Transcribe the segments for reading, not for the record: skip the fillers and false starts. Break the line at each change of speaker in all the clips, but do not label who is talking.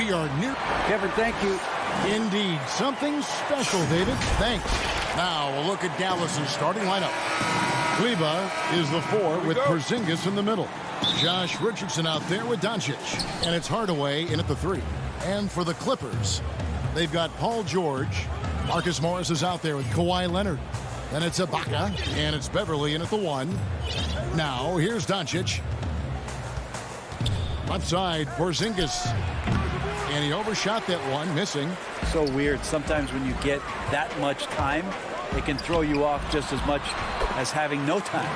We are near.
Kevin, thank you.
Indeed. Something special, David. Thanks. Now we'll look at Dallas's starting lineup. Kleba is the 4 with Porzingis in the middle. Josh Richardson out there with Doncic. And it's Hardaway in at the 3. And for the Clippers, they've got Paul George. Marcus Morris is out there with Kawhi Leonard. Then it's Ibaka, and it's Beverly in at the 1. Now, here's Doncic. Left side, Porzingis. And he overshot that one, missing.
So weird. Sometimes when you get that much time, it can throw you off just as much as having no time.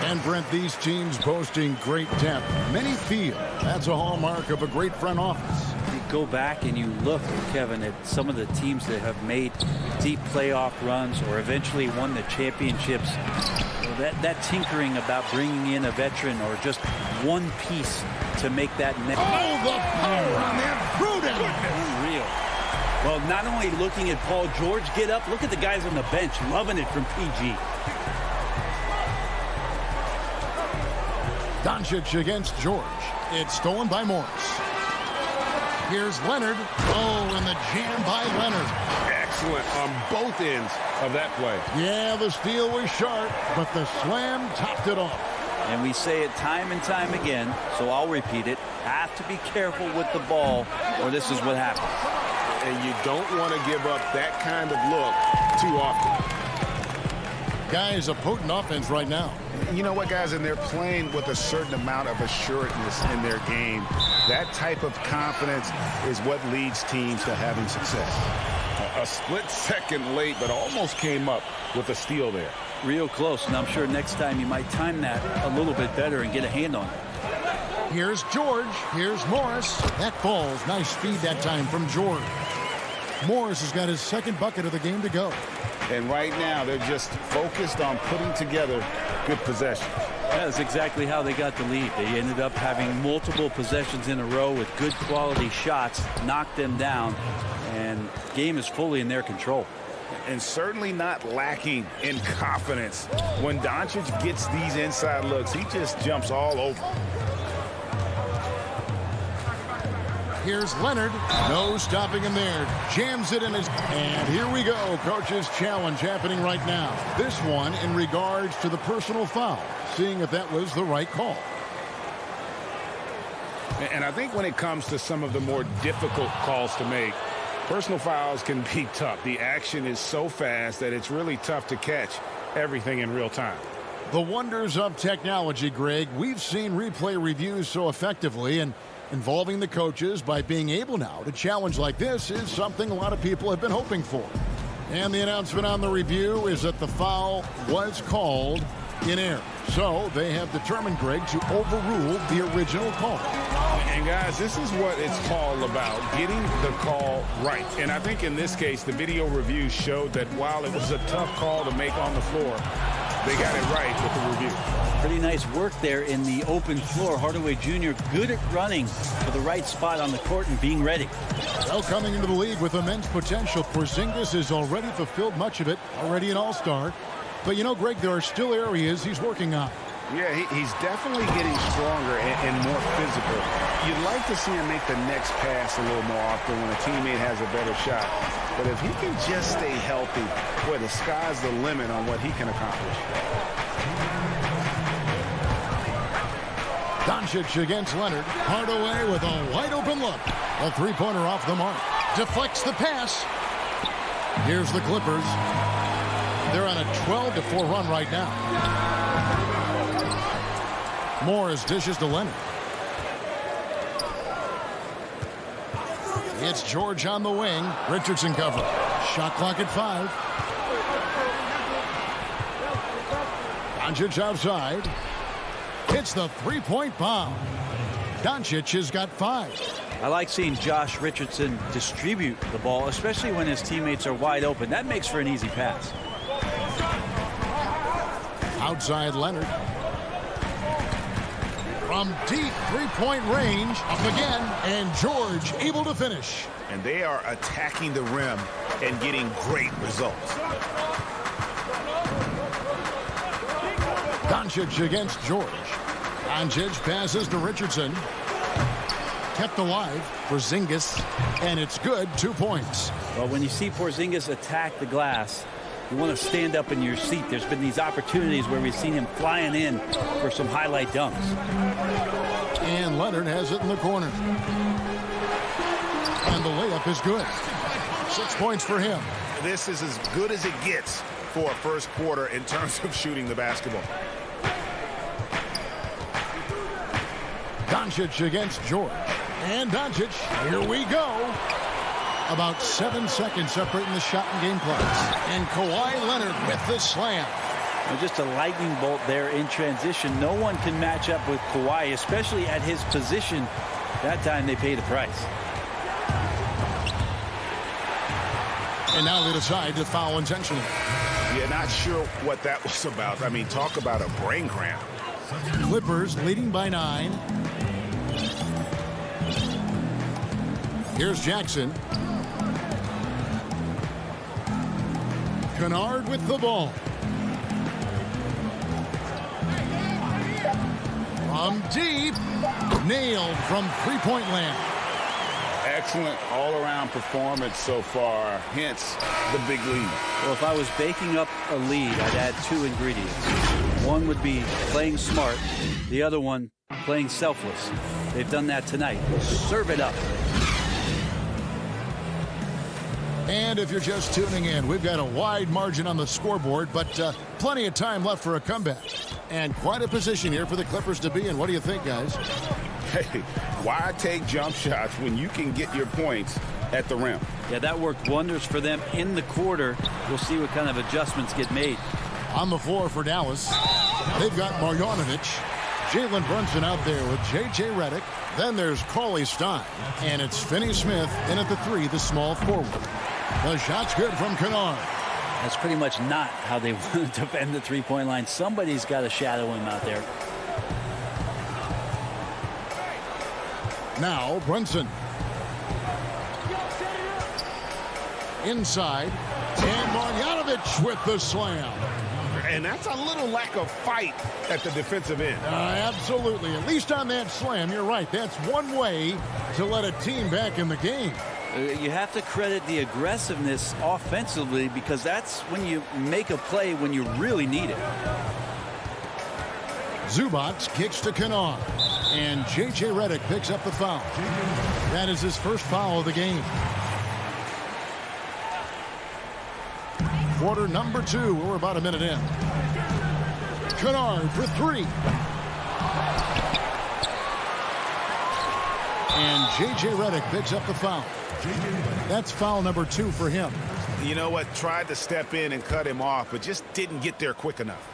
And Brent, these teams boasting great depth. Many feel that's a hallmark of a great front office.
You go back and you look, Kevin, at some of the teams that have made deep playoff runs or eventually won the championships. That tinkering about bringing in a veteran or just one piece to make that net.
Oh, the power on that Pruden.
Unreal. Well, not only looking at Paul George get up, look at the guys on the bench loving it from PG.
Doncic against George. It's stolen by Morris. Here's Leonard. Oh, and the jam by Leonard.
Excellent on both ends of that play.
Yeah, the steal was sharp, but the slam topped it off.
And we say it time and time again, so I'll repeat it. Have to be careful with the ball, or this is what happens.
And you don't want to give up that kind of look too often.
Guys, a potent offense right now.
You know what, guys, and they're playing with a certain amount of assuredness in their game. That type of confidence is what leads teams to having success.
A split second late, but almost came up with a steal there.
Real close, and I'm sure next time you might time that a little bit better and get a hand on it.
Here's George. Here's Morris. That falls. Nice speed that time from George. Morris has got his second bucket of the game to go.
And right now, they're just focused on putting together good possessions.
That's exactly how they got the lead. They ended up having multiple possessions in a row with good quality shots, knocked them down, and the game is fully in their control.
And certainly not lacking in confidence. When Doncic gets these inside looks, he just jumps all over.
Here's Leonard. No stopping him there. Jams it in his... And here we go. Coach's challenge happening right now. This one in regards to the personal foul. Seeing if that was the right call.
And I think when it comes to some of the more difficult calls to make, personal fouls can be tough. The action is so fast that it's really tough to catch everything in real time.
The wonders of technology, Greg. We've seen replay reviews so effectively, and involving the coaches by being able now to challenge like this is something a lot of people have been hoping for. And the announcement on the review is that the foul was called in error. So they have determined, Greg, to overrule the original call.
And guys, this is what it's all about, getting the call right. And I think in this case, the video review showed that while it was a tough call to make on the floor, they got it right with the review.
Pretty nice work there in the open floor. Hardaway Jr. good at running for the right spot on the court and being ready.
Well, coming into the league with immense potential, Porzingis has already fulfilled much of it, already an all-star. But, you know, Greg, there are still areas he's working on.
Yeah, he's definitely getting stronger and more physical. You'd like to see him make the next pass a little more often when a teammate has a better shot. But if he can just stay healthy, boy, the sky's the limit on what he can accomplish.
Doncic against Leonard. Hardaway with a wide-open look. A three-pointer off the mark. Deflects the pass. Here's the Clippers. They're on a 12-4 run right now. Morris dishes to Leonard. It's George on the wing. Richardson cover. Shot clock at 5. Doncic outside. Hits the three-point bomb. Doncic has got 5.
I like seeing Josh Richardson distribute the ball, especially when his teammates are wide open. That makes for an easy pass.
Outside Leonard. From deep three-point range, up again, and George able to finish.
And they are attacking the rim and getting great results.
Doncic against George. Doncic passes to Richardson. kept alive. Porzingis, and it's good. 2 points.
Well, when you see Porzingis attack the glass, you want to stand up in your seat. There's been these opportunities where we've seen him flying in for some highlight dunks.
And Leonard has it in the corner. And the layup is good. 6 points for him.
This is as good as it gets for a first quarter in terms of shooting the basketball.
Doncic against George. And Doncic, here we go. About 7 seconds separating the shot and game clocks. And Kawhi Leonard with the slam.
Well, just a lightning bolt there in transition. No one can match up with Kawhi, especially at his position. That time they pay the price.
And now they decide to foul intentionally.
Yeah, not sure what that was about. I mean, talk about a brain cramp.
Clippers leading by 9. Here's Jackson. Kennard with the ball. From deep. Nailed from three-point land.
Excellent all-around performance so far, hence the big lead.
Well, if I was baking up a lead, I'd add 2 ingredients. One would be playing smart. The other one, playing selfless. They've done that tonight. Serve it up.
And if you're just tuning in, we've got a wide margin on the scoreboard, but plenty of time left for a comeback. And quite a position here for the Clippers to be in. What do you think, guys?
Hey, why take jump shots when you can get your points at the rim?
Yeah, that worked wonders for them in the quarter. We'll see what kind of adjustments get made.
On the floor for Dallas, they've got Marjanovic, Jalen Brunson out there with J.J. Redick. Then there's Cauley Stein, and it's Finney-Smith in at the 3, the small forward. The shot's good from Kennard.
That's pretty much not how they want to defend the three-point line. Somebody's got to shadow him out there.
Now Brunson. Inside. And Marjanovic with the slam.
And that's a little lack of fight at the defensive end.
Absolutely. At least on that slam, you're right. That's one way to let a team back in the game.
You have to credit the aggressiveness offensively because that's when you make a play when you really need it.
Zubac kicks to Kennard. And J.J. Redick picks up the foul. That is his first foul of the game. Quarter number 2. We're about a minute in. Kennard for 3. And J.J. Redick picks up the foul. That's foul number 2 for him.
You know what? Tried to step in and cut him off, but just didn't get there quick enough.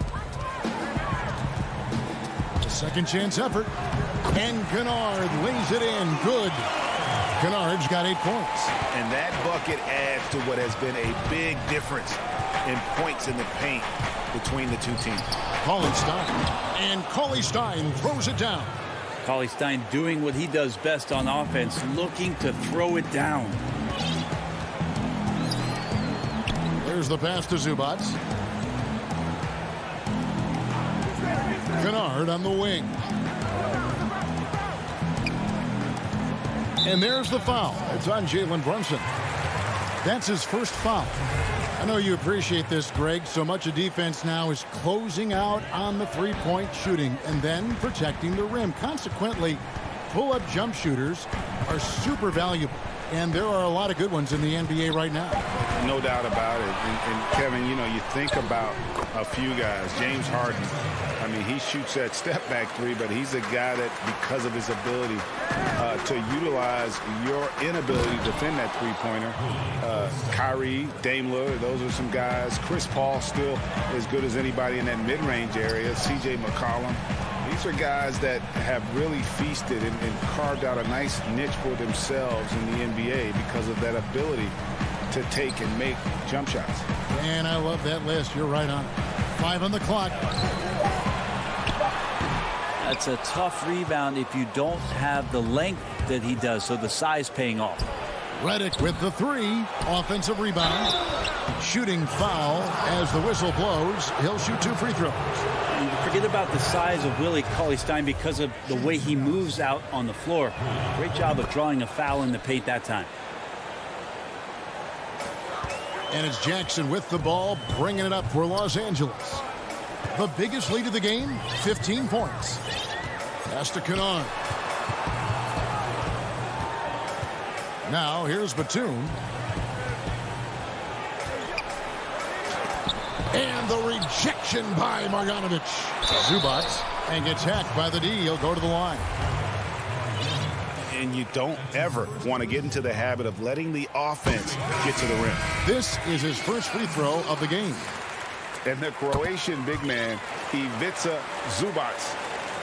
A second chance effort. And Kennard lays it in. Good. Kennard's got 8 points.
And that bucket adds to what has been a big difference in points in the paint between the two teams.
Cauley Stein. And Cauley Stein throws it down.
Cauley Stein doing what he does best on offense, looking to throw it down.
There's the pass to Zubac. Kennard on the wing. And there's the foul. It's on Jalen Brunson. That's his first foul. I know you appreciate this, Greg. So much of defense now is closing out on the three-point shooting and then protecting the rim. Consequently, pull-up jump shooters are super valuable. And there are a lot of good ones in the NBA right now.
No doubt about it. And Kevin, you know, you think about a few guys. James Harden, I mean, he shoots that step-back 3, but he's a guy that, because of his ability to utilize your inability to defend that three-pointer. Kyrie, Dame Lillard, those are some guys. Chris Paul still as good as anybody in that mid-range area. C.J. McCollum. These are guys that have really feasted and carved out a nice niche for themselves in the NBA because of that ability to take and make jump shots.
And I love that list. You're right on. 5 on the clock.
That's a tough rebound if you don't have the length that he does, so the size paying off.
Redick with the three. Offensive rebound. Shooting foul as the whistle blows. He'll shoot 2 free throws.
And forget about the size of Willie Cauley-Stein because of the way he moves out on the floor. Great job of drawing a foul in the paint that time.
And it's Jackson with the ball, bringing it up for Los Angeles. The biggest lead of the game, 15 points. Pass to Kennard. Now here's Batum. And the rejection by Marjanovic. Zubac and gets hacked by the D. He'll go to the line.
And you don't ever want to get into the habit of letting the offense get to the rim.
This is his first free throw of the game.
And the Croatian big man, Ivica Zubac,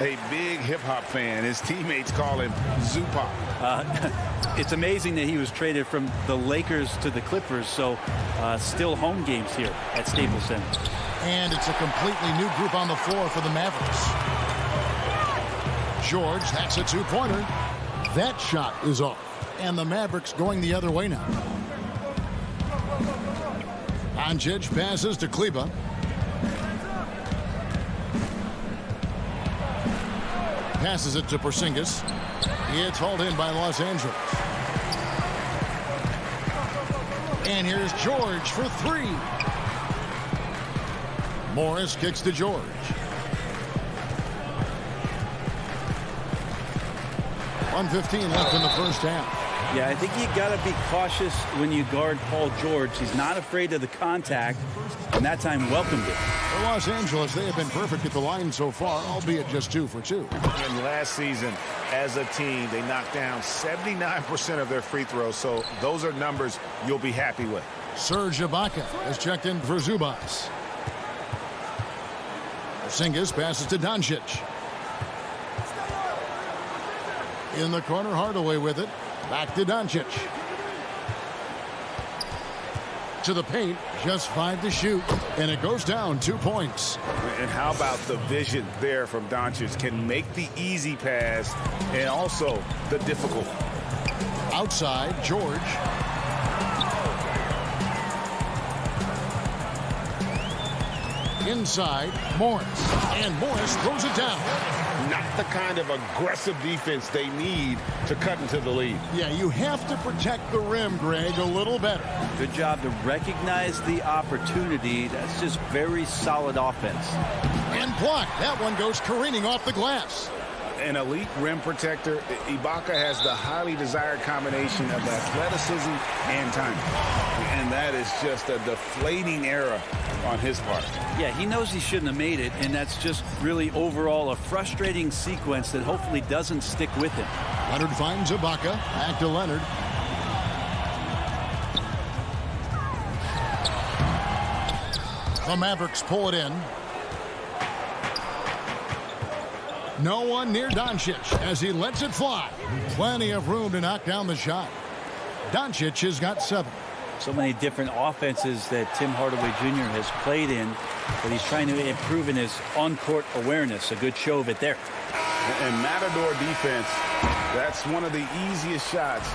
a big hip-hop fan. His teammates call him Zupac.
It's amazing that he was traded from the Lakers to the Clippers, so still home games here at Staples Center.
And it's a completely new group on the floor for the Mavericks. George hacks a 2-pointer. That shot is off. And the Mavericks going the other way now. Doncic passes to Kleber. Passes it to Porzingis. It's hauled in by Los Angeles. And here's George for 3. Morris kicks to George. .115 left in the first half.
Yeah, I think you got to be cautious when you guard Paul George. He's not afraid of the contact, and that time welcomed it.
For Los Angeles, they have been perfect at the line so far, albeit just 2 for 2.
And last season, as a team, they knocked down 79% of their free throws, so those are numbers you'll be happy with.
Serge Ibaka has checked in for Zubac. Porzingis passes to Doncic. In the corner, Hardaway with it. Back to Doncic. To the paint, just 5 to shoot, and it goes down 2 points.
And how about the vision there from Doncic? Can make the easy pass and also the difficult.
Outside, George. Inside, Morris. And Morris throws it down.
Not the kind of aggressive defense they need to cut into the lead.
Yeah, you have to protect the rim, Greg, a little better.
Good job to recognize the opportunity. That's just very solid offense.
And blocked. That one goes careening off the glass.
An elite rim protector, Ibaka has the highly desired combination of athleticism and timing. And that is just a deflating error on his part.
Yeah, he knows he shouldn't have made it, and that's just really overall a frustrating sequence that hopefully doesn't stick with him.
Leonard finds Ibaka. Back to Leonard. The Mavericks pull it in. No one near Doncic as he lets it fly. Plenty of room to knock down the shot. Doncic has got 7.
So many different offenses that Tim Hardaway Jr. has played in, but he's trying to improve in his on-court awareness. A good show of it there.
And Matador defense, that's one of the easiest shots.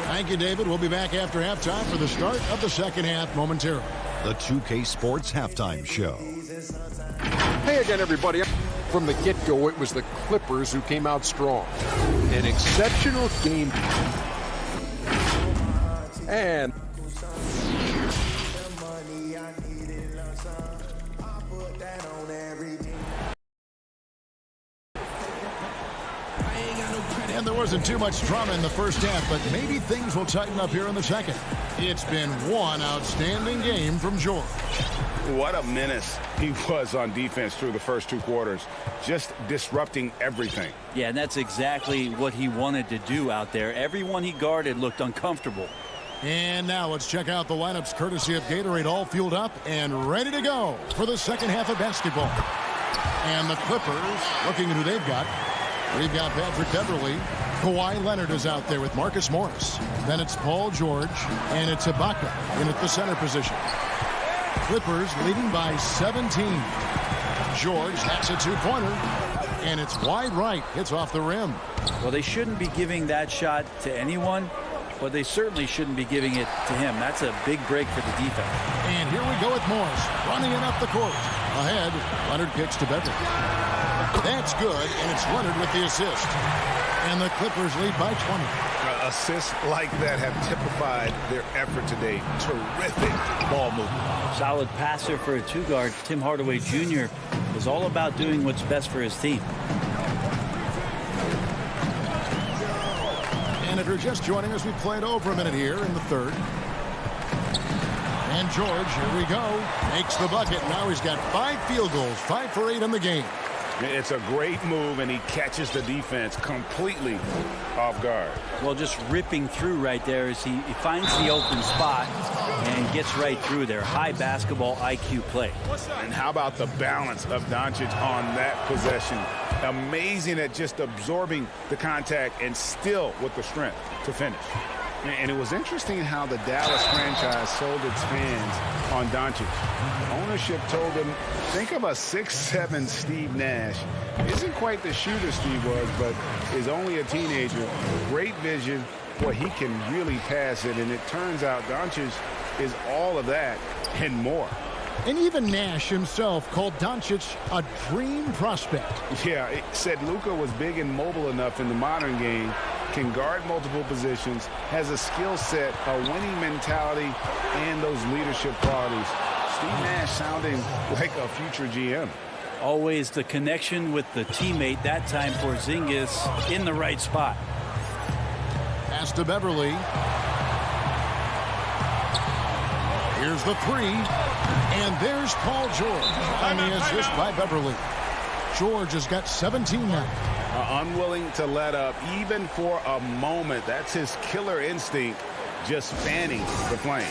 Thank you, David. We'll be back after halftime for the start of the second half momentarily.
The 2K Sports Halftime Show.
Hey again, everybody. From the get-go, it was the Clippers who came out strong. An exceptional game. And
there wasn't too much drama in the first half, but maybe things will tighten up here in the second. It's been one outstanding game from George.
What a menace he was on defense through the first 2 quarters, just disrupting everything.
Yeah, and that's exactly what he wanted to do out there. Everyone he guarded looked uncomfortable.
And now let's check out the lineups courtesy of Gatorade, all fueled up and ready to go for the second half of basketball. And the Clippers, looking at who they've got. We've got Patrick Beverly. Kawhi Leonard is out there with Marcus Morris. Then it's Paul George, and it's Ibaka in at the center position. Clippers leading by 17. George hacks a 2-pointer, and it's wide right. Hits off the rim.
Well, they shouldn't be giving that shot to anyone, Well, they certainly shouldn't be giving it to him. That's a big break for the defense.
And here we go with Morris running it up the court. Ahead, Leonard kicks to Beverly. That's good, and it's Leonard with the assist. And the Clippers lead by 20.
Assists like that have typified their effort today. Terrific ball movement.
Solid passer for a two-guard. Tim Hardaway Jr. is all about doing what's best for his team.
And if you're just joining us, we played over a minute here in the third. And George, here we go, makes the bucket. Now he's got 5 field goals, 5 for 8 in the game.
It's a great move, and he catches the defense completely off guard.
Well, just ripping through right there as he finds the open spot and gets right through there. High basketball IQ play.
And how about the balance of Doncic on that possession? Amazing at just absorbing the contact and still with the strength to finish. And it was interesting how the Dallas franchise sold its fans on Doncic. Ownership told them, think of a 6'7" Steve Nash. Isn't quite the shooter Steve was, but is only a teenager. Great vision. Boy, he can really pass it. And it turns out Doncic is all of that and more.
And even Nash himself called Doncic a dream prospect.
Yeah, it said Luka was big and mobile enough in the modern game, can guard multiple positions, has a skill set, a winning mentality, and those leadership qualities. Steve Nash sounding like a future GM.
Always the connection with the teammate. That time Porzingis in the right spot.
Pass to Beverly. Here's the 3. And there's Paul George on the assist by Beverly. George has got 17 now.
Unwilling to let up even for a moment. That's his killer instinct, just fanning the flame.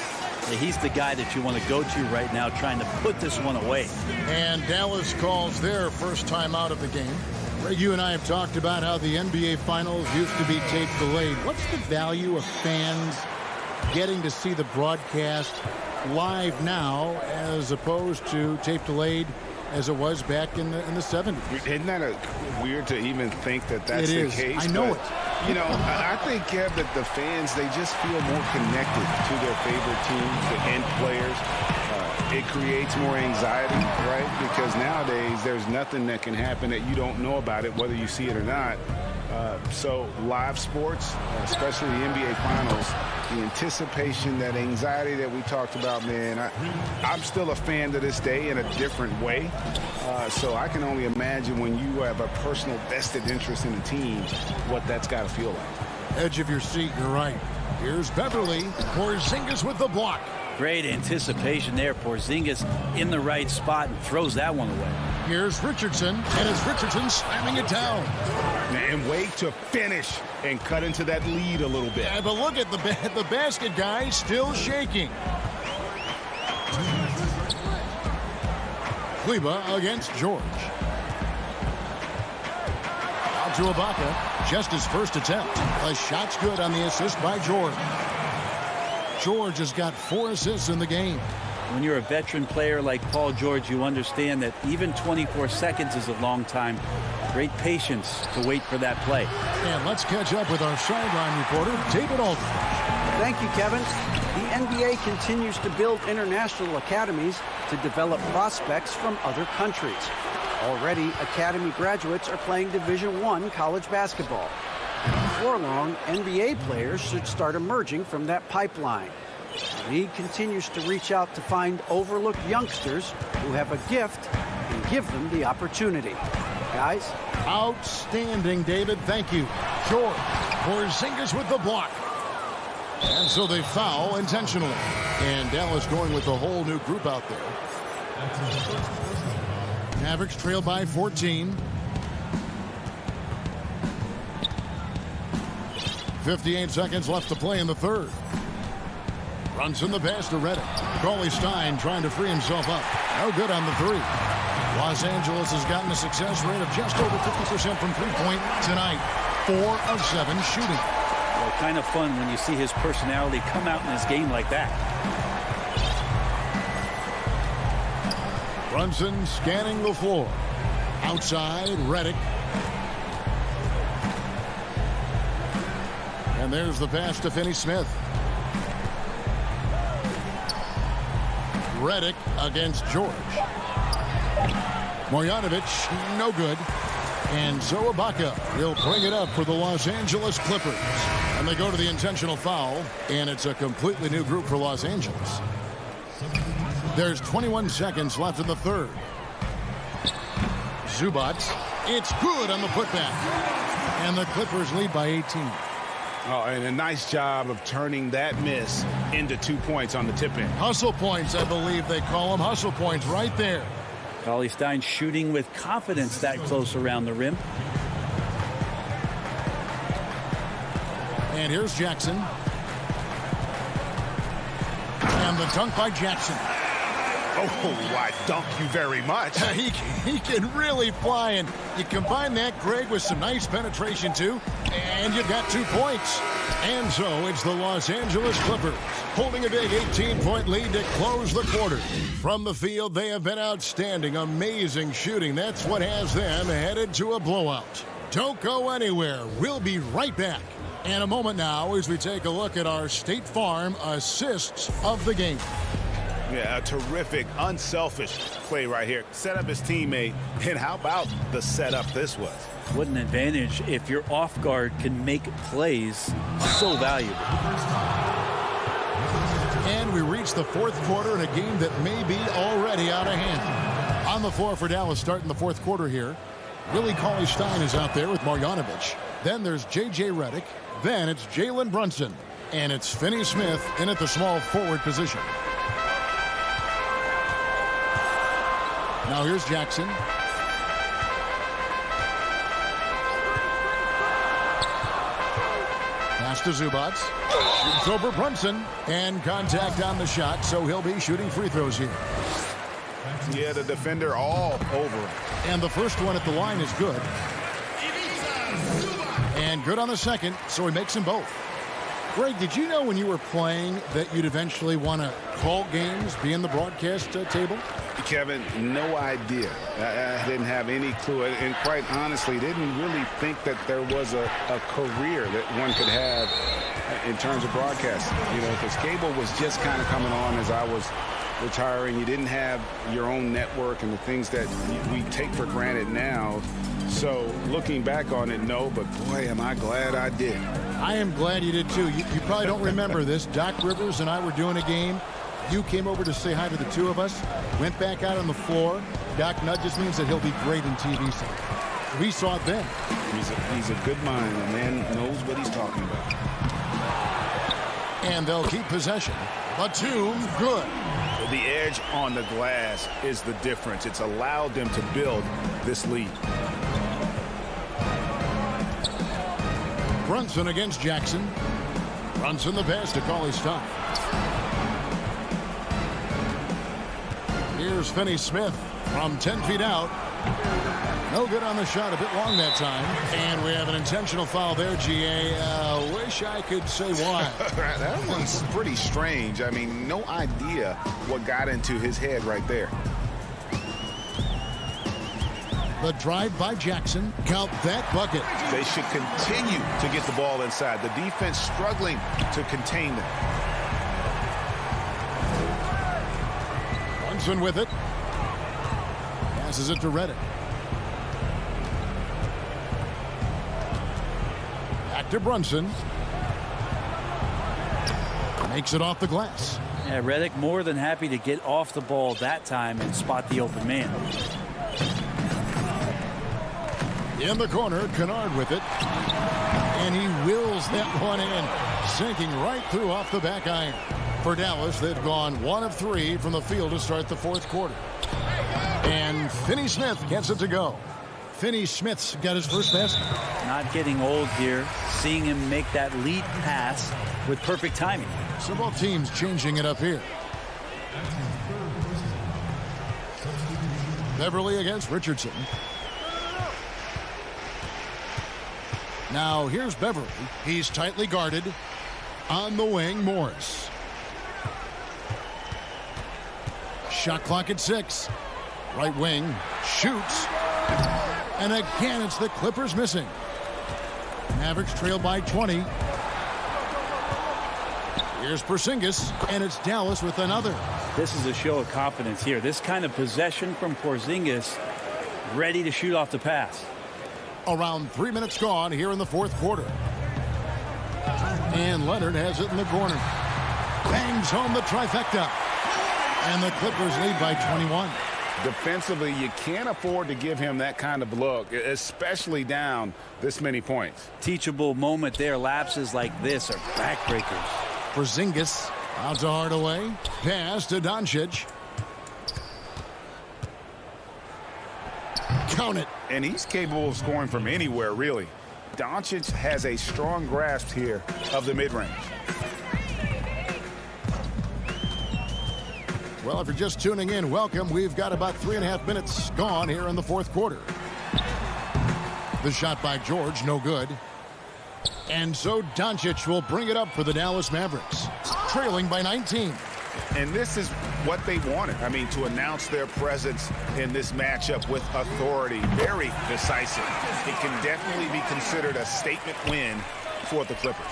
He's the guy that you want to go to right now, trying to put this one away.
And Dallas calls their first time out of the game. Greg, you and I have talked about how the NBA Finals used to be tape delayed. What's the value of fans getting to see the broadcast live now as opposed to tape delayed as it was back in the 70s?
Isn't that weird to even think that that's the case?
I know it.
You know, I think, Kev, that the fans, they just feel more connected to their favorite teams, the end players. It creates more anxiety, right? Because nowadays there's nothing that can happen that you don't know about it, whether you see it or not. So live sports, especially the NBA Finals, the anticipation, that anxiety that we talked about, man, I'm still a fan to this day in a different way. So I can only imagine when you have a personal vested interest in a team, what that's got to feel like.
Edge of your seat, you're right. Here's Beverly. Porzingis with the block.
Great anticipation there. Porzingis in the right spot and throws that one away.
Here's Richardson, and it's Richardson slamming it down.
And wait to finish and cut into that lead a little bit.
Yeah, but look at the basket guy still shaking. Kleber against George. Out to Ibaka. Just his first attempt. A shot's good on the assist by George. George has got 4 assists in the game.
When you're a veteran player like Paul George, you understand that even 24 seconds is a long time. Great patience to wait for that play.
And let's catch up with our sideline reporter, David Aldridge.
Thank you, Kevin. The NBA continues to build international academies to develop prospects from other countries. Already, academy graduates are playing Division I college basketball. Before long, NBA players should start emerging from that pipeline. The league continues to reach out to find overlooked youngsters who have a gift and give them the opportunity. Guys?
Outstanding, David. Thank you. George. Porzingis with the block. And so they foul intentionally. And Dallas going with a whole new group out there. Mavericks trail by 14. 58 seconds left to play in the third. Brunson the pass to Redick. Cauley-Stein trying to free himself up. No good on the 3. Los Angeles has gotten a success rate of just over 50% from three-point tonight. 4 of 7 shooting.
Well, kind of fun when you see his personality come out in his game like that.
Brunson scanning the floor. Outside, Redick. And there's the pass to Finney Smith. Redick against George. Marjanovic, no good. And so Ibaka will bring it up for the Los Angeles Clippers. And they go to the intentional foul, and it's a completely new group for Los Angeles. There's 21 seconds left in the third. Zubac, it's good on the putback. And the Clippers lead by 18.
Oh, and a nice job of turning that miss into 2 points on the tip-in.
Hustle points, I believe they call them. Hustle points right there.
Cauley-Stein shooting with confidence that close around the rim.
And here's Jackson. And the dunk by Jackson.
Oh, I dunk you very much.
He can really fly, and you combine that, Greg, with some nice penetration, too, and you've got 2 points. And so it's the Los Angeles Clippers holding a big 18-point lead to close the quarter. From the field, they have been outstanding, amazing shooting. That's what has them headed to a blowout. Don't go anywhere. We'll be right back. And a moment now as we take a look at our State Farm assists of the game.
Yeah, a terrific, unselfish play right here. Set up his teammate, and how about the setup this was?
What an advantage if your off guard can make plays so valuable.
And we reach the fourth quarter in a game that may be already out of hand. On the floor for Dallas starting the fourth quarter here. Willie Cauley-Stein is out there with Marjanovic. Then there's J.J. Redick. Then it's Jalen Brunson. And it's Finney Smith in at the small forward position. Now here's Jackson. Pass to Zubac. Shoots over Brunson. And contact on the shot, so he'll be shooting free throws here.
Yeah, the defender all over him.
And the first one at the line is good. And good on the second, so he makes them both. Greg, did you know when you were playing that you'd eventually want to call games, be in the broadcast table?
Kevin, no idea. I didn't have any clue. And quite honestly, didn't really think that there was a career that one could have in terms of broadcasting. You know, because cable was just kind of coming on as I was retiring. You didn't have your own network and the things that we take for granted now. So looking back on it, no, but boy, am I glad I did.
I am glad you did too. You probably don't remember this. Doc Rivers and I were doing a game. You came over to say hi to the two of us, went back out on the floor. Doc nudges means that he'll be great in TV stuff. We saw it then.
He's a good mind. The man knows what he's talking about.
And they'll keep possession. Batum, good.
The edge on the glass is the difference. It's allowed them to build this lead.
Brunson against Jackson. Brunson the pass to Cauley-Stein. Here's Finney Smith from 10 feet out. No good on the shot, a bit long that time. And we have an intentional foul there, G.A. Wish I could say why.
That one's pretty strange. I mean, no idea what got into his head right there.
The drive by Jackson. Count that bucket.
They should continue to get the ball inside. The defense struggling to contain them.
Brunson with it. Passes it to Redick. Back to Brunson. Makes it off the glass.
Yeah, Redick more than happy to get off the ball that time and spot the open man.
In the corner, Kennard with it. And he wills that one in, sinking right through off the back iron. For Dallas, they've gone 1 of 3 from the field to start the fourth quarter. And Finney Smith gets it to go. Finney Smith's got his first basket.
Not getting old here. Seeing him make that lead pass with perfect timing.
So both teams changing it up here. Beverly against Richardson. Now here's Beverly. He's tightly guarded. On the wing, Morris. Shot clock at 6. Right wing. Shoots. And again, it's the Clippers missing. Mavericks trail by 20. Here's Porzingis, and it's Dallas with another.
This is a show of confidence here. This kind of possession from Porzingis, ready to shoot off the pass.
Around 3 minutes gone here in the fourth quarter. And Leonard has it in the corner. Bangs home the trifecta. And the Clippers lead by 21.
Defensively, you can't afford to give him that kind of look, especially down this many points.
Teachable moment there. Lapses like this are backbreakers.
Porzingis out to Hardaway. Pass to Doncic. Count it.
And he's capable of scoring from anywhere, really. Doncic has a strong grasp here of the mid-range.
Well, if you're just tuning in, welcome. We've got about 3.5 minutes gone here in the fourth quarter. The shot by George, no good. And so Doncic will bring it up for the Dallas Mavericks, trailing by 19.
And this is what they wanted. I mean, to announce their presence in this matchup with authority. Very decisive. It can definitely be considered a statement win for the Clippers.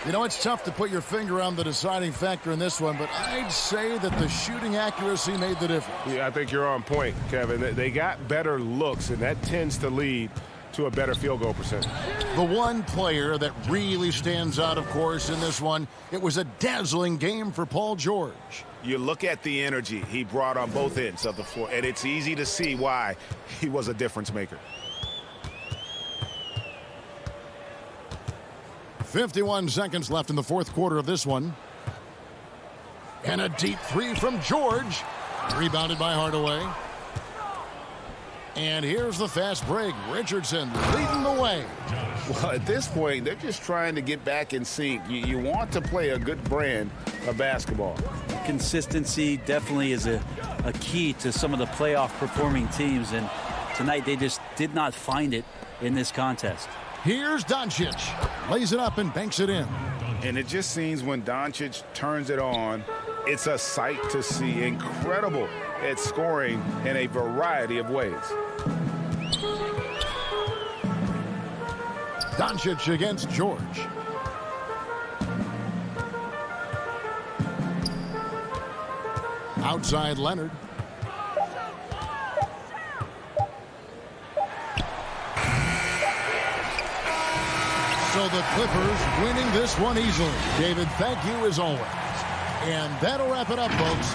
You know, it's tough to put your finger on the deciding factor in this one, but I'd say that the shooting accuracy made the difference.
Yeah, I think you're on point, Kevin. They got better looks, and that tends to lead to a better field goal percentage.
The one player that really stands out, of course, in this one, it was a dazzling game for Paul George.
You look at the energy he brought on both ends of the floor, and it's easy to see why he was a difference maker.
51 seconds left in the fourth quarter of this one. And a deep three from George. Rebounded by Hardaway. And here's the fast break. Richardson leading the way.
Well, at this point, they're just trying to get back in sync. You want to play a good brand of basketball.
Consistency definitely is a key to some of the playoff performing teams, and tonight they just did not find it in this contest.
Here's Doncic. Lays it up and banks it in.
And it just seems when Doncic turns it on, it's a sight to see. Incredible at scoring in a variety of ways.
Doncic against George. Outside Leonard. So the Clippers winning this one easily. David, thank you as always. And that'll wrap it up, folks.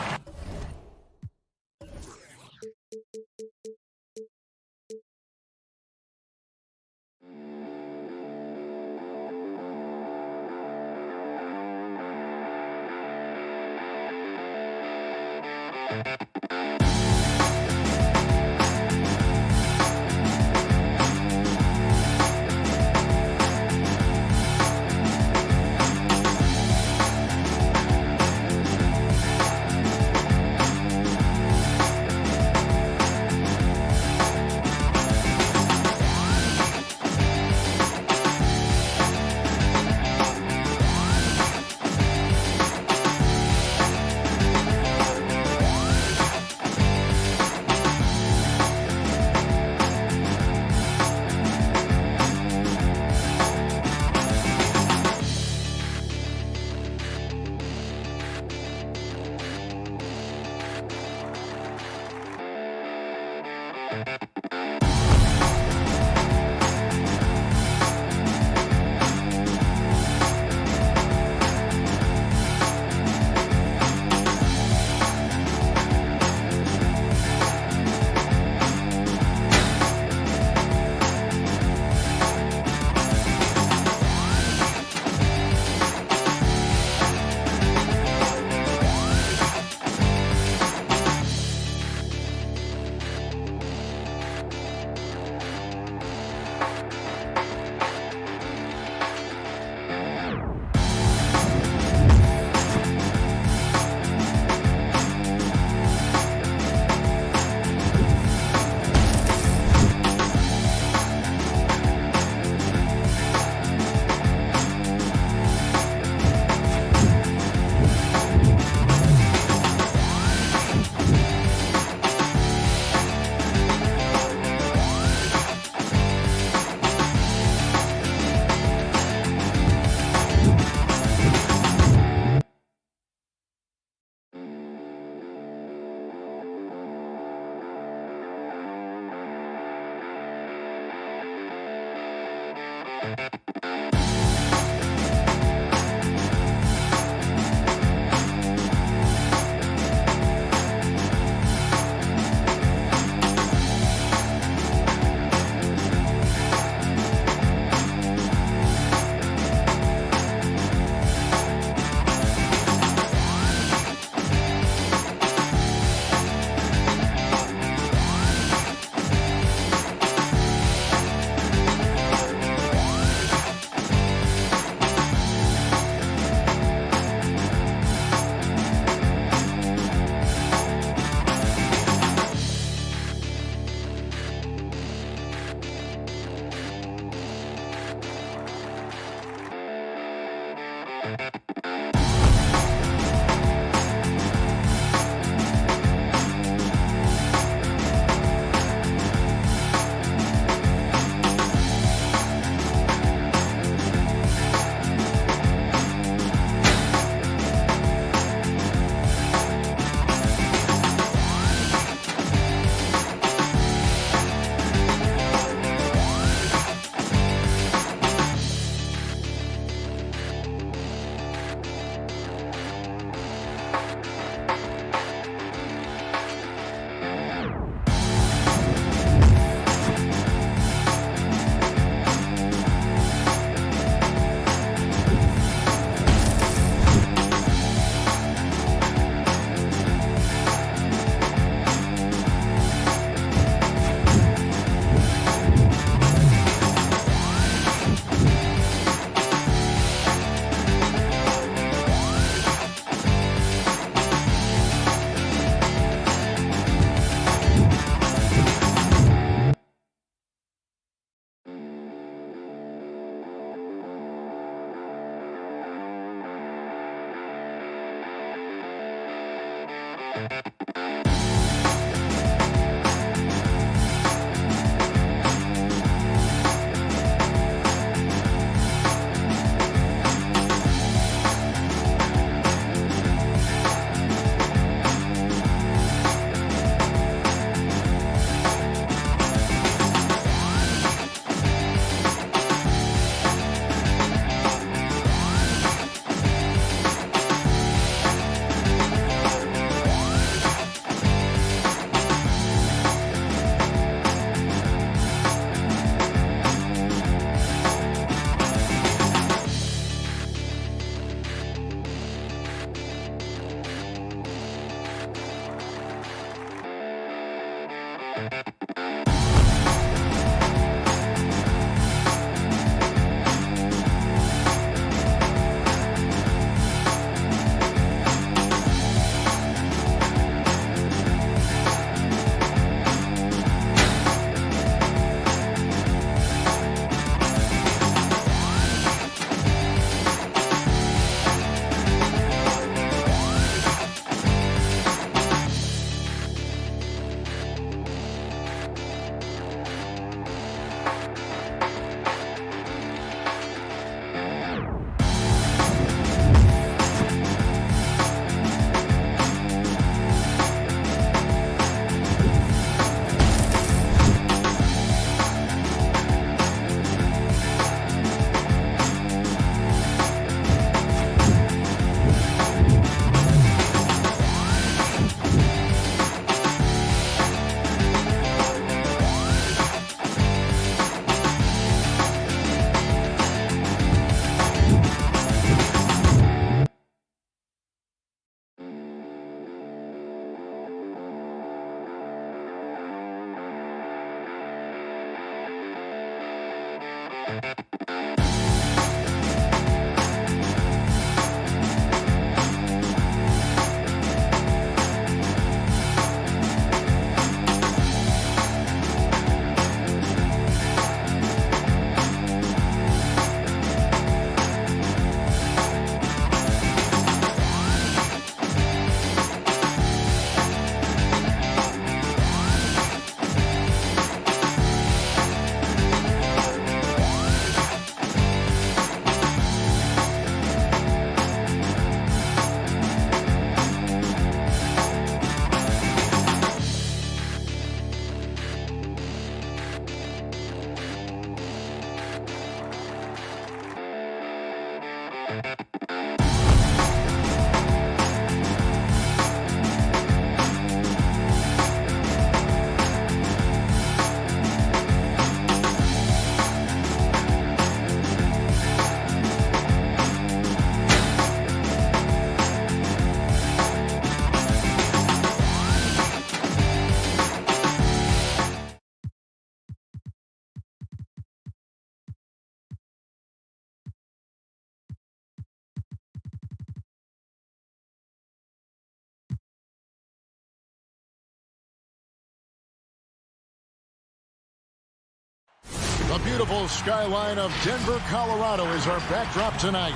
The beautiful skyline of Denver, Colorado is our backdrop tonight.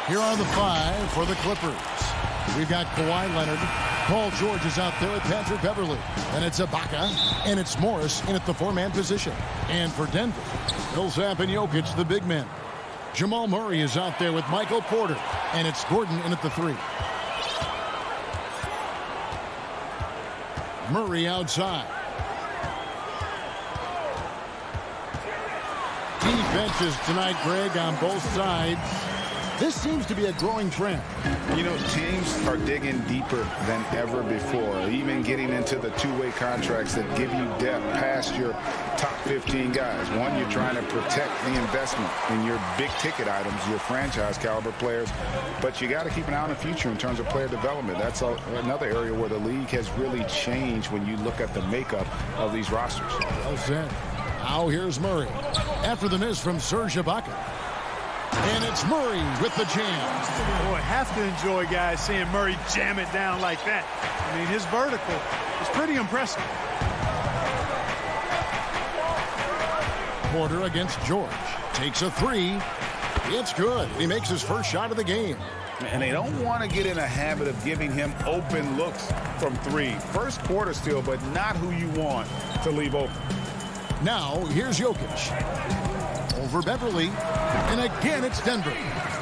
Here are the 5 for the Clippers. We've got Kawhi Leonard. Paul George is out there with Patrick Beverley. And it's Ibaka. And it's Morris in at the 4-man position. And for Denver, Millsap and Jokic, the big men. Jamal Murray is out there with Michael Porter. And it's Gordon in at the 3. Murray outside. Defenses tonight, Greg, on both sides. This seems to be a growing trend.
You know, teams are digging deeper than ever before, even getting into the two-way contracts that give you depth past your top 15 guys. One, you're trying to protect the investment in your big-ticket items, your franchise-caliber players, but you got to keep an eye on the future in terms of player development. That's another area where the league has really changed when you look at the makeup of these rosters.
Well said. Now here's Murray. After the miss from Serge Ibaka. And it's Murray with the jam.
Boy, have to enjoy, guys, seeing Murray jam it down like that. I mean, his vertical is pretty impressive.
Porter against George. Takes a 3. It's good. He makes his first shot of the game.
And they don't want to get in a habit of giving him open looks from 3. First quarter still, but not who you want to leave open.
Now, here's Jokic. Over Beverly. And again, it's Denver.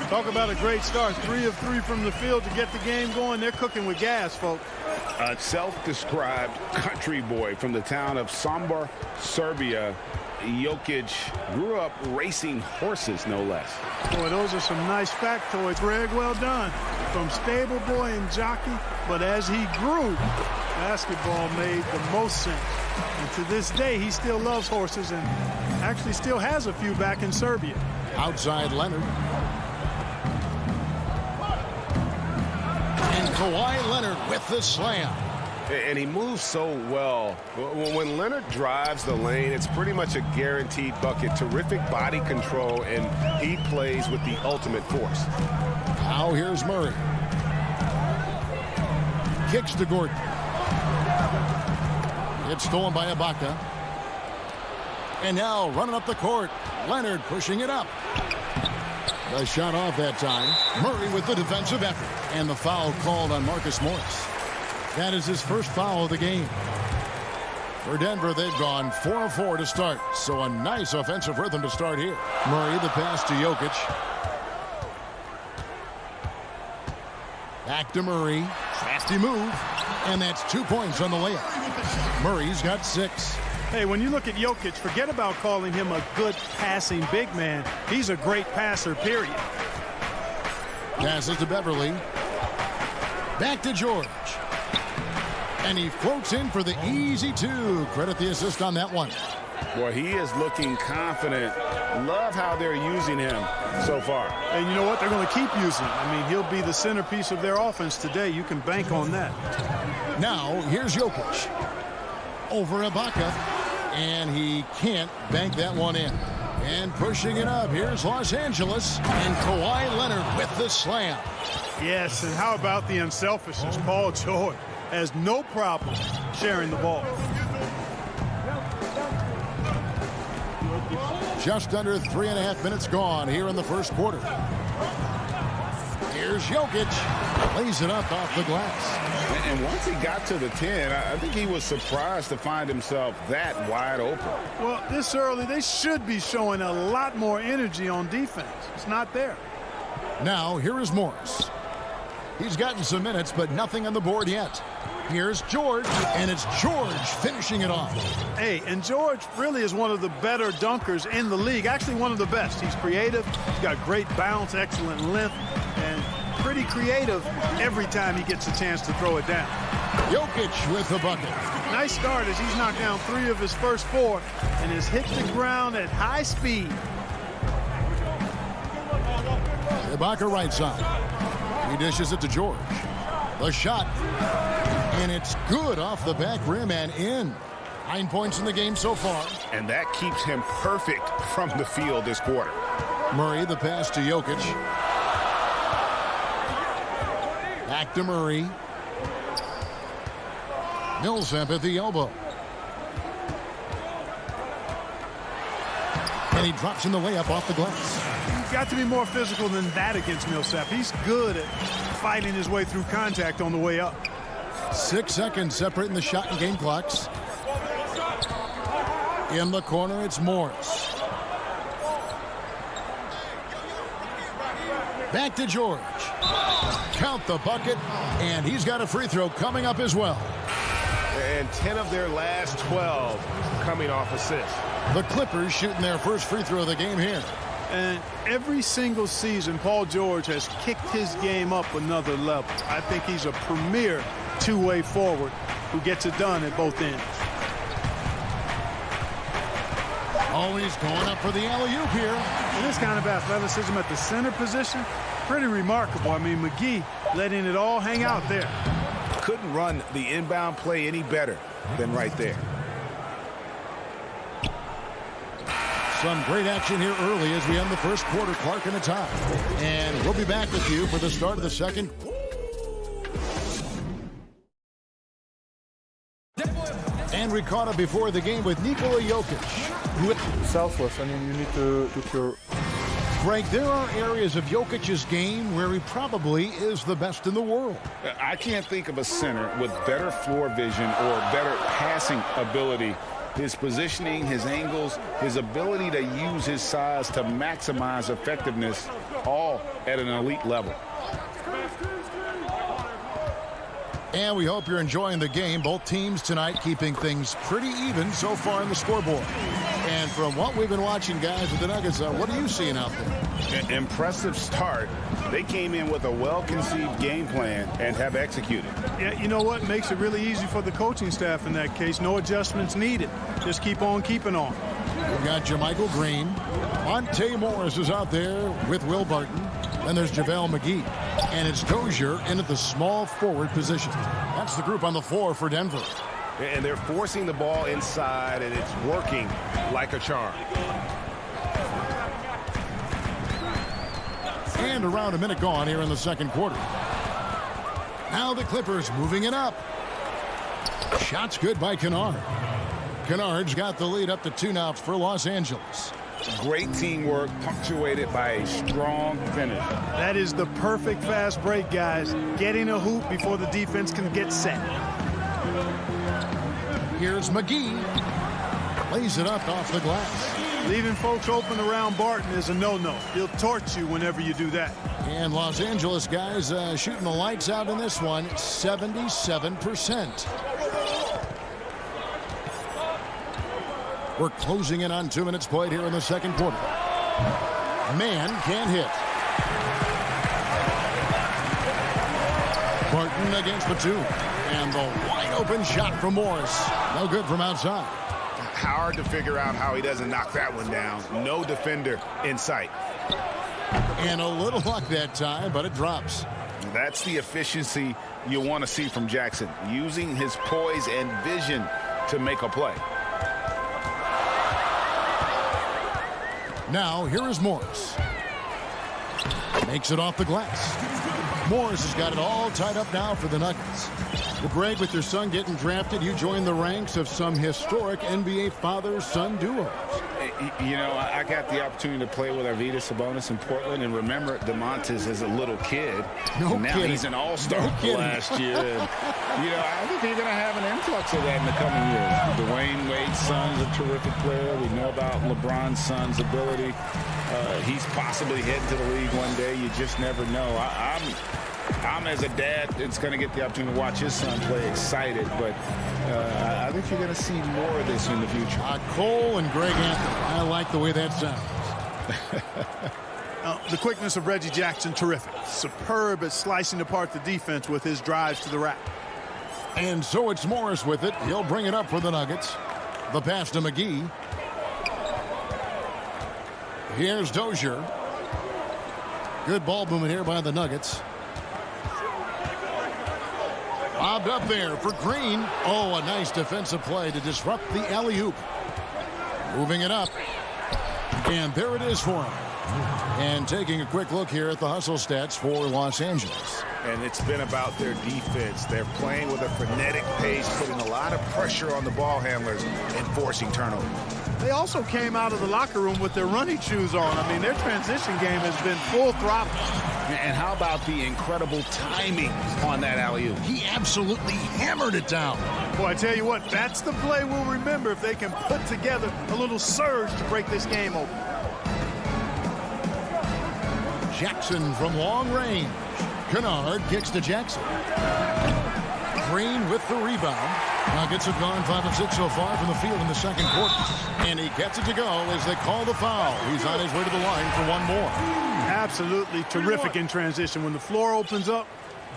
Talk about a great start. 3 of 3 from the field to get the game going. They're cooking with gas, folks.
A self-described country boy from the town of Sombor, Serbia. Jokic grew up racing horses, no less.
Boy, those are some nice factoids. Greg, well done. From stable boy and jockey, but as he grew, basketball made the most sense. And to this day, he still loves horses and actually still has a few back in Serbia.
Outside Leonard. And Kawhi Leonard with the slam.
And he moves so well. When Leonard drives the lane, it's pretty much a guaranteed bucket. Terrific body control, and he plays with the ultimate force.
Now here's Murray. Kicks to Gordon. It's stolen by Ibaka. And now running up the court. Leonard pushing it up. The shot off that time. Murray with the defensive effort. And the foul called on Marcus Morris. That is his first foul of the game. For Denver, they've gone 4 of 4 to start. So a nice offensive rhythm to start here. Murray, the pass to Jokic. Back to Murray. Nasty move. And that's 2 points on the layup. Murray's got 6.
Hey, when you look at Jokic, forget about calling him a good passing big man. He's a great passer, period.
Passes to Beverly. Back to George. And he floats in for the easy 2. Credit the assist on that one.
Boy, he is looking confident. Love how they're using him so far.
And you know what? They're going to keep using him. I mean, he'll be the centerpiece of their offense today. You can bank on that.
Now, here's Jokic. Over Ibaka. And he can't bank that one in. And pushing it up, here's Los Angeles. And Kawhi Leonard with the slam.
Yes, and how about the unselfishness? Paul George has no problem sharing the ball.
Just under 3.5 minutes gone here in the first quarter. Here's Jokic. Lays it up off the glass.
And once he got to the 10, I think he was surprised to find himself that wide open.
Well, this early, they should be showing a lot more energy on defense. It's not there.
Now, here is Morris. He's gotten some minutes, but nothing on the board yet. Here's George, and it's George finishing it off.
Hey, and George really is one of the better dunkers in the league, actually one of the best. He's creative, he's got great bounce, excellent length, and pretty creative every time he gets a chance to throw it down.
Jokic with the bucket.
Nice start as he's knocked down 3 of his first 4 and has hit the ground at high speed.
Ibaka right side. He dishes it to George. The shot. And it's good off the back rim and in. 9 points in the game so far.
And that keeps him perfect from the field this quarter.
Murray, the pass to Jokic. Back to Murray. Millsap at the elbow. And he drops in the layup off the glass.
You've got to be more physical than that against Millsap. He's good at fighting his way through contact on the way up.
6 seconds separating the shot and game clocks. In the corner, it's Morris. Back to George. Count the bucket, and he's got a free throw coming up as well.
And 10 of their last 12 coming off assists.
The Clippers shooting their first free throw of the game here.
And every single season, Paul George has kicked his game up another level. I think he's a premier two-way forward who gets it done at both ends.
Always going up for the alley-oop here.
And this kind of athleticism at the center position, pretty remarkable. I mean, McGee letting it all hang out there.
Couldn't run the inbound play any better than right there.
Some great action here early as we end the first quarter. Clark in a tie. And we'll be back with you for the start of the second. And we caught up before the game with Nikola Jokic.
Selfless. I mean, you need to your...
Greg, there are areas of Jokic's game where he probably is the best in the world.
I can't think of a center with better floor vision or better passing ability. His positioning, his angles, his ability to use his size to maximize effectiveness, all at an elite level.
And we hope you're enjoying the game. Both teams tonight keeping things pretty even so far in the scoreboard. And from what we've been watching, guys, with the Nuggets, what are you seeing out there?
An impressive start. They came in with a well-conceived game plan and have executed.
Yeah, you know what? Makes it really easy for the coaching staff in that case. No adjustments needed. Just keep on keeping on.
We've got JaMychal Green. Monte Morris is out there with Will Barton. Then there's JaVale McGee. And it's Dozier in at the small forward position. That's the group on the floor for Denver.
And they're forcing the ball inside, and it's working like a charm.
And around a minute gone here in the second quarter. Now the Clippers moving it up. Shots good by Kennard. Kennard's got the lead up to 2 now for Los Angeles.
Great teamwork punctuated by a strong finish.
That is the perfect fast break, guys. Getting a hoop before the defense can get set.
Here's McGee. Lays it up off the glass.
Leaving folks open around Barton is a no-no. He'll torch you whenever you do that.
And Los Angeles guys shooting the lights out in this one, 77%. We're closing in on 2 minutes played here in the second quarter. Man can't hit. Barton against Batum. And the wide open shot from Morris. No good from outside.
Hard to figure out how he doesn't knock that one down. No defender in sight.
And a little luck that time, but it drops.
That's the efficiency you want to see from Jackson, using his poise and vision to make a play.
Now, here is Morris. Makes it off the glass. Morris has got it all tied up now for the Nuggets. Well, Greg, with your son getting drafted, you joined the ranks of some historic NBA father-son duos.
You know, I got the opportunity to play with Arvydas Sabonis in Portland, and remember DeMontis as a little kid.
No
now
kidding.
He's an all-star last year. And, you know, I think you're going to have an influx of that in the coming years. Dwayne Wade's son's a terrific player. We know about LeBron's son's ability. He's possibly heading to the league one day. You just never know. I'm, as a dad, it's going to get the opportunity to watch his son play excited, but I think you're going to see more of this in the future.
Cole and Greg Anthony. I like the way that sounds.
The quickness of Reggie Jackson, terrific. Superb at slicing apart the defense with his drives to the rack.
And so it's Morris with it. He'll bring it up for the Nuggets. The pass to McGee. Here's Dozier. Good ball movement here by the Nuggets. Bobbed up there for Green. Oh, a nice defensive play to disrupt the alley-oop. Moving it up. And there it is for him. And taking a quick look here at the hustle stats for Los Angeles.
And it's been about their defense. They're playing with a frenetic pace, putting a lot of pressure on the ball handlers and forcing turnovers.
They also came out of the locker room with their running shoes on. I mean, their transition game has been full throttle.
And how about the incredible timing on that alley-oop?
He absolutely hammered it down.
Boy, I tell you what, that's the play we'll remember if they can put together a little surge to break this game open.
Jackson from long range. Kennard kicks to Jackson. Green with the rebound. Nuggets have gone 5 of 6 so far from the field in the second quarter. And he gets it to go as they call the foul. He's on his way to the line for one more.
Absolutely terrific in transition. When the floor opens up,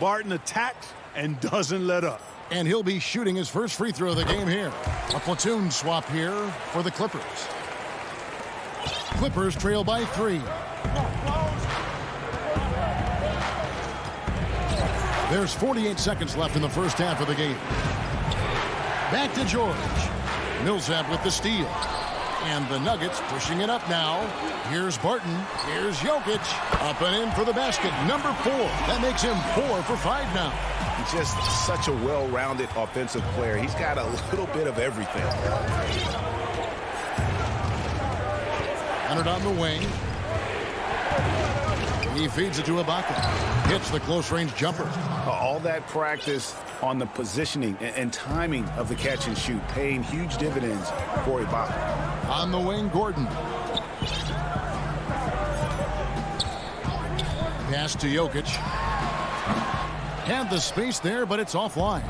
Barton attacks and doesn't let up.
And he'll be shooting his first free throw of the game here. A platoon swap here for the Clippers. Clippers trail by 3. There's 48 seconds left in the first half of the game. Back to George. Millsap with the steal. And the Nuggets pushing it up now. Here's Barton. Here's Jokic. Up and in for the basket. Number 4. That makes him 4 for 5 now.
He's just such a well-rounded offensive player. He's got a little bit of everything.
Leonard on the wing. He feeds it to Ibaka. Hits the close-range jumper.
All that practice on the positioning and timing of the catch and shoot, paying huge dividends for Ibaka.
On the wing, Gordon. Pass to Jokic. Had the space there, but it's offline.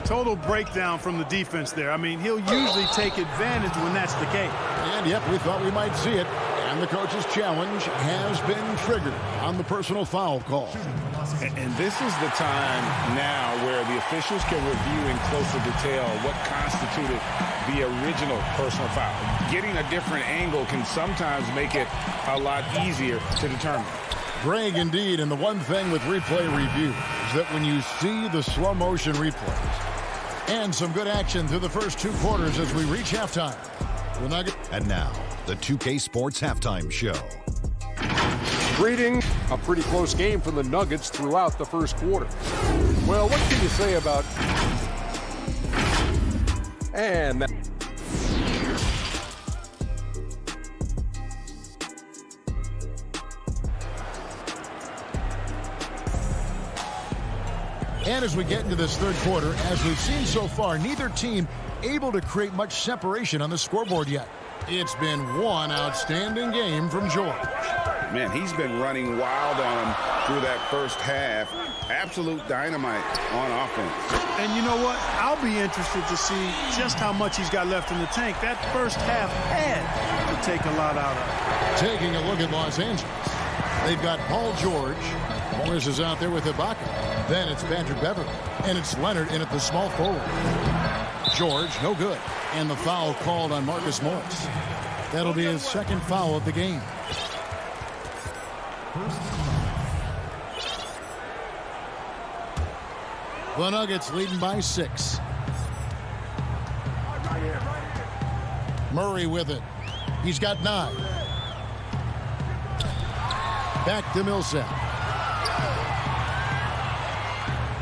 Total breakdown from the defense there. I mean, he'll usually take advantage when that's the case.
And yep, we thought we might see it. And the coach's challenge has been triggered on the personal foul call.
And this is the time now where the officials can review in closer detail what constituted the original personal foul. Getting a different angle can sometimes make it a lot easier to determine.
Greg, indeed, and the one thing with replay review is that when you see the slow motion replays and some good action through the first 2 quarters as we reach halftime. The Nuggets.
And now, the 2K Sports Halftime Show.
Greetings. A pretty close game for the Nuggets throughout the first quarter. Well, what can you say about... And...
And as we get into this third quarter, as we've seen so far, neither team able to create much separation on the scoreboard yet. It's been one outstanding game from George.
Man, he's been running wild on him through that first half. Absolute dynamite on offense.
And you know what? I'll be interested to see just how much he's got left in the tank. That first half had to take a lot out of it.
Taking a look at Los Angeles. They've got Paul George. Morris is out there with Ibaka. Then it's Patrick Beverly. And it's Leonard in at the small forward. George, no good. And the foul called on Marcus Morris. That'll be his second foul of the game. The Nuggets leading by 6. Murray with it. He's got 9. Back to Millsap.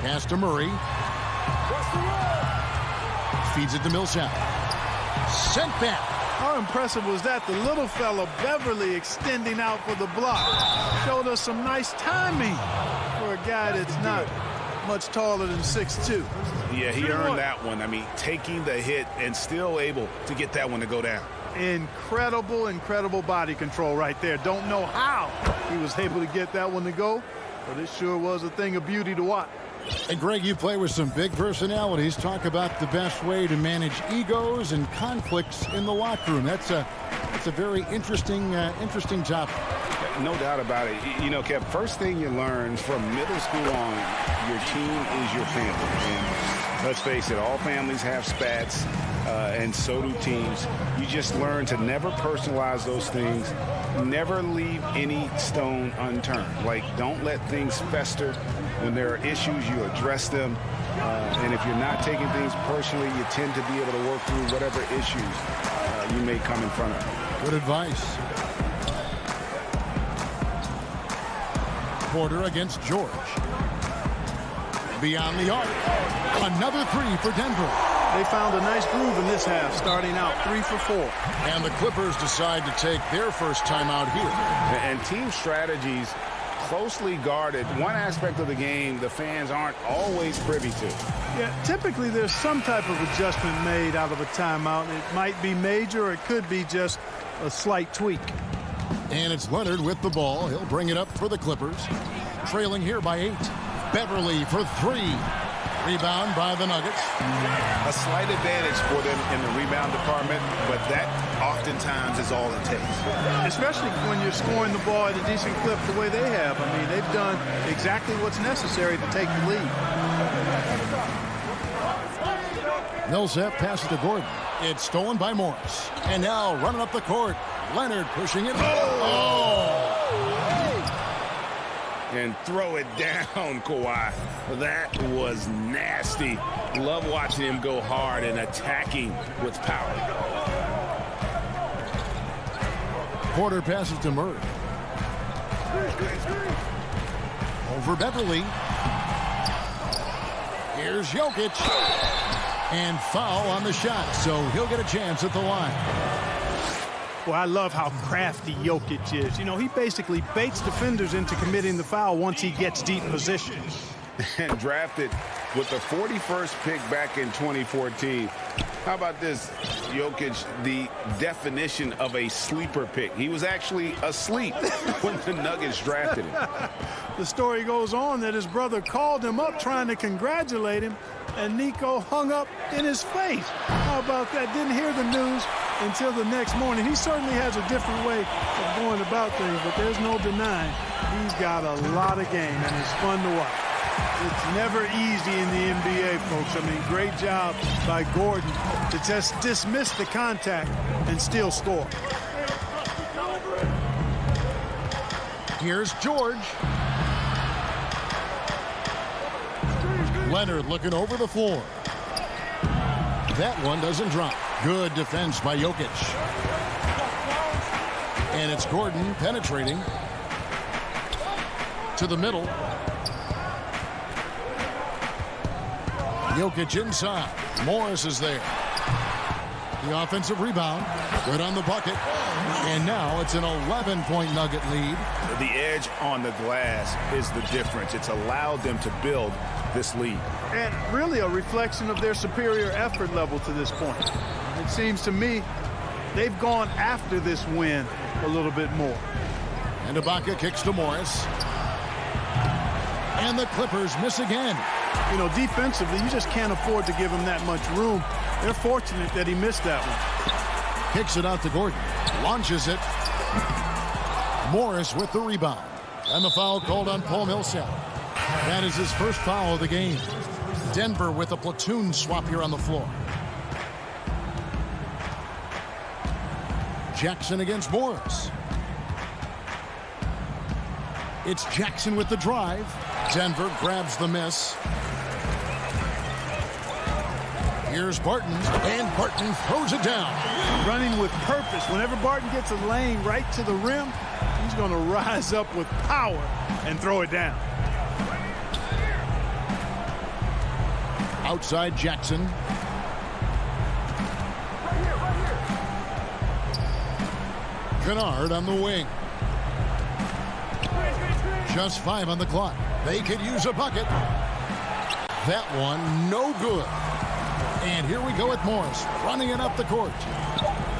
Pass to Murray. Feeds it to Millsap. Sent back.
How impressive was that? The little fella, Beverly, extending out for the block. Showed us some nice timing for a guy that's not much taller than 6'2".
Yeah, he earned that one. I mean, taking the hit and still able to get that one to go down.
Incredible, incredible body control right there. Don't know how he was able to get that one to go, but it sure was a thing of beauty to watch.
And Greg, you play with some big personalities. Talk about the best way to manage egos and conflicts in the locker room. That's a very interesting topic.
No doubt about it. You know, Kev, first thing you learn from middle school on, your team is your family. And let's face it, all families have spats, and so do teams. You just learn to never personalize those things. Never leave any stone unturned. Like, don't let things fester. When there are issues, you address them. And if you're not taking things personally, you tend to be able to work through whatever issues you may come in front of.
Good advice. Porter against George. Beyond the arc. Another three for Denver.
They found a nice groove in this half, starting out 3 for 4.
And the Clippers decide to take their first timeout here.
And team strategies closely guarded. One aspect of the game the fans aren't always privy to.
Yeah, typically there's some type of adjustment made out of a timeout. It might be major, or it could be just a slight tweak.
And it's Leonard with the ball. He'll bring it up for the Clippers. Trailing here by 8. Beverly for 3. Rebound by the Nuggets.
A slight advantage for them in the rebound department, but that oftentimes is all it takes.
Especially when you're scoring the ball at a decent clip the way they have. I mean, they've done exactly what's necessary to take the lead.
Millsap passes to Gordon. It's stolen by Morris. And now running up the court. Leonard pushing it.
And throw it down, Kawhi. That was nasty. Love watching him go hard and attacking with power.
Porter passes to Murray. Over Beverly. Here's Jokic. And foul on the shot, so he'll get a chance at the line.
Well, I love how crafty Jokic is. You know, he basically baits defenders into committing the foul once he gets deep position.
And drafted with the 41st pick back in 2014. How about this? Jokic, the definition of a sleeper pick. He was actually asleep when the Nuggets drafted him.
The story goes on that his brother called him up trying to congratulate him, and Nico hung up in his face. How about that? Didn't hear the news until the next morning. He certainly has a different way of going about things, but there's no denying he's got a lot of game, and it's fun to watch. It's never easy in the NBA, folks. I mean, great job by Gordon to just dismiss the contact and still score.
Here's George. Leonard looking over the floor. That one doesn't drop. Good defense by Jokic. And it's Gordon penetrating to the middle. Jokic inside. Morris is there. The offensive rebound. Good on the bucket. And now it's an 11-point Nugget lead.
The edge on the glass is the difference. It's allowed them to build this lead.
And really a reflection of their superior effort level to this point. It seems to me they've gone after this win a little bit more.
And Ibaka kicks to Morris. And the Clippers miss again.
You know, defensively, you just can't afford to give him that much room. They're fortunate that he missed that one.
Kicks it out to Gordon. Launches it. Morris with the rebound. And the foul called on Paul Millsap. That is his first foul of the game. Denver with a platoon swap here on the floor. Jackson against Morris. It's Jackson with the drive. Denver grabs the miss. Here's Barton, and Barton throws it down.
Running with purpose. Whenever Barton gets a lane right to the rim, he's going to rise up with power and throw it down.
Outside Jackson. Kennard on the wing. Just 5 on the clock. They could use a bucket. That one, no good. And here we go with Morris, running it up the court.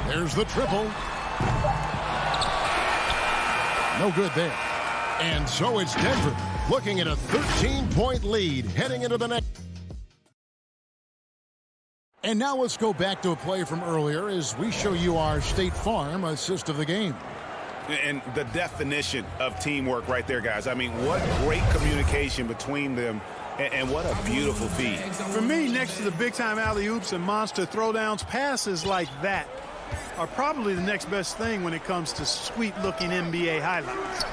There's the triple. No good there. And so it's Denver looking at a 13-point lead heading into the next. And now let's go back to a play from earlier as we show you our State Farm assist of the game.
And the definition of teamwork right there, guys. I mean, what great communication between them, and what a beautiful feed.
For me, next to the big-time alley-oops and monster throwdowns, passes like that are probably the next best thing when it comes to sweet-looking NBA highlights.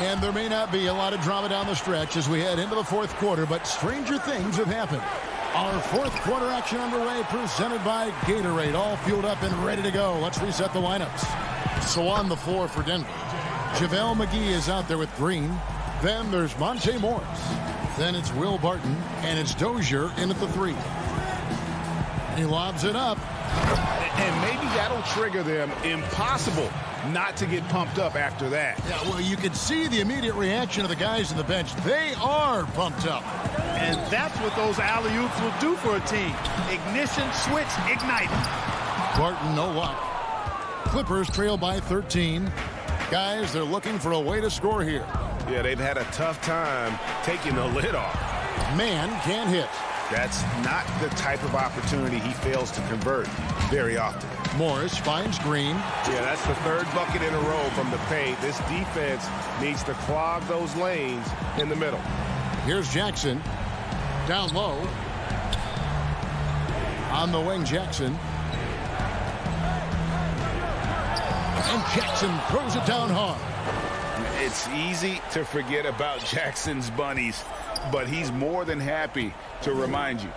And there may not be a lot of drama down the stretch as we head into the fourth quarter, but stranger things have happened. Our fourth quarter action underway, presented by Gatorade, all fueled up and ready to go. Let's reset the lineups. So on the floor for Denver, JaVale McGee is out there with Green. Then there's Monte Morris. Then it's Will Barton, and it's Dozier in at the 3. He lobs it up.
And maybe that'll trigger them. Impossible not to get pumped up after that.
Yeah, well, you can see the immediate reaction of the guys on the bench. They are pumped up.
And that's what those alley-oops will do for a team. Ignition, switch, ignite.
Barton, no luck. Clippers trail by 13. Guys, they're looking for a way to score here.
Yeah, they've had a tough time taking the lid off.
Man can't hit.
That's not the type of opportunity he fails to convert very often.
Morris finds Green.
Yeah, that's the third bucket in a row from the paint. This defense needs to clog those lanes in the middle.
Here's Jackson. Down low. On the wing, Jackson. And Jackson throws it down hard.
It's easy to forget about Jackson's bunnies, but he's more than happy to remind you.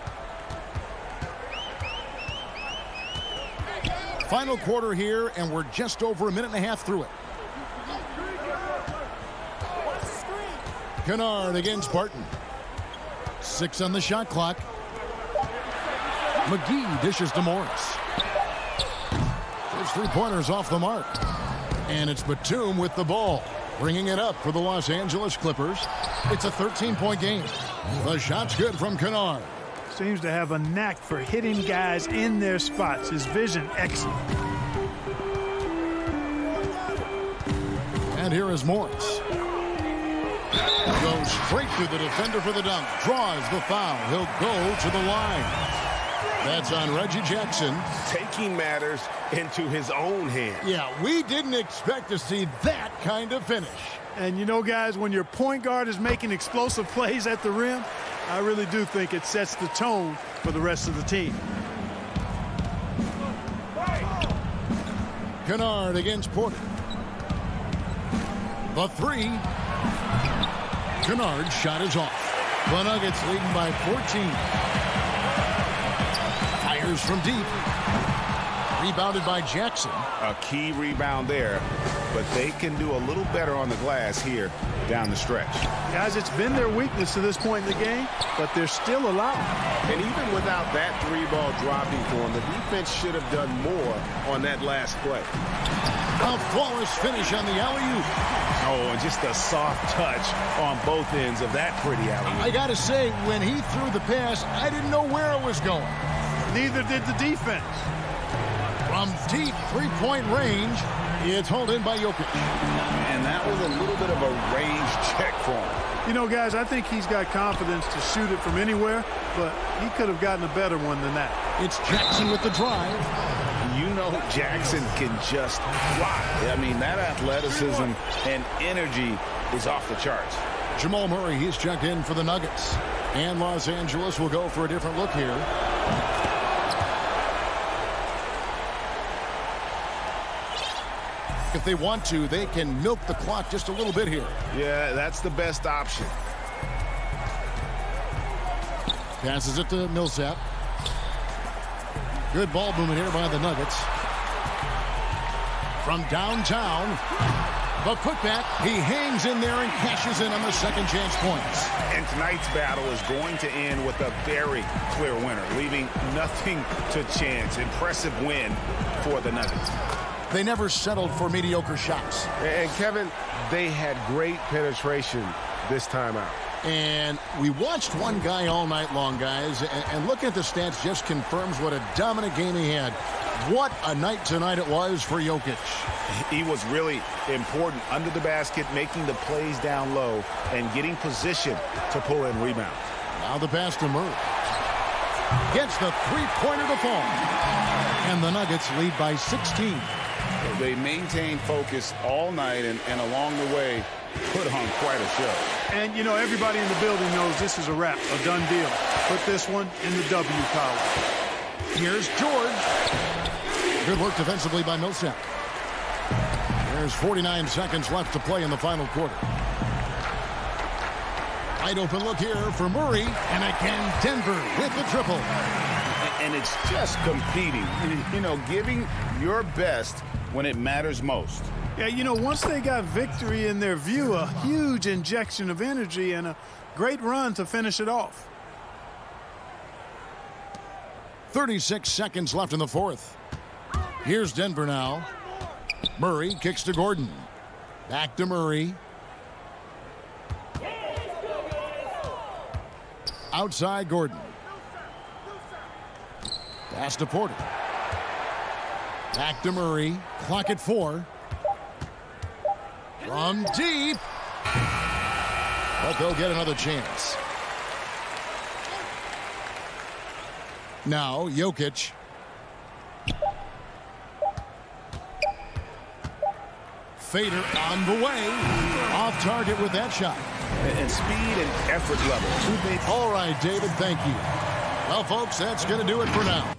Final quarter here, and we're just over a minute and a half through it. Kennard against Barton. 6 on the shot clock. McGee dishes to Morris. Those 3-pointers off the mark. And it's Batum with the ball, bringing it up for the Los Angeles Clippers. It's a 13-point game. The shot's good from Kennard.
Seems to have a knack for hitting guys in their spots. His vision excellent.
And here is Morris. Goes straight through the defender for the dunk. Draws the foul. He'll go to the line. That's on Reggie Jackson.
Taking matters into his own hands.
Yeah, we didn't expect to see that kind of finish.
And you know, guys, when your point guard is making explosive plays at the rim, I really do think it sets the tone for the rest of the team.
Kennard against Porter. The 3. Kennard's shot is off. The Nuggets leading by 14. Fires from deep. Rebounded by Jackson.
A key rebound there, but they can do a little better on the glass here down the stretch.
Guys, it's been their weakness to this point in the game, but they're still alive.
And even without that 3-ball dropping for them, the defense should have done more on that last play.
A flawless finish on the alley-oop.
Oh, and just a soft touch on both ends of that pretty alley-oop.
I got to say, when he threw the pass, I didn't know where it was going.
Neither did the defense.
From deep 3-point range, it's hauled in by Jokic.
And that was a little bit of a range check for him.
You know, guys, I think he's got confidence to shoot it from anywhere, but he could have gotten a better one than that.
It's Jackson with the drive.
You know Jackson can just fly. I mean, that athleticism and energy is off the charts.
Jamal Murray, he's checked in for the Nuggets. And Los Angeles will go for a different look here. If they want to, they can milk the clock just a little bit here.
Yeah, that's the best option.
Passes it to Millsap. Good ball movement here by the Nuggets. From downtown, the putback. He hangs in there and cashes in on the second chance points.
And tonight's battle is going to end with a very clear winner, leaving nothing to chance. Impressive win for the Nuggets.
They never settled for mediocre shots.
And Kevin, they had great penetration this time out.
And we watched one guy all night long, guys, and looking at the stats just confirms what a dominant game he had. What a night tonight it was for Jokic.
He was really important under the basket, making the plays down low and getting position to pull in rebounds.
Now the pass to Murray. Gets the three-pointer to fall. And the Nuggets lead by 16.
They maintained focus all night and along the way put on quite a show.
And, you know, everybody in the building knows this is a wrap, a done deal. Put this one in the W column.
Here's George. Good work defensively by Millsap. There's 49 seconds left to play in the final quarter. Wide open look here for Murray. And again, Denver with the triple.
And it's just competing, you know, giving your best when it matters most.
Yeah, you know, once they got victory in their view, a huge injection of energy and a great run to finish it off.
36 seconds left in the fourth. Here's Denver now. Murray kicks to Gordon. Back to Murray. Outside Gordon. Pass to Porter. Back to Murray. Clock at 4. From deep. But they'll get another chance. Now Jokic. Fader on the way. Off target with that shot.
And speed and effort level.
All right, David, thank you. Well, folks, that's going to do it for now.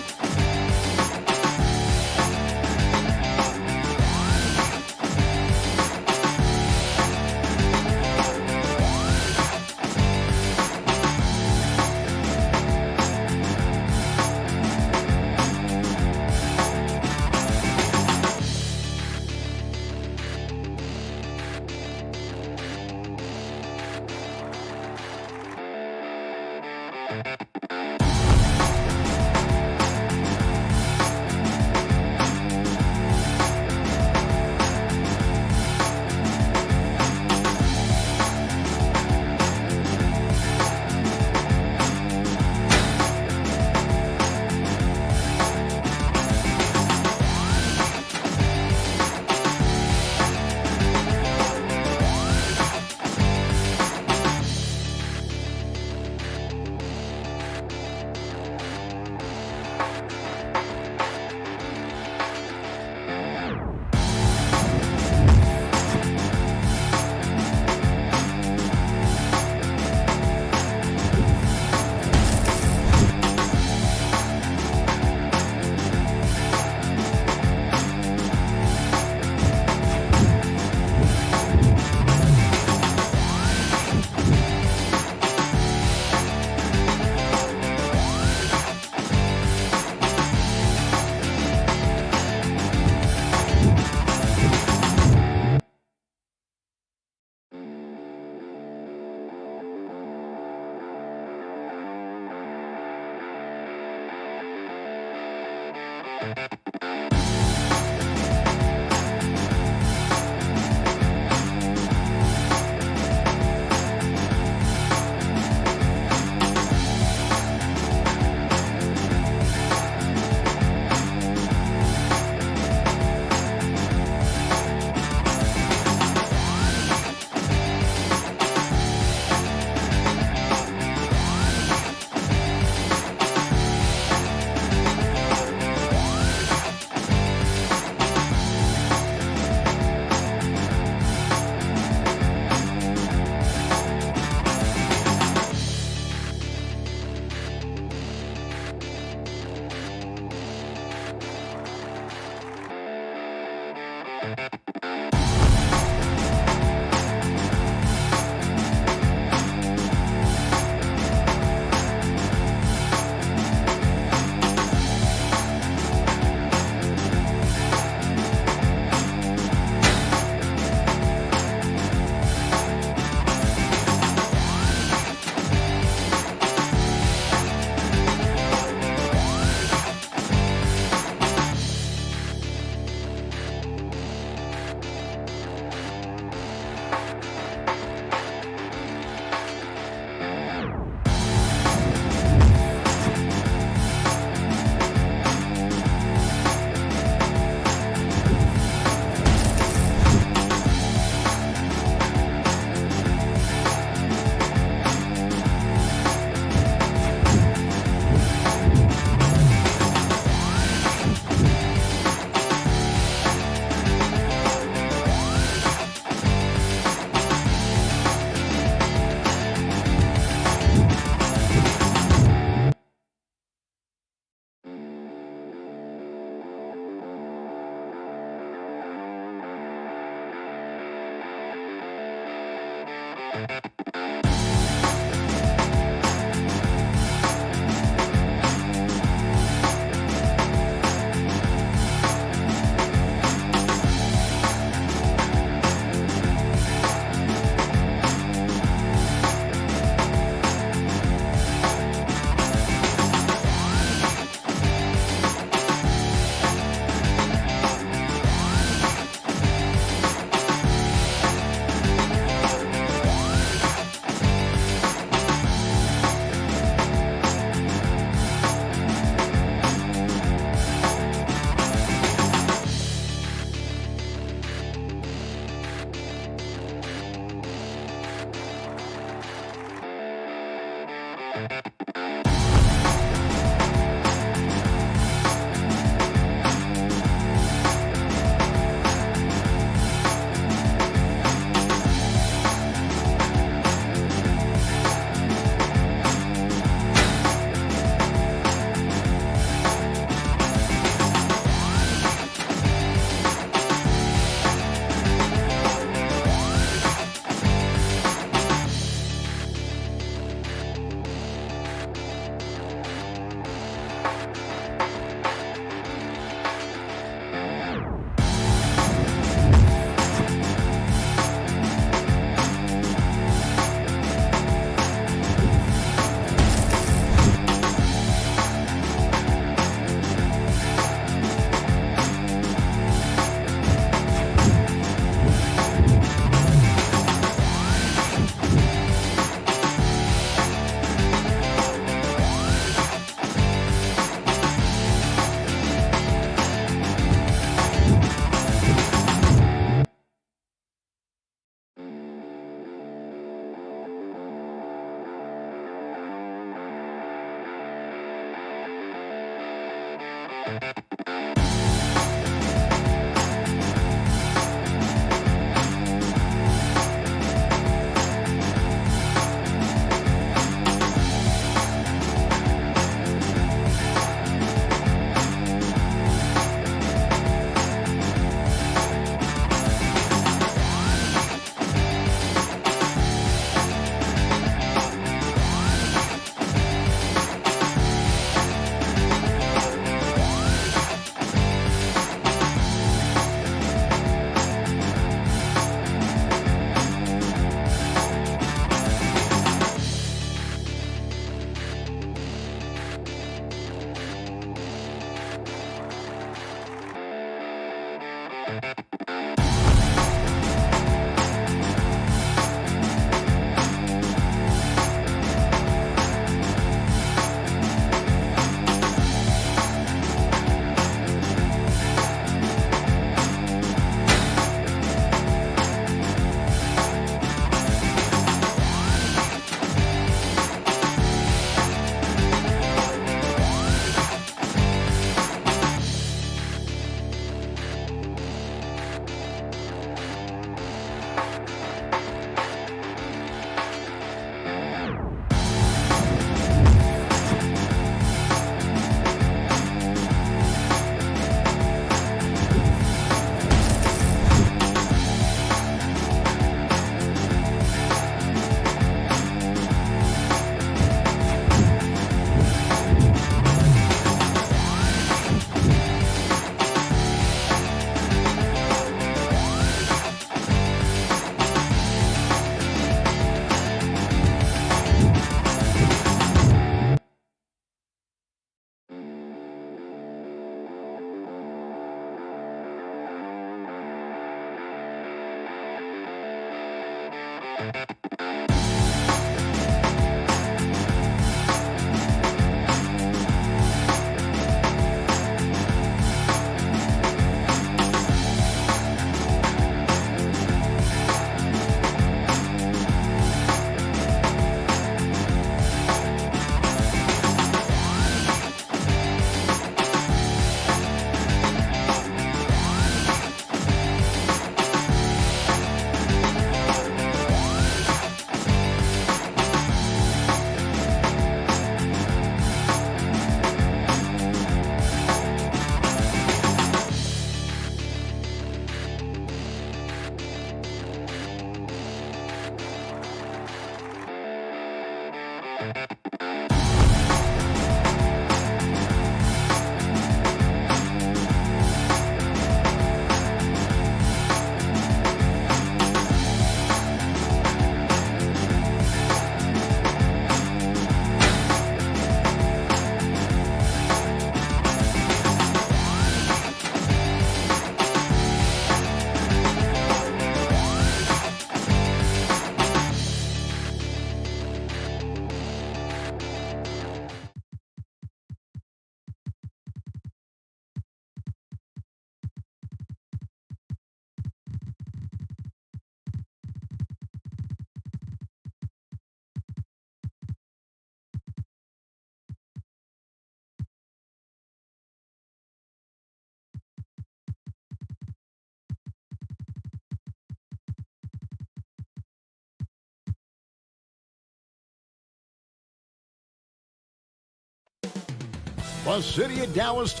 the city of Dallas.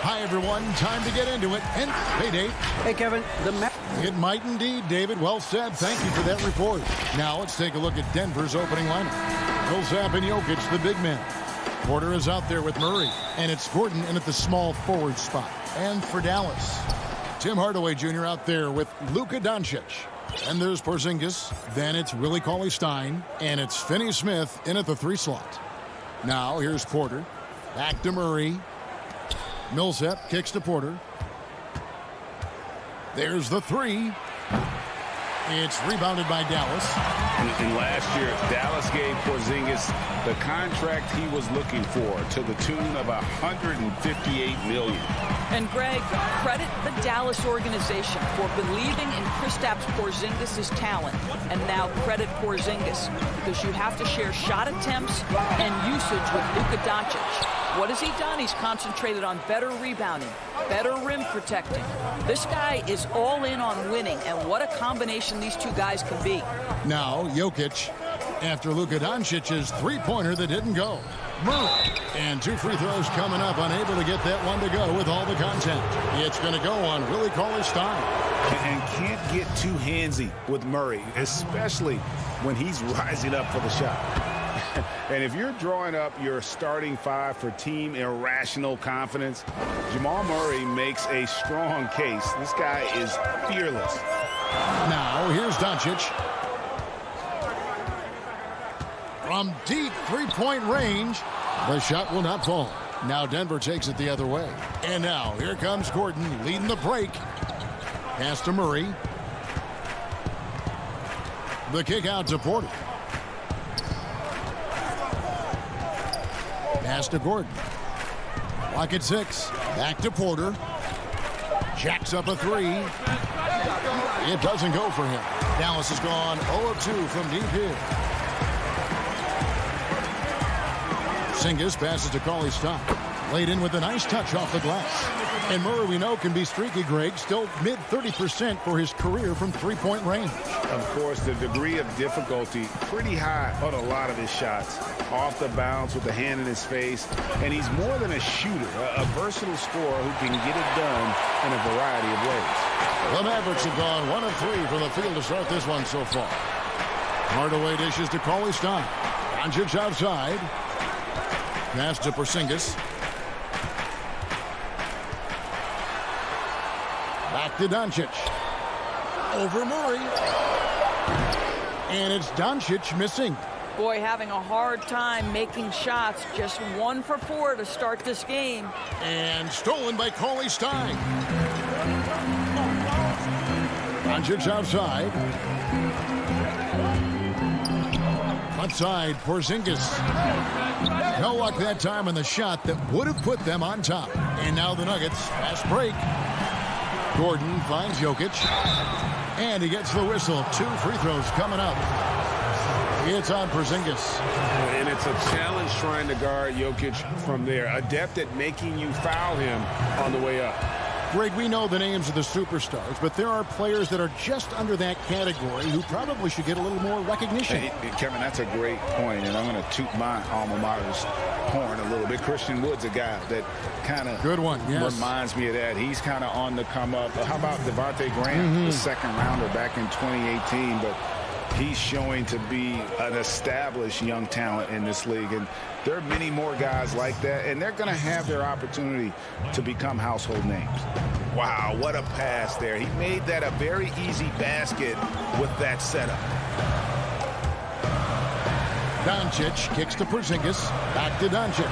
Hi, everyone. Time to get into it. And hey, Dave.
Hey, Kevin.
It might indeed, David. Well said. Thank you for that report. Now let's take a look at Denver's opening lineup. Millsap and Jokic, the big men. Porter is out there with Murray. And it's Gordon in at the small forward spot. And for Dallas, Tim Hardaway Jr. out there with Luka Doncic. And there's Porzingis. Then it's Willie Cauley-Stein. And it's Finney-Smith in at the 3 slot. Now here's Porter. Back to Murray. Millsap kicks to Porter. There's the 3. It's rebounded by Dallas.
And last year, Dallas gave Porzingis the contract he was looking for to the tune of $158 million.
And Greg, credit the Dallas organization for believing in Kristaps Porzingis' talent. And now credit Porzingis because you have to share shot attempts and usage with Luka Doncic. What has he done? He's concentrated on better rebounding, better rim protecting. This guy is all in on winning, and what a combination these two guys can be.
Now, Jokic, after Luka Doncic's three-pointer that didn't go. Murray. And 2 free throws coming up, unable to get that one to go with all the contact. It's going to go on Willie Cauley-Stein.
And can't get too handsy with Murray, especially when he's rising up for the shot.
And if you're drawing up your starting 5 for team irrational confidence, Jamal Murray makes a strong case. This guy is fearless.
Now, here's Doncic. From deep three-point range, the shot will not fall. Now Denver takes it the other way. And now, here comes Gordon leading the break. Pass to Murray. The kick out to Porter. Pass to Gordon. Clock at 6. Back to Porter. Jacks up a 3. It doesn't go for him. Dallas has gone 0 of 2 from deep here. Porzingis passes to Cauley-Stein. Laid in with a nice touch off the glass. And Murray, we know, can be streaky, Greg. Still mid-30% for his career from three-point range.
Of course, the degree of difficulty pretty high on a lot of his shots. Off the bounce with the hand in his face. And he's more than a shooter, a versatile scorer who can get it done in a variety of ways.
The Mavericks have gone 1 of 3 from the field to start this one so far. Hardaway dishes to Cauley-Stein. Doncic outside. Pass to Porzingis. Back to Doncic. Over Murray. And it's Doncic missing.
Boy, having a hard time making shots. Just 1 for 4 to start this game.
And stolen by Cauley-Stein. Doncic outside. Outside, Porzingis. No luck that time on the shot that would have put them on top. And now the Nuggets, fast break. Gordon finds Jokic. And he gets the whistle. 2 free throws coming up. It's on Porzingis.
And it's a challenge trying to guard Jokic from there. Adept at making you foul him on the way up.
Greg, we know the names of the superstars, but there are players that are just under that category who probably should get a little more recognition.
Hey, Kevin, that's a great point, and I'm going to toot my alma mater's horn a little bit. Christian Wood's a guy that kind of reminds me of that. He's kind of on the come up. How about Devontae Graham, the second rounder back in 2018, but he's showing to be an established young talent in this league, and there are many more guys like that, and they're going to have their opportunity to become household names.
Wow, what a pass there. He made that a very easy basket with that setup.
Doncic kicks to Porzingis. Back to Doncic.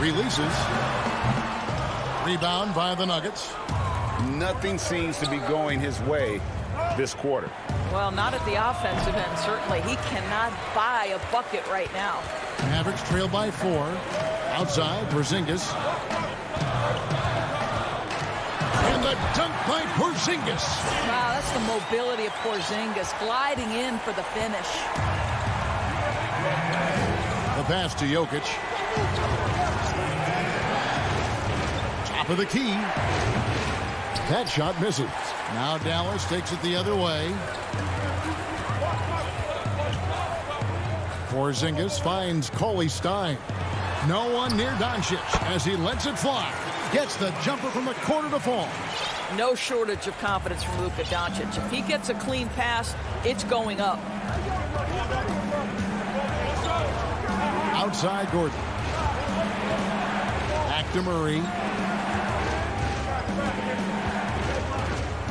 Releases. Rebound by the Nuggets.
Nothing seems to be going his way this quarter.
Well, not at the offensive end, certainly. He cannot buy a bucket right now.
Mavericks trail by 4. Outside, Porzingis. And the dunk by Porzingis.
Wow, that's the mobility of Porzingis, gliding in for the finish.
The pass to Jokic. Top of the key. That shot misses. Now Dallas takes it the other way. Porzingis finds Cauley Stein. No one near Doncic as he lets it fly. Gets the jumper from the corner to fall.
No shortage of confidence from Luka Doncic. If he gets a clean pass, it's going up.
Outside Gordon. Back to Murray.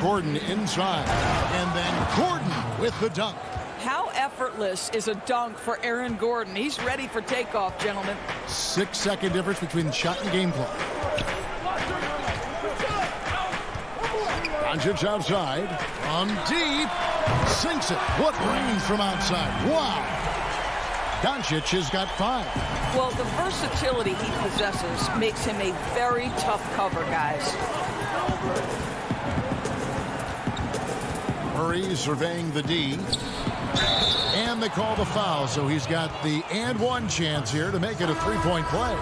Gordon inside. And then Gordon with the dunk.
How effortless is a dunk for Aaron Gordon? He's ready for takeoff, gentlemen.
6-second difference between shot and game clock. Doncic outside. On deep. Sinks it. What range from outside. Wow. Doncic has got 5.
Well, the versatility he possesses makes him a very tough cover, guys.
Murray surveying the D. And they call the foul, so he's got the and one chance here to make it a three-point play.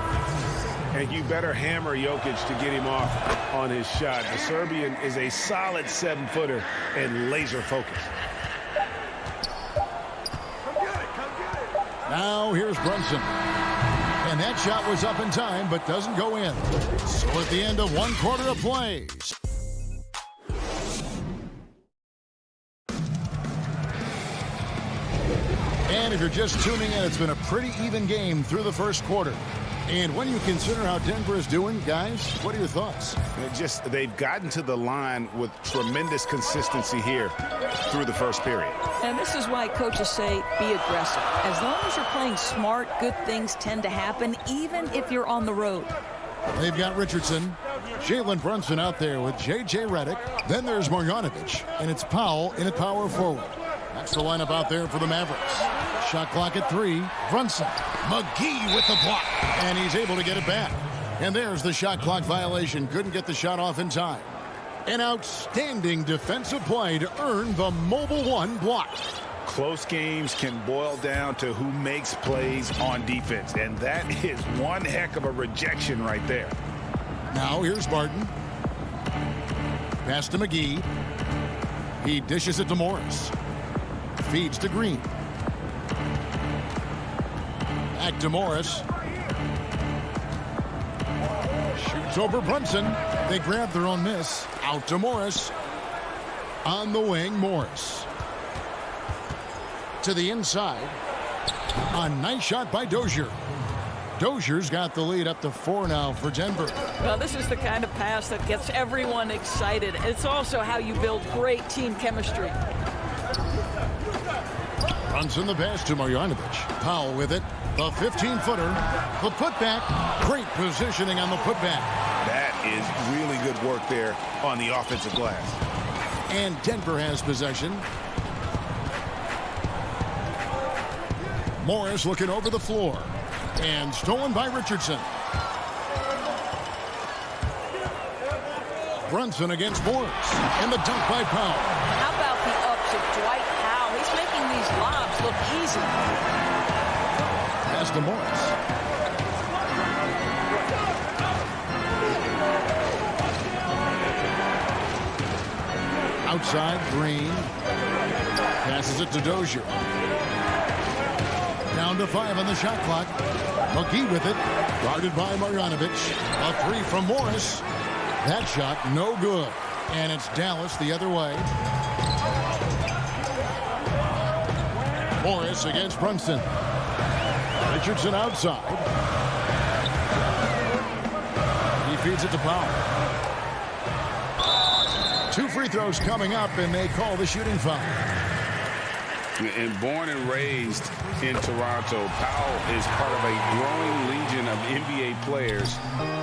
And you better hammer Jokic to get him off on his shot. The Serbian is a solid 7-footer and laser focused.
Now here's Brunson. And that shot was up in time, but doesn't go in. So at the end of 1 quarter of play. And if you're just tuning in, it's been a pretty even game through the first quarter. And when you consider how Denver is doing, guys, what are your thoughts?
They've gotten to the line with tremendous consistency here through the first period.
And this is why coaches say be aggressive. As long as you're playing smart, good things tend to happen, even if you're on the road.
They've got Richardson, Jalen Brunson out there with J.J. Redick. Then there's Marjanovic, and it's Powell in at power forward. That's the lineup out there for the Mavericks. Shot clock at 3. Brunson. McGee with the block. And he's able to get it back. And there's the shot clock violation. Couldn't get the shot off in time. An outstanding defensive play to earn the Mobile One block.
Close games can boil down to who makes plays on defense. And that is one heck of a rejection right there.
Now here's Barton. Pass to McGee. He dishes it to Morris. Feeds to Green. Back to Morris. Shoots over Brunson. They grab their own miss. Out to Morris. On the wing, Morris. To the inside. A nice shot by Dozier. Dozier's got the lead up to 4 now for Denver.
Well, this is the kind of pass that gets everyone excited. It's also how you build great team chemistry.
Brunson the pass to Marjanovic. Powell with it. The 15-footer. The putback. Great positioning on the putback.
That is really good work there on the offensive glass.
And Denver has possession. Morris looking over the floor. And stolen by Richardson. Brunson against Morris. And the dunk by Powell.
How about the ups of Dwight Powell? He's making these lobs look easy.
Pass to Morris. Outside, Green. Passes it to Dozier. Down to 5 on the shot clock. McGee with it. Guarded by Marjanovic. A 3 from Morris. That shot no good. And it's Dallas the other way. Morris against Brunson. Richardson outside. He feeds it to Powell. 2 free throws coming up, and they call the shooting foul.
And born and raised in Toronto, Powell is part of a growing legion of NBA players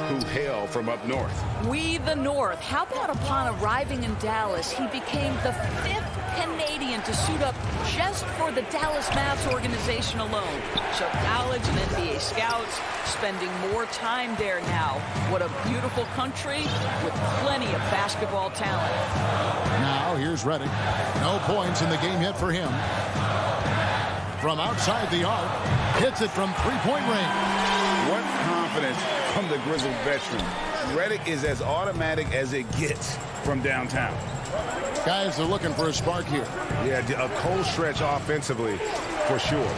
who hail from up north.
We the North. How about upon arriving in Dallas, he became the 5th Canadian to suit up just for the Dallas Mavs organization alone. So college and NBA scouts spending more time there now. What a beautiful country with plenty of basketball talent.
Now here's Redick. No points in the game yet for him. From outside the arc, hits it from three-point range.
What confidence from the grizzled veteran. Redick is as automatic as it gets from downtown.
Guys are looking for a spark here.
Yeah, a cold stretch offensively for sure.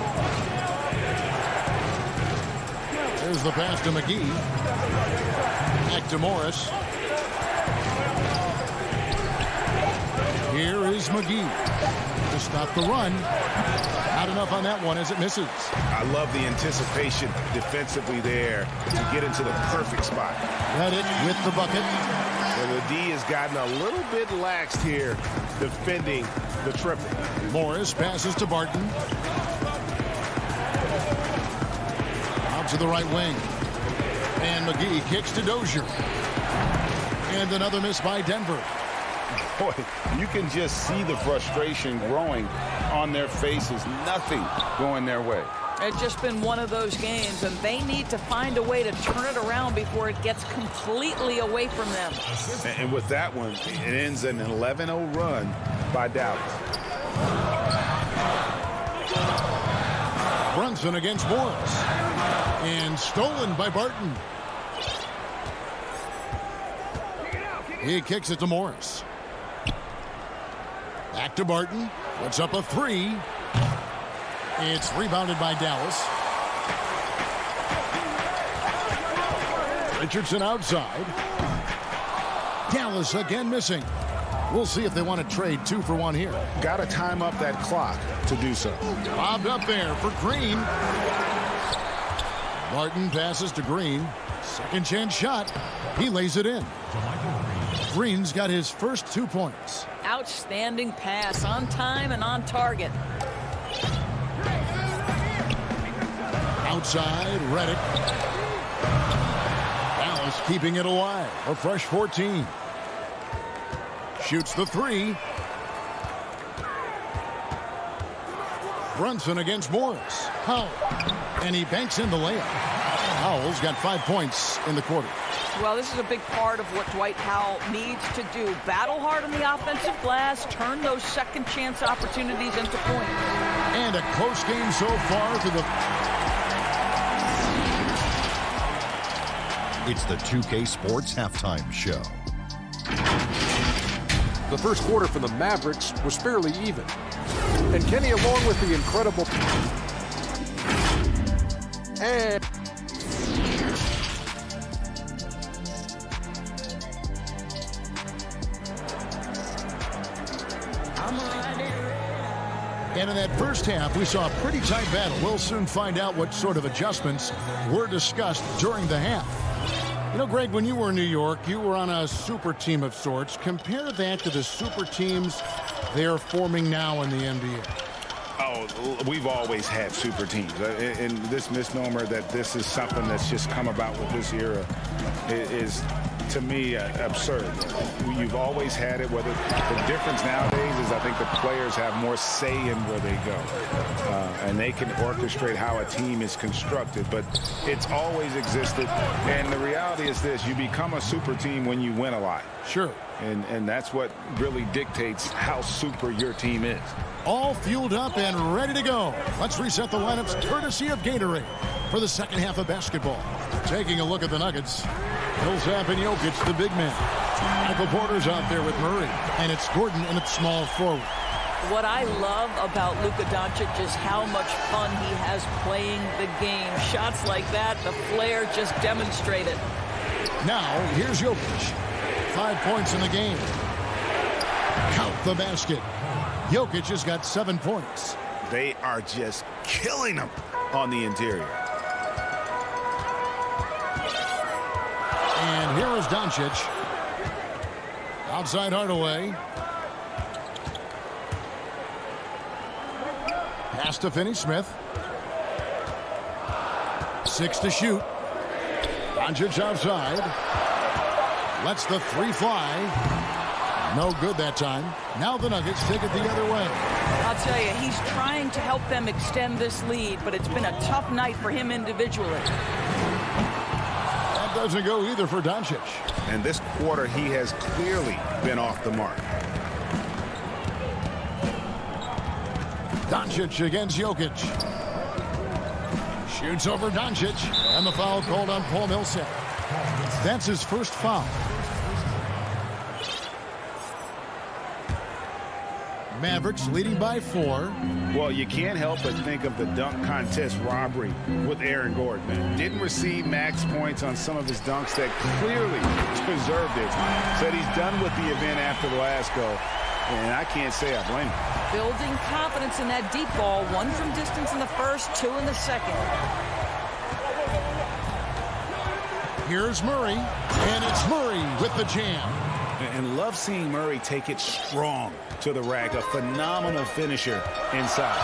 There's the pass to McGee. Back to Morris. Here is McGee to stop the run. Not enough on that one as it misses.
I love the anticipation defensively there to get into the perfect spot.
Reddit with the bucket.
And the D has gotten a little bit laxed here defending the triple.
Morris passes to Barton. Out to the right wing. And McGee kicks to Dozier. And another miss by Denver.
Boy, you can just see the frustration growing on their faces. Nothing going their way.
It's just been one of those games, and they need to find a way to turn it around before it gets completely away from them.
And with that one, it ends an 11-0 run by Dallas.
Brunson against Morris. And stolen by Barton. He kicks it to Morris. Back to Barton. Puts up a three. It's rebounded by Dallas. Richardson outside. Dallas again missing. We'll see if they want to trade 2 for 1 here.
Got to time up that clock to do so.
Bobbed up there for Green. Barton passes to Green. Second chance shot. He lays it in. Green's got his first 2 points.
Outstanding pass, on time and on target.
Outside, Reddick. Dallas keeping it alive. A fresh 14. Shoots the 3. Brunson against Morris. Powell. And he banks in the layup. Powell's got 5 points in the quarter.
Well, this is a big part of what Dwight Powell needs to do. Battle hard on the offensive glass, turn those second chance opportunities into points.
And a close game so far to the...
It's the 2K Sports Halftime Show.
The first quarter for the Mavericks was fairly even. And Kenny, along with the incredible... And...
And in that first half, we saw a pretty tight battle. We'll soon find out what sort of adjustments were discussed during the half. You know, Greg, when you were in New York, you were on a super team of sorts. Compare that to the super teams they're forming now in the NBA.
Oh, we've always had super teams. And this misnomer that this is something that's just come about with this era is, to me, absurd. You've always had it. Whether the difference nowadays is I think the players have more say in where they go. And they can orchestrate how a team is constructed. But it's always existed. And the reality is this. You become a super team when you win a lot.
Sure.
And that's what really dictates how super your team is.
All fueled up and ready to go. Let's reset the lineups courtesy of Gatorade for the second half of basketball. Taking a look at the Nuggets. Millsap and Jokic, the big man. Michael Porter's out there with Murray. And it's Gordon in its small forward.
What I love about Luka Doncic is how much fun he has playing the game. Shots like that, the flair just demonstrated.
Now, here's Jokic. 5 points in the game. Count the basket. Jokic has got 7 points.
They are just killing them on the interior.
And here is Doncic. Outside Hardaway. Pass to Finney-Smith. 6 to shoot. Doncic outside. Lets the 3 fly. No good that time. Now the Nuggets take it the other way.
I'll tell you, he's trying to help them extend this lead, but it's been a tough night for him individually.
That doesn't go either for Doncic.
And this quarter, he has clearly been off the mark.
Doncic against Jokic. Shoots over Doncic. And the foul called on Paul Millsap. That's his first foul. Mavericks leading by 4.
Well, you can't help but think of the dunk contest robbery with Aaron Gordon. Man. Didn't receive max points on some of his dunks that clearly deserved it. Said he's done with the event after the last go, and I can't say I blame him.
Building confidence in that deep ball. 1 from distance in the first, 2 in the second.
Here's Murray, and it's Murray with the jam.
And love seeing Murray take it strong to the rack. A phenomenal finisher inside.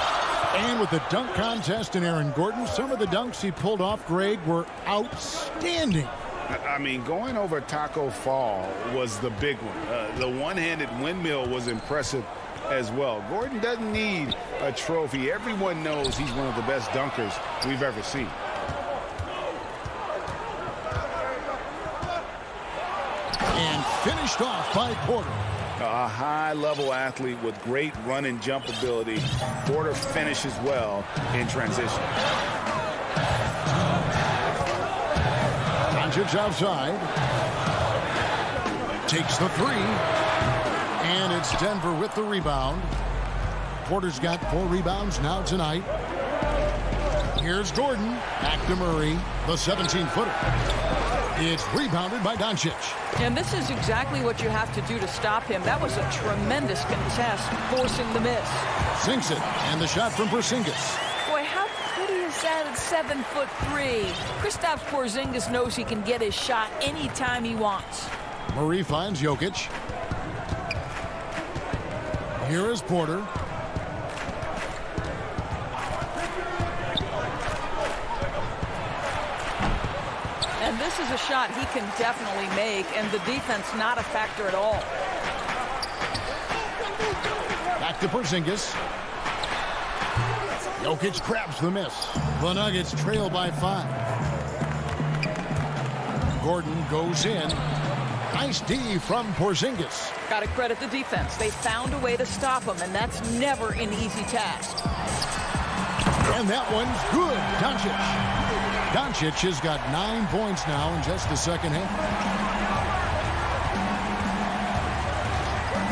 And with the dunk contest in Aaron Gordon, some of the dunks he pulled off, Greg, were outstanding.
I mean, going over Taco Fall was the big one. The one-handed windmill was impressive as well. Gordon doesn't need a trophy. Everyone knows he's one of the best dunkers we've ever seen.
And finished off by Porter.
A high-level athlete with great run and jump ability. Porter finishes well in transition.
Doncic outside. Takes the 3. And it's Denver with the rebound. Porter's got 4 rebounds now tonight. Here's Gordon. Back to Murray. The 17-footer. It's rebounded by Doncic.
And this is exactly what you have to do to stop him. That was a tremendous contest, forcing the miss.
Sinks it. And the shot from Porzingis.
Boy, how pretty is that at 7'3"? Kristaps Porzingis knows he can get his shot anytime he wants.
Murray finds Jokic. Here is Porter.
And this is a shot he can definitely make, and the defense not a factor at all.
Back to Porzingis. Jokic grabs the miss. The Nuggets trail by 5. Gordon goes in. Nice D from Porzingis.
Got to credit the defense. They found a way to stop him, and that's never an easy task.
And that one's good. Doncic has got 9 points now in just the second half.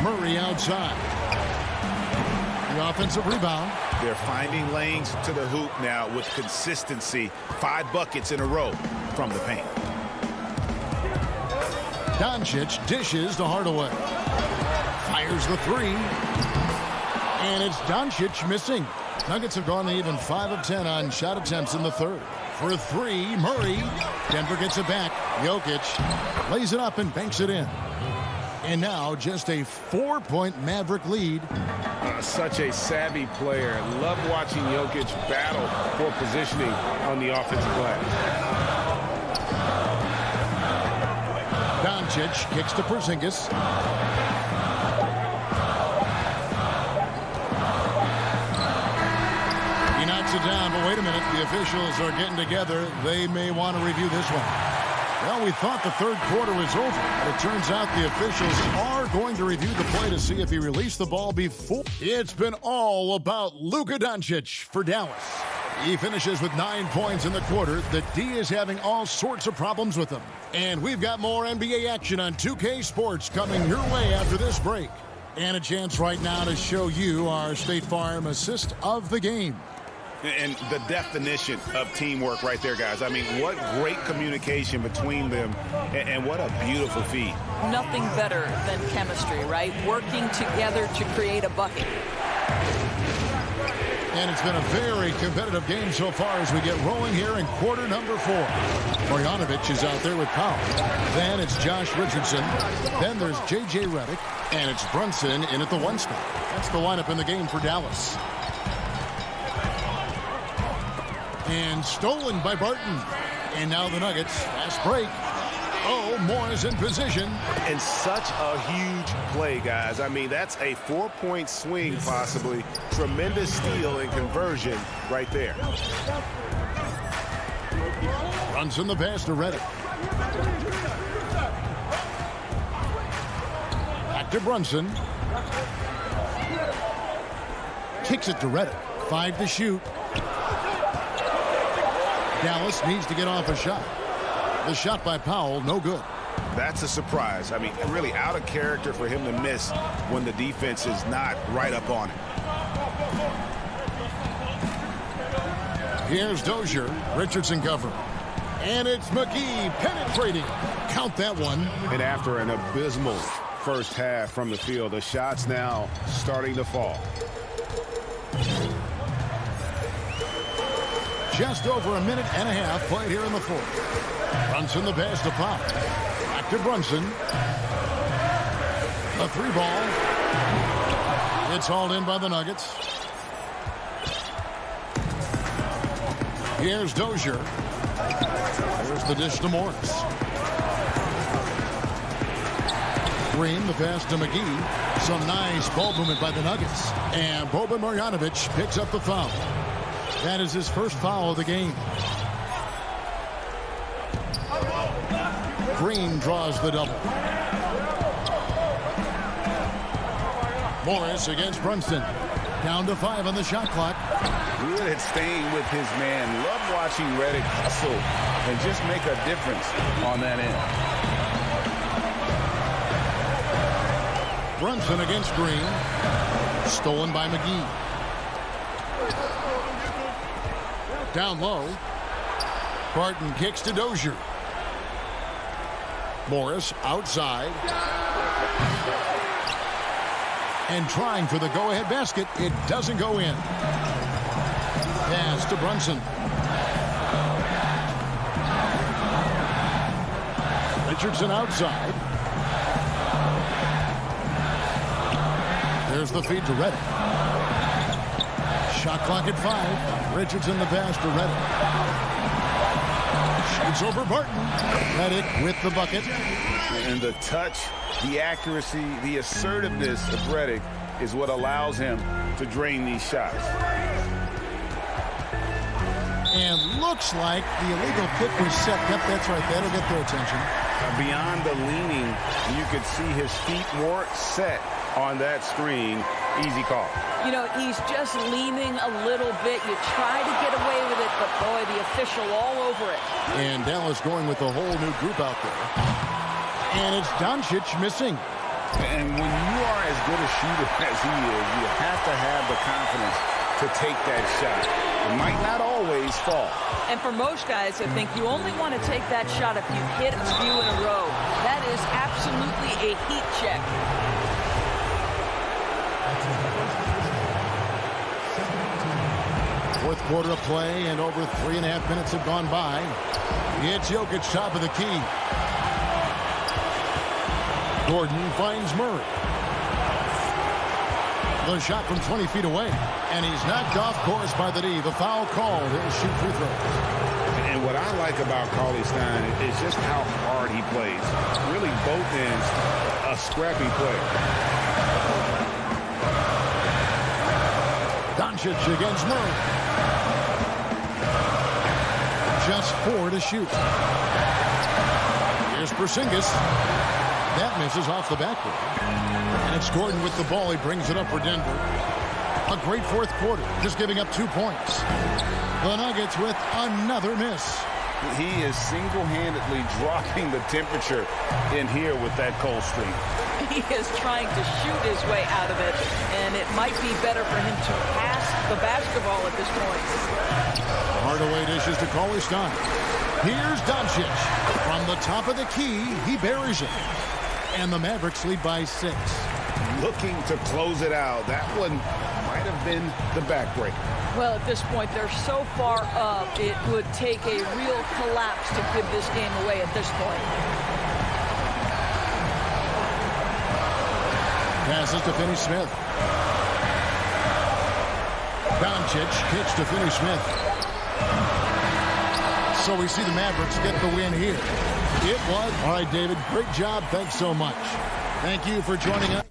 Murray outside. The offensive rebound.
They're finding lanes to the hoop now with consistency. 5 buckets in a row from the paint.
Doncic dishes to Hardaway. Fires the 3. And it's Doncic missing. Nuggets have gone to even 5 of 10 on shot attempts in the third. For 3, Murray. Denver gets it back. Jokic lays it up and banks it in. And now just a 4-point Maverick lead.
Such a savvy player. Love watching Jokic battle for positioning on the offensive glass.
Doncic kicks to Porzingis. He knocks it down, but wait a minute. The officials are getting together. They may want to review this one. Well, we thought the third quarter was over, but it turns out the officials are going to review the play to see if he released the ball before. It's been all about Luka Doncic for Dallas. He finishes with 9 points in the quarter. The D is having all sorts of problems with him. And we've got more NBA action on 2K Sports coming your way after this break. And a chance right now to show you our State Farm assist of the game.
And the definition of teamwork right there, guys. I mean, what great communication between them, and what a beautiful feed.
Nothing better than chemistry, right? Working together to create a bucket.
And it's been a very competitive game so far as we get rolling here in quarter number 4. Marjanovic is out there with Powell. Then it's Josh Richardson. Then there's J.J. Redick. And it's Brunson in at the 1 spot. That's the lineup in the game for Dallas. And stolen by Barton. And now the Nuggets. Fast break. Oh, Moore is in position.
And such a huge play, guys. I mean, that's a 4-point swing, possibly. Tremendous steal and conversion right there.
Brunson the pass to Redick. Back to Brunson. Kicks it to Redick. 5 to shoot. Dallas needs to get off a shot. The shot by Powell, no good.
That's a surprise. I mean, really out of character for him to miss when the defense is not right up on it.
Here's Dozier. Richardson cover. And it's McGee penetrating. Count that one.
And after an abysmal first half from the field, the shots now starting to fall.
Just over a minute and a half played here in the fourth. Brunson the pass to Pop. Back to Brunson. A 3-ball. It's hauled in by the Nuggets. Here's Dozier. There's the dish to Morris. Green, the pass to McGee. Some nice ball movement by the Nuggets. And Boban Marjanovic picks up the foul. That is his first foul of the game. Green draws the double. Morris against Brunson. Down to 5 on the shot clock.
Good at staying with his man. Love watching Redick hustle and just make a difference on that end.
Brunson against Green. Stolen by McGee. Down low. Barton kicks to Dozier. Morris outside. And trying for the go-ahead basket. It doesn't go in. Pass to Brunson. Richardson outside. There's the feed to Redick. Shot clock at 5. Richardson the pass to Redick. Shoots over Barton. Redick with the bucket.
And the touch, the accuracy, the assertiveness of Redick is what allows him to drain these shots.
And looks like the illegal kick was set. Yep, that's right. That'll get their attention.
Beyond the leaning, you could see his feet more set on that screen. Easy call.
You know, he's just leaning a little bit. You try to get away with it, but boy, the official all over it.
And Dallas going with a whole new group out there. And it's Doncic missing.
And when you are as good a shooter as he is, you have to have the confidence to take that shot. It might not always fall.
And for most guys, I think you only want to take that shot if you hit a few in a row. That is absolutely a heat check.
Fourth quarter of play, and over 3.5 minutes have gone by. It's Jokic, top of the key. Gordon finds Murray. The shot from 20 feet away. And he's knocked off course by the D. The foul called. He'll shoot free throws.
And what I like about Cauley-Stein is just how hard he plays. Really, both ends, a scrappy player.
Doncic against Murray. Just 4 to shoot. Here's Porzingis. That misses off the backboard. And it's Gordon with the ball. He brings it up for Denver. A great fourth quarter, just giving up 2 points. The Nuggets with another miss.
He is single-handedly dropping the temperature in here with that cold streak.
He is trying to shoot his way out of it, and it might be better for him to pass the basketball at this point.
Hardaway dishes to Cauley-Stein. Here's Doncic. From the top of the key, he buries it. And the Mavericks lead by 6.
Looking to close it out. That one might have been the backbreaker.
Well, at this point, they're so far up, it would take a real collapse to give this game away at this point.
Passes to Finney-Smith. Doncic kicks to Finney-Smith. So we see the Mavericks get the win here. It was. All right, David, great job. Thanks so much. Thank you for joining us.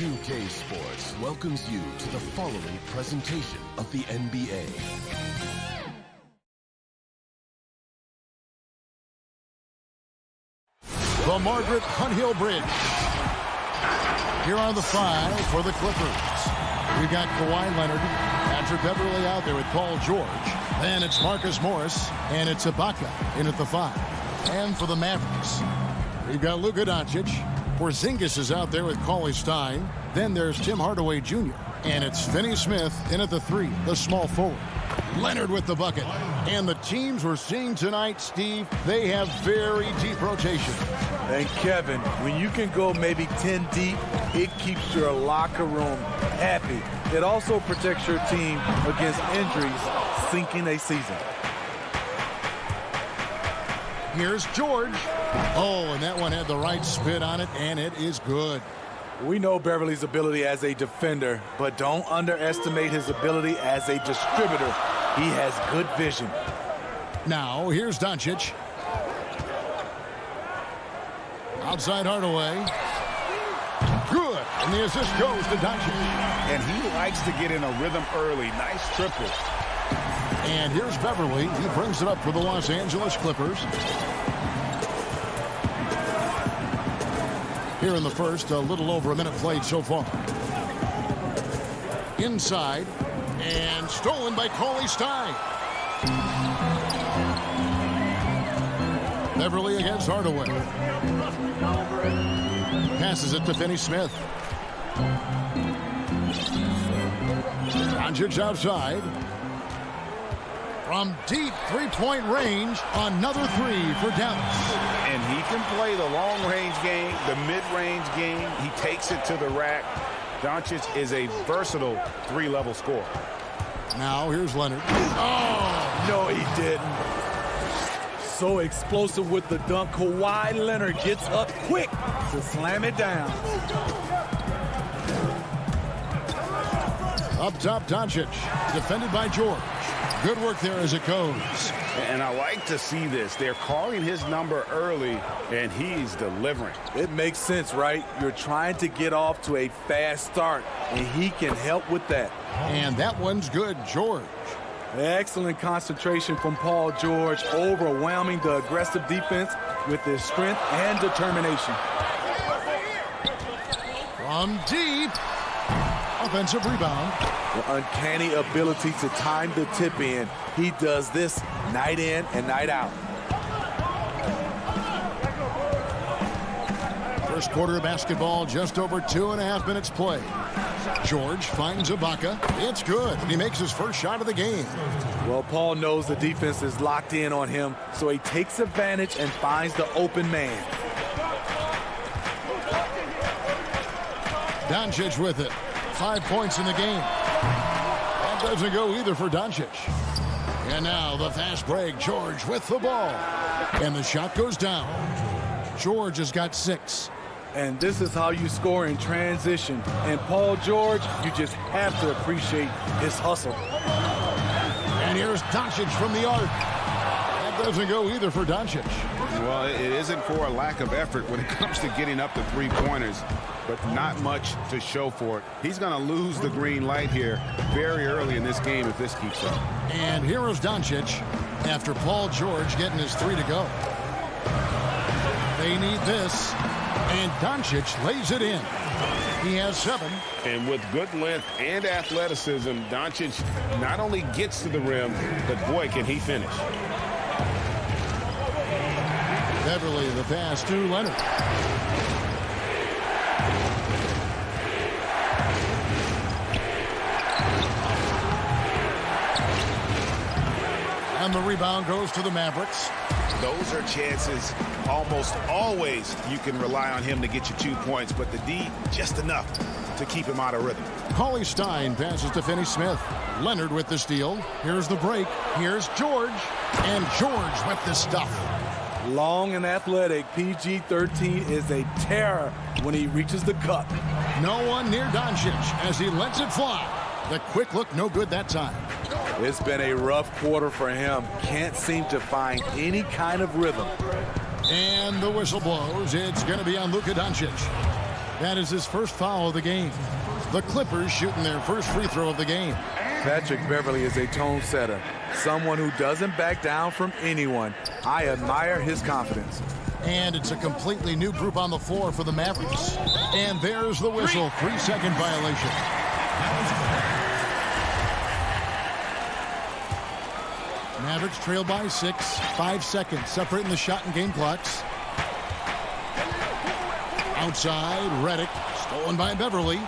2K Sports welcomes you to the following presentation of the NBA.
The Margaret Hunt-Hill Bridge. Here are the five for the Clippers. We've got Kawhi Leonard, Patrick Beverly out there with Paul George. Then it's Marcus Morris, and it's Ibaka in at the five. And for the Mavericks, We've got Luka Doncic. Porzingis is out there with Cauley Stein. Then there's Tim Hardaway Jr. And it's Finney Smith in at the 3, the small forward. Leonard with the bucket. And the teams we're seeing tonight, Steve, they have very deep rotation.
And Kevin, when you can go maybe 10 deep, it keeps your locker room happy. It also protects your team against injuries sinking a season.
Here's George. Oh, and that one had the right spin on it, and it is good.
We know Beverly's ability as a defender, but don't underestimate his ability as a distributor. He has good vision.
Now, here's Doncic. Outside Hardaway. Good. And the assist goes to Doncic.
And he likes to get in a rhythm early. Nice triple.
And here's Beverly. He brings it up for the Los Angeles Clippers. Here in the first, a little over a minute played so far. Inside. And stolen by Cauley Stein. Beverly against Hardaway. Passes it to Finney Smith. Doncic outside. From deep three-point range, another 3 for Dallas.
And he can play the long-range game, the mid-range game. He takes it to the rack. Doncic is a versatile 3-level scorer.
Now here's Leonard. Oh!
No, he didn't. So explosive with the dunk. Kawhi Leonard gets up quick to slam it down.
Up top, Doncic. Defended by George. Good work there as it goes.
And I like to see this. They're calling his number early, and he's delivering.
It makes sense, right? You're trying to get off to a fast start, and he can help with that.
And that one's good, George.
Excellent concentration from Paul George, overwhelming the aggressive defense with his strength and determination.
From deep. Offensive rebound.
The uncanny ability to time the tip in. He does this night in and night out.
First quarter of basketball, just over 2.5 minutes played. George finds Ibaka. It's good. He makes his first shot of the game.
Well, Paul knows the defense is locked in on him, so he takes advantage and finds the open man.
Doncic with it. 5 points in the game. That doesn't go either for Doncic. And now the fast break. George with the ball. And the shot goes down. George has got 6.
And this is how you score in transition. And Paul George, you just have to appreciate his hustle.
And here's Doncic from the arc. That doesn't go either for Doncic.
Well, it isn't for a lack of effort when it comes to getting up to three-pointers, but not much to show for it. He's going to lose the green light here very early in this game if this keeps up.
And here is Doncic after Paul George getting his 3 to go. They need this. And Doncic lays it in. He has 7.
And with good length and athleticism, Doncic not only gets to the rim, but boy, can he finish.
Beverly, the pass to Leonard. And the rebound goes to the Mavericks.
Those are chances almost always you can rely on him to get you 2 points, but the D, just enough to keep him out of rhythm.
Cauley Stein passes to Finney Smith. Leonard with the steal. Here's the break. Here's George. And George with the stuff.
Long and athletic, PG-13 is a terror when he reaches the cup.
No one near Doncic as he lets it fly. The quick look, no good that time.
It's been a rough quarter for him. Can't seem to find any kind of rhythm.
And the whistle blows. It's going to be on Luka Doncic. That is his first foul of the game. The Clippers shooting their first free throw of the game.
Patrick Beverly is a tone setter, someone who doesn't back down from anyone. I admire his confidence.
And it's a completely new group on the floor for the Mavericks. And there's the whistle. 3-second violation. Mavericks trail by 6. 5 seconds separating the shot and game clocks. Outside, Reddick, stolen by Beverly.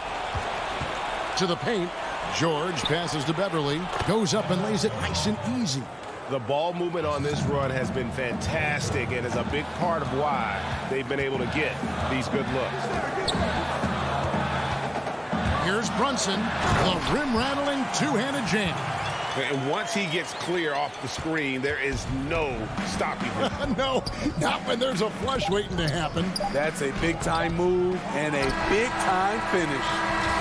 To the paint. George passes to Beverly. Goes up and lays it nice and easy.
The ball movement on this run has been fantastic and is a big part of why they've been able to get these good looks.
Here's Brunson, the rim-rattling two-handed jam.
And once he gets clear off the screen, there is no stopping him.
No, not when there's a flush waiting to happen.
That's a big-time move and a big-time finish.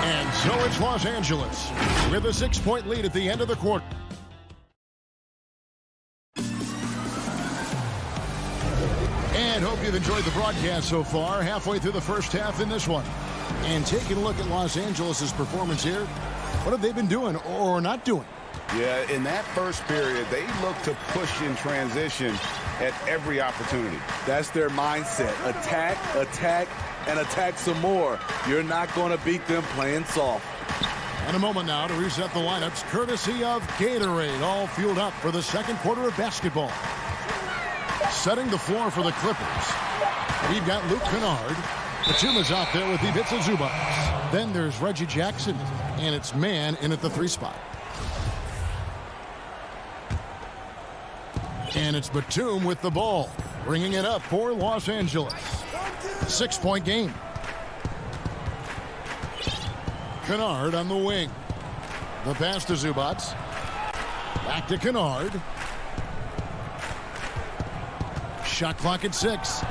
And so it's Los Angeles with a 6-point lead at the end of the quarter. And hope you've enjoyed the broadcast so far. Halfway through the first half in this one. And taking a look at Los Angeles' performance here. What have they been doing or not doing?
Yeah, in that first period, they look to push in transition at every opportunity.
That's their mindset. Attack, attack, and attack some more. You're not going to beat them playing soft.
And a moment now to reset the lineups, courtesy of Gatorade, all fueled up for the second quarter of basketball. Setting the floor for the Clippers, we've got Luke Kennard. Batum's out there with Ivica Zubac. Then there's Reggie Jackson, and it's man in at the 3 spot. And it's Batum with the ball, bringing it up for Los Angeles. 6-point game. Kennard on the wing. The pass to Zubac. Back to Kennard. Shot clock at 6.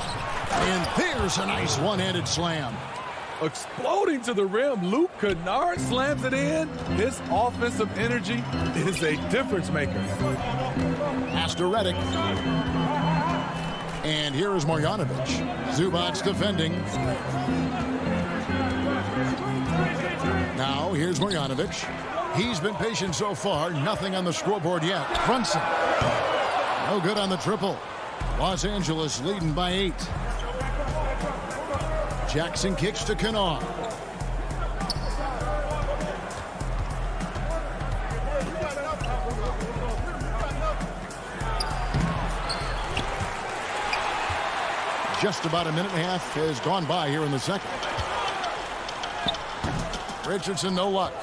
And there's a nice one-handed slam.
Exploding to the rim, Luke Kennard slams it in. His offensive energy is a difference maker.
Pass to Reddick. And here is Marjanovic. Zubac defending. Now here's Marjanovic. He's been patient so far. Nothing on the scoreboard yet. Brunson. No good on the triple. Los Angeles leading by 8. Jackson kicks to Kennard. Just about a minute and a half has gone by here in the second. Richardson, no luck.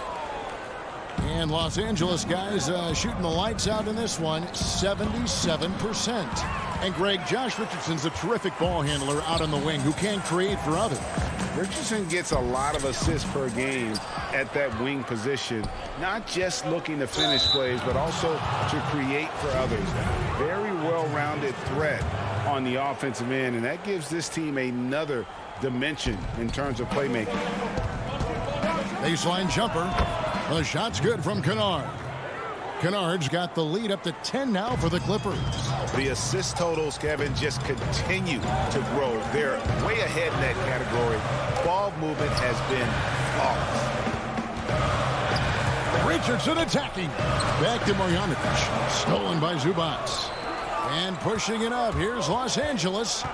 And Los Angeles guys shooting the lights out in this one, 77%. And Greg, Josh Richardson's a terrific ball handler out on the wing who can create for others.
Richardson gets a lot of assists per game at that wing position, not just looking to finish plays, but also to create for others. Very well-rounded threat on the offensive end, and that gives this team another dimension in terms of playmaking.
Baseline jumper. The shot's good from Kennard. Kennard's got the lead up to 10 now for the Clippers.
The assist totals, Kevin, just continue to grow. They're way ahead in that category. Ball movement has been flawless.
Richardson attacking. Back to Marjanovic. Stolen by Zubac. And pushing it up. Here's Los Angeles.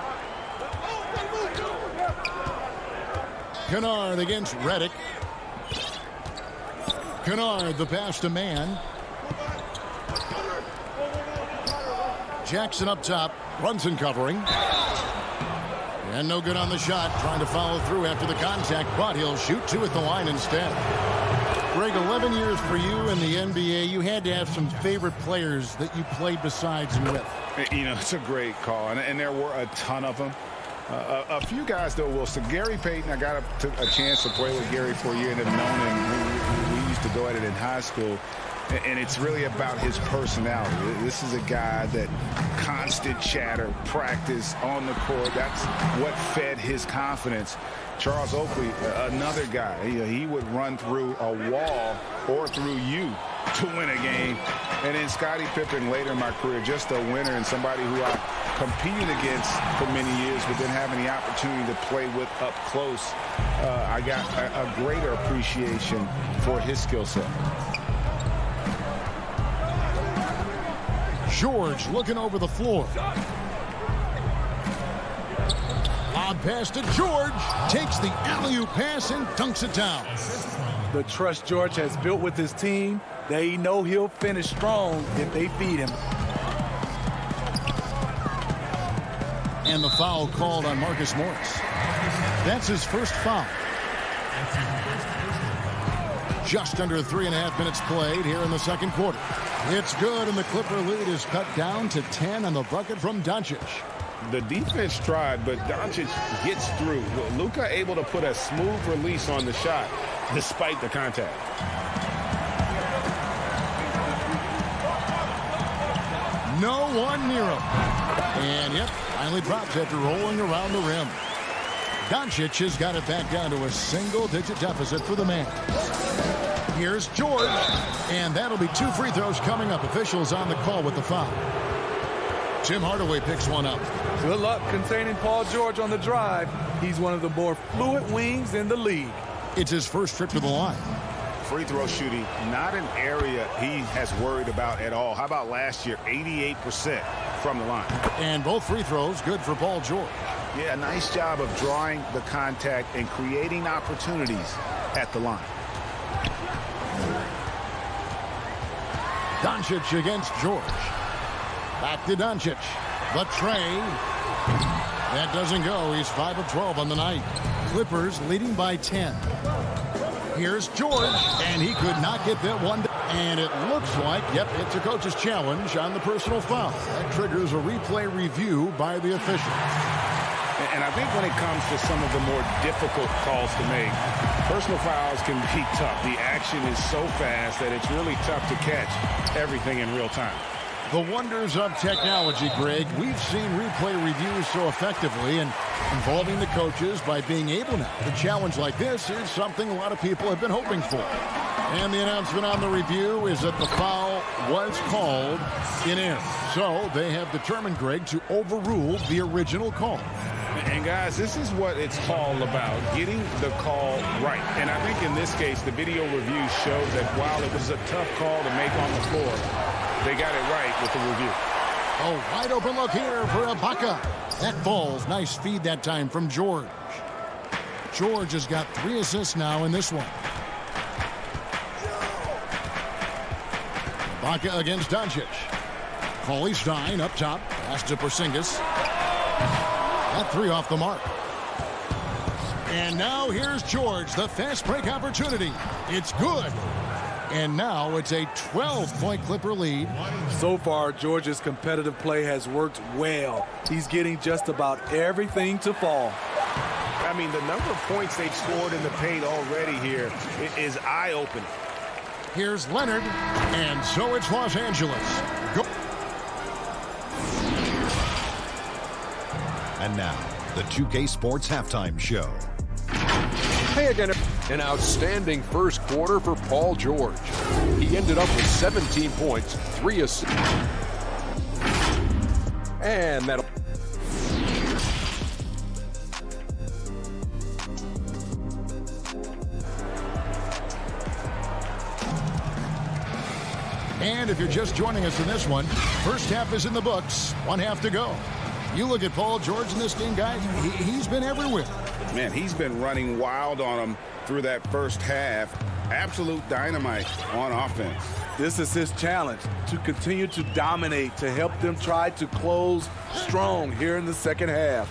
Kennard against Reddick. Kennard, the pass to man. Jackson up top. Brunson covering. And no good on the shot. Trying to follow through after the contact, but he'll shoot 2 at the line instead. Greg, 11 years for you in the NBA. You had to have some favorite players that you played besides and with.
You know, it's a great call, and there were a ton of them. A few guys, though, Wilson. Gary Payton, I got a chance to play with Gary for a year and have known him. We used to go at it in high school. And it's really about his personality. This is a guy that constant chatter, practice on the court. That's what fed his confidence. Charles Oakley, another guy. He would run through a wall or through you to win a game. And then Scottie Pippen later in my career, just a winner and somebody who I competed against for many years, but then having the opportunity to play with up close, I got a greater appreciation for his skill set.
George looking over the floor. Lob pass to George. Takes the alley-oop pass and dunks it down.
The trust George has built with his team, they know he'll finish strong if they feed him.
And the foul called on Marcus Morris. That's his first foul. Just under 3.5 minutes played here in the second quarter. It's good, and the Clipper lead is cut down to 10 on the bucket from Doncic.
The defense tried, but Doncic gets through. Luka able to put a smooth release on the shot despite the contact.
No one near him. And, yep, finally drops after rolling around the rim. Doncic has got it back down to a single-digit deficit for the man. Here's George, and that'll be 2 free throws coming up. Officials on the call with the foul. Tim Hardaway picks one up.
Good luck containing Paul George on the drive. He's one of the more fluid wings in the league.
It's his first trip to the line.
Free throw shooting, not an area he has worried about at all. How about last year, 88% from the line.
And both free throws good for Paul George.
Yeah, nice job of drawing the contact and creating opportunities at the line.
Doncic against George. Back to Doncic. The tray. That doesn't go. He's 5 of 12 on the night. Clippers leading by 10. Here's George, and he could not get that one. And it looks like, yep, it's a coach's challenge on the personal foul. That triggers a replay review by the official.
And I think when it comes to some of the more difficult calls to make, personal fouls can be tough. The action is so fast that it's really tough to catch everything in real time.
The wonders of technology, Greg. We've seen replay reviews so effectively, and involving the coaches by being able now to challenge like this is something a lot of people have been hoping for. And the announcement on the review is that the foul was called in air. So they have determined, Greg, to overrule the original call.
And guys, this is what it's all about, getting the call right. And I think in this case, the video review showed that while it was a tough call to make on the floor, they got it right with the review.
A wide open look here for Ibaka. That falls. Nice feed that time from George. George has got 3 assists now in this one. Ibaka against Doncic. Cauley Stein up top. Pass to Porzingis. That 3 off the mark. And now here's George. The fast break opportunity. It's good. And now it's a 12-point Clipper lead.
So far, George's competitive play has worked well. He's getting just about everything to fall.
I mean, the number of points they've scored in the paint already here is eye-opening.
Here's Leonard, and so it's Los Angeles. Go.
And now, the 2K Sports Halftime Show.
Hey again, an outstanding first quarter for Paul George. He ended up with 17 points, 3 assists. And that'll...
And if you're just joining us in this one, first half is in the books. 1 half to go. You look at Paul George in this game, guys, he's been everywhere.
Man, he's been running wild on him through that first half. Absolute dynamite on offense.
This is his challenge, to continue to dominate, to help them try to close strong here in the second half.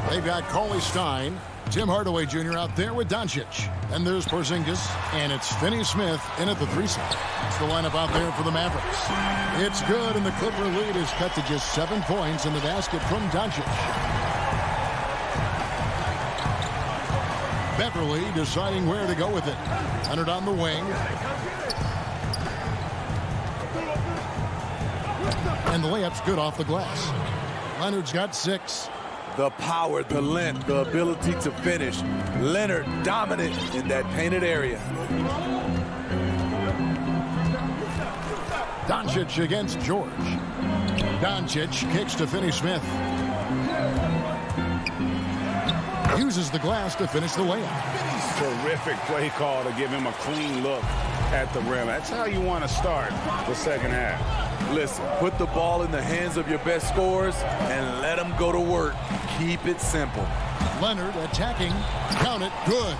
They've got Cauley Stein, Tim Hardaway Jr. out there with Doncic. And there's Porzingis, and it's Finney Smith in at the 3 spot. It's the lineup out there for the Mavericks. It's good, and the Clipper lead is cut to just 7 points in the basket from Doncic. Beverly deciding where to go with it. Leonard on the wing. And the layup's good off the glass. Leonard's got 6.
The power, the length, the ability to finish. Leonard dominant in that painted area.
Doncic against George. Doncic kicks to Finney Smith. Uses the glass to finish the layup.
Terrific play call to give him a clean look at the rim. That's how you want to start the second half.
Listen, put the ball in the hands of your best scorers and let them go to work. Keep it simple.
Leonard attacking. Count it. Good.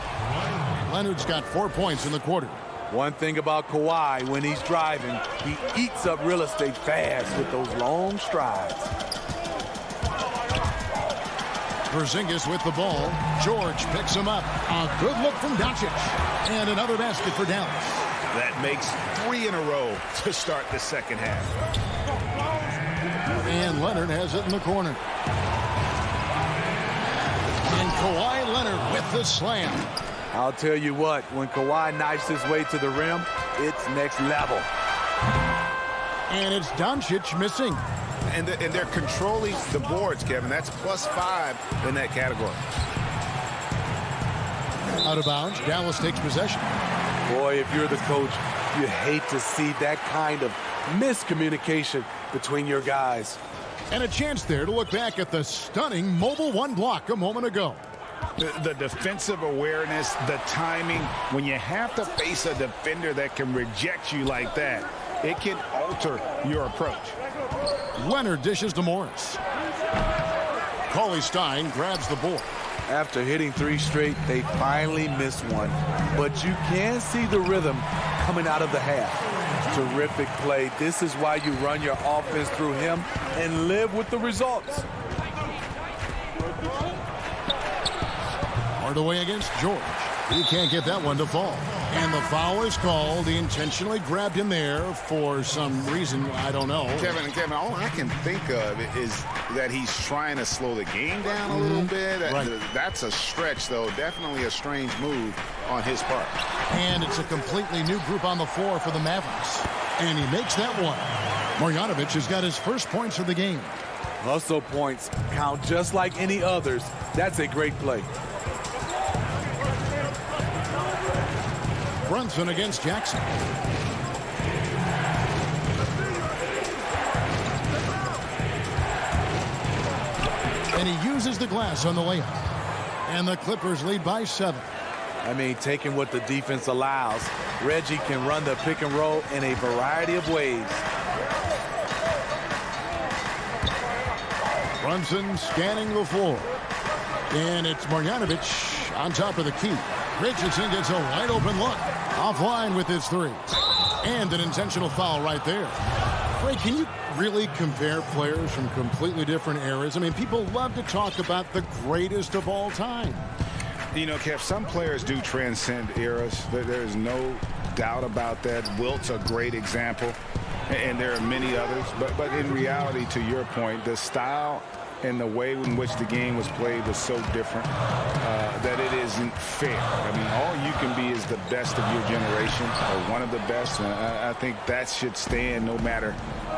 Leonard's got 4 points in the quarter.
One thing about Kawhi, when he's driving, he eats up real estate fast with those long strides.
Porzingis with the ball. George picks him up. A good look from Doncic. And another basket for Dallas.
That makes 3 in a row to start the second half.
And Leonard has it in the corner. And Kawhi Leonard with the slam.
I'll tell you what, when Kawhi knifes his way to the rim, it's next level.
And it's Doncic missing.
And they're controlling the boards, Kevin. That's +5 in that category.
Out of bounds, Dallas takes possession.
Boy, if you're the coach, you hate to see that kind of miscommunication between your guys.
And a chance there to look back at the stunning mobile 1 block a moment ago.
The defensive awareness, the timing, when you have to face a defender that can reject you like that, it can alter your approach.
Leonard dishes to Morris. Cauley Stein grabs the board.
After hitting 3 straight, they finally missed one. But you can see the rhythm coming out of the half. Terrific play. This is why you run your offense through him and live with the results.
Hardaway against George. He can't get that one to fall. And the foul is called. He intentionally grabbed him there for some reason. I don't know.
Kevin, all I can think of is that he's trying to slow the game down a little bit.
Right.
That's a stretch, though. Definitely a strange move on his part.
And it's a completely new group on the floor for the Mavericks. And he makes that one. Marjanovic has got his first points of the game.
Hustle points count just like any others. That's a great play.
Brunson against Jackson. And he uses the glass on the layup. And the Clippers lead by 7.
I mean, taking what the defense allows, Reggie can run the pick and roll in a variety of ways.
Brunson scanning the floor. And it's Marjanovic on top of the key. Richardson gets a wide open look. Offline with his 3. And an intentional foul right there. Ray, can you really compare players from completely different eras? I mean, people love to talk about the greatest of all time.
You know, Kev, some players do transcend eras. There's no doubt about that. Wilt's a great example, and there are many others. But in reality, to your point, the style and the way in which the game was played was so different that it isn't fair. I mean, all you can be is the best of your generation, or one of the best. And I think that should stand no matter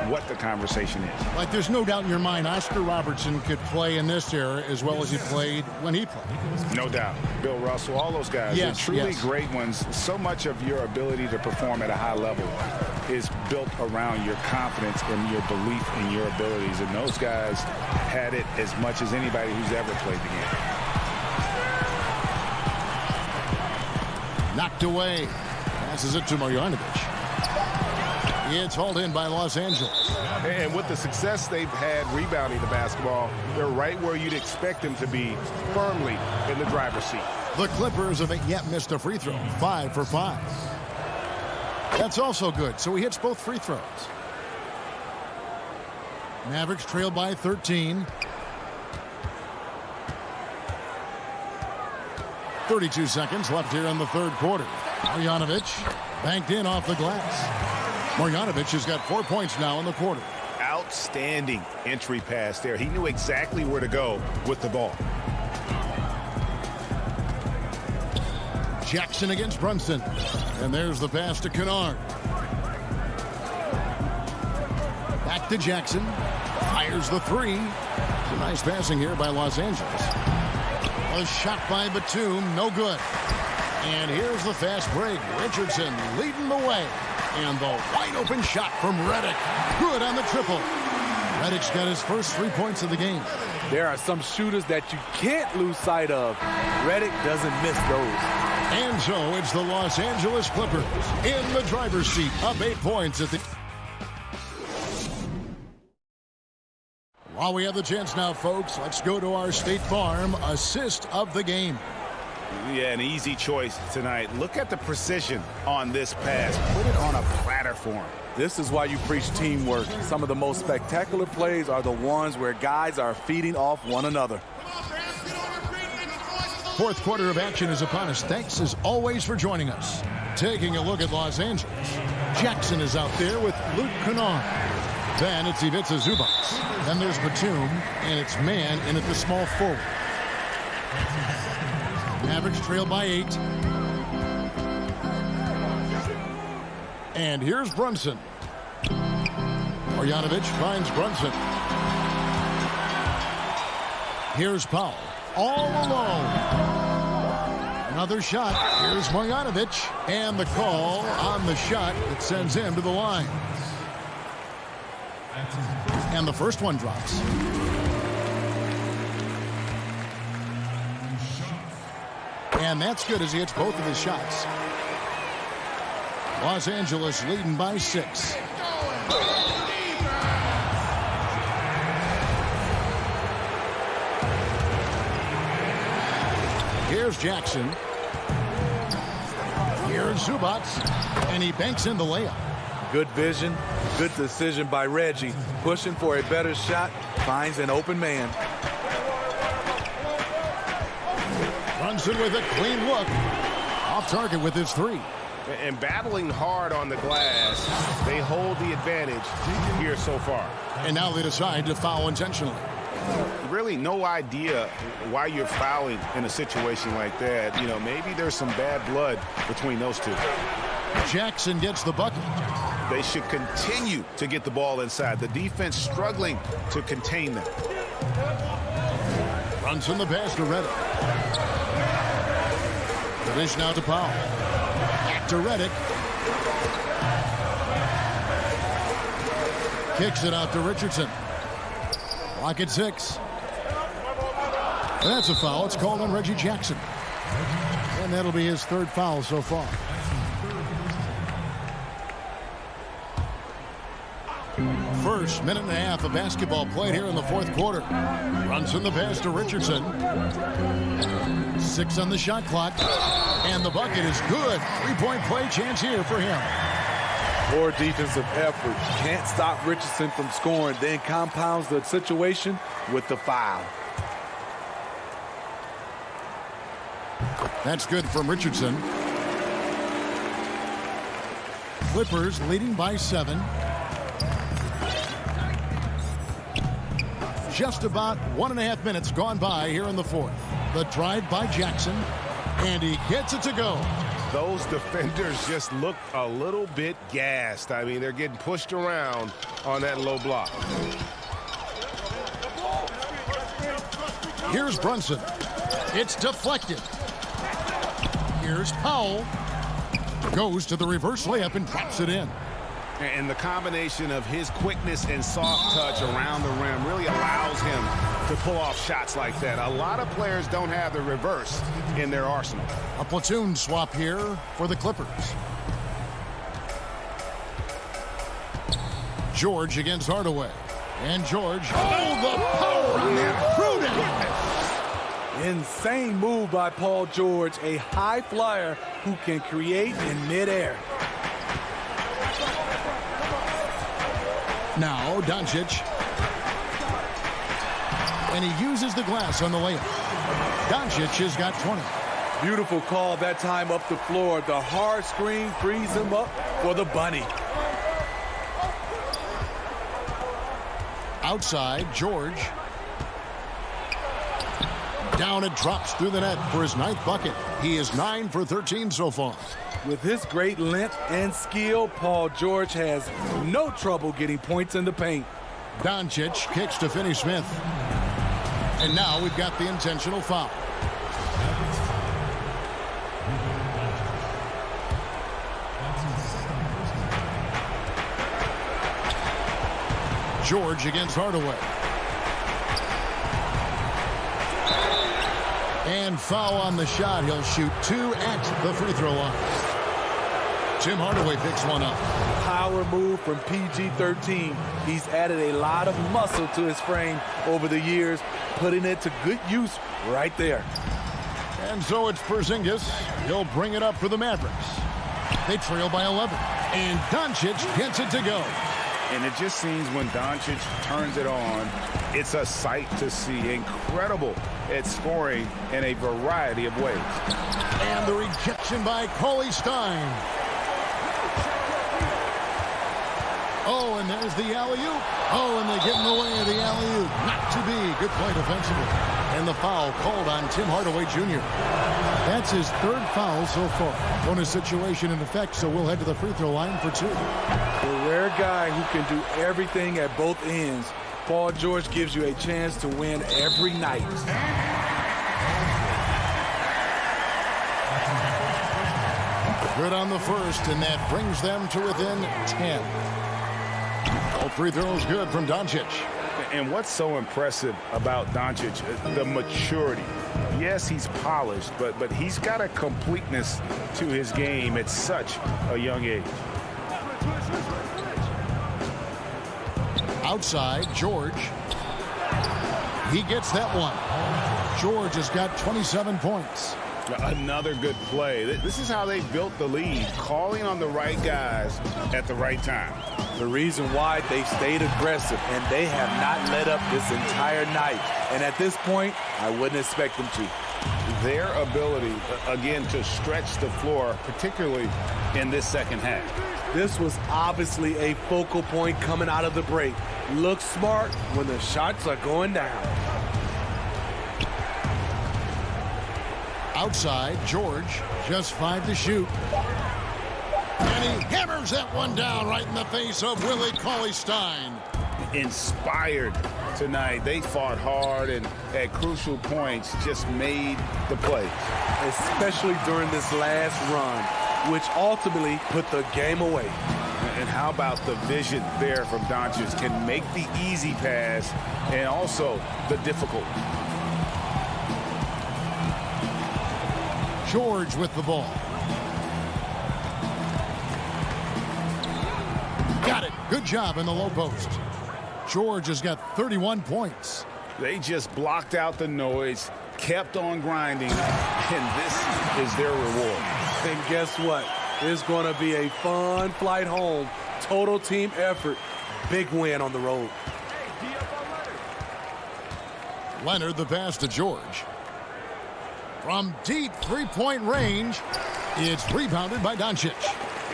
what the conversation is.
Like, there's no doubt in your mind Oscar Robertson could play in this era as well as he played when he played.
No doubt. Bill Russell, all those guys,
yes,
they're truly
yes.
great ones. So much of your ability to perform at a high level is built around your confidence and your belief in your abilities. And those guys had it as much as anybody who's ever played the game.
Knocked away. Passes it to Marjanovic. It's hauled in by Los Angeles.
And with the success they've had rebounding the basketball, they're right where you'd expect them to be, firmly in the driver's seat.
The Clippers haven't yet missed a free throw. 5 for 5. That's also good. So he hits both free throws. Mavericks trail by 13. 32 seconds left here in the third quarter. Marjanovic banked in off the glass. Marjanovic has got 4 points now in the quarter.
Outstanding entry pass there. He knew exactly where to go with the ball.
Jackson against Brunson. And there's the pass to Kennard. Back to Jackson. Fires the 3. It's a nice passing here by Los Angeles. A shot by Batum. No good. And here's the fast break. Richardson leading the way. And the wide open shot from Redick. Good on the triple. Redick's got his first 3 points of the game.
There are some shooters that you can't lose sight of. Redick doesn't miss those.
And so it's the Los Angeles Clippers in the driver's seat, up 8 points at the... While we have the chance now, folks, let's go to our State Farm assist of the game.
Yeah, an easy choice tonight. Look at the precision on this pass. Put it on a platter for him.
This is why you preach teamwork. Some of the most spectacular plays are the ones where guys are feeding off one another.
Fourth quarter of action is upon us. Thanks, as always, for joining us. Taking a look at Los Angeles. Jackson is out there with Luke Kennard. Then it's Ivica Zubac. Then there's Batum, and it's man in at the small forward. Mavericks trail by 8. And here's Brunson. Marjanovic finds Brunson. Here's Powell, all alone. Another shot. Here's Marjanovic. And the call on the shot that sends him to the line. And the first one drops. And that's good as he hits both of his shots. Los Angeles leading by 6. Here's Jackson. Here's Zubac. And he banks in the layup.
Good vision, good decision by Reggie. Pushing for a better shot, finds an open man.
Brunson with a clean look. Off target with his 3.
And battling hard on the glass, they hold the advantage here so far.
And now they decide to foul intentionally.
Really no idea why you're fouling in a situation like that. You know, maybe there's some bad blood between those two.
Jackson gets the bucket.
They should continue to get the ball inside. The defense struggling to contain them.
Brunson the pass to Redick. The dish now to Powell. Back to Redick. Kicks it out to Richardson. Clock at 6. That's a foul. It's called on Reggie Jackson. And that'll be his 3rd foul so far. First minute and a half of basketball played here in the 4th quarter. Brunson the pass to Richardson. 6 on the shot clock. And the bucket is good. 3-point play chance here for him.
Poor defensive effort. Can't stop Richardson from scoring. Then compounds the situation with the foul.
That's good from Richardson. Clippers leading by 7. Just about 1.5 minutes gone by here in the 4th. The drive by Jackson, and he gets it to go.
Those defenders just look a little bit gassed. I mean, they're getting pushed around on that low block.
Here's Brunson. It's deflected. Here's Powell. Goes to the reverse layup and drops it in.
And the combination of his quickness and soft touch around the rim really allows him to pull off shots like that. A lot of players don't have the reverse in their arsenal.
A platoon swap here for the Clippers. George against Hardaway. And George, oh, the power on that prudent.
Insane move by Paul George, a high flyer who can create in midair.
Now Doncic. And he uses the glass on the layup. Doncic has got 20.
Beautiful call that time up the floor. The hard screen frees him up for the bunny.
Outside, George. Down it drops through the net for his 9th bucket. He is 9 for 13 so far.
With his great length and skill, Paul George has no trouble getting points in the paint.
Doncic kicks to Finney-Smith. And now we've got the intentional foul. George against Hardaway. And foul on the shot. He'll shoot 2 at the free throw line. Tim Hardaway picks one up.
Power move from PG-13. He's added a lot of muscle to his frame over the years, putting it to good use right there.
And so it's Porzingis. He'll bring it up for the Mavericks. They trail by 11. And Doncic gets it to go.
And it just seems when Doncic turns it on, It's a sight to see. Incredible at scoring in a variety of ways.
And the rejection by Cauley Stein. Oh, and there's the alley-oop. Oh, and they get in the way of the alley-oop. Not to be. Good play defensively. And the foul called on Tim Hardaway Jr. That's his third foul so far. Bonus situation in effect, so we'll head to the free throw line for two.
The rare guy who can do everything at both ends. Paul George gives you a chance to win every night.
Good on the first, and that brings them to within 10. All free throws good from Doncic.
And what's so impressive about Doncic, the maturity. Yes, he's polished, but he's got a completeness to his game at such a young age.
Outside, George. He gets that one. George has got 27 points.
Another good play. This is how they built the lead, calling on the right guys at the right time.
The reason why they stayed aggressive, and they have not let up this entire night. And at this point, I wouldn't expect them to.
Their ability, again, to stretch the floor, particularly in this second half.
This was obviously a focal point coming out of the break. Look smart when the shots are going down.
Outside, George, just 5 to shoot. And he hammers that one down right in the face of Willie Cauley Stein.
Inspired tonight. They fought hard and at crucial points just made the plays.
Especially during this last run, which ultimately put the game away.
And how about the vision there from Doncic? Can make the easy pass and also the difficult.
George with the ball. Got it. Good job in the low post. George has got 31 points.
They just blocked out the noise, kept on grinding, and this is their reward.
And guess what? It's going to be a fun flight home. Total team effort. Big win on the road.
Leonard the pass to George. From deep three-point range, it's rebounded by Doncic.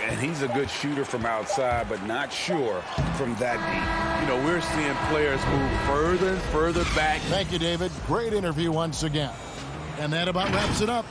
And he's a good shooter from outside, but not sure from that deep.
You know, we're seeing players move further and further back.
Thank you, David. Great interview once again. And that about wraps it up.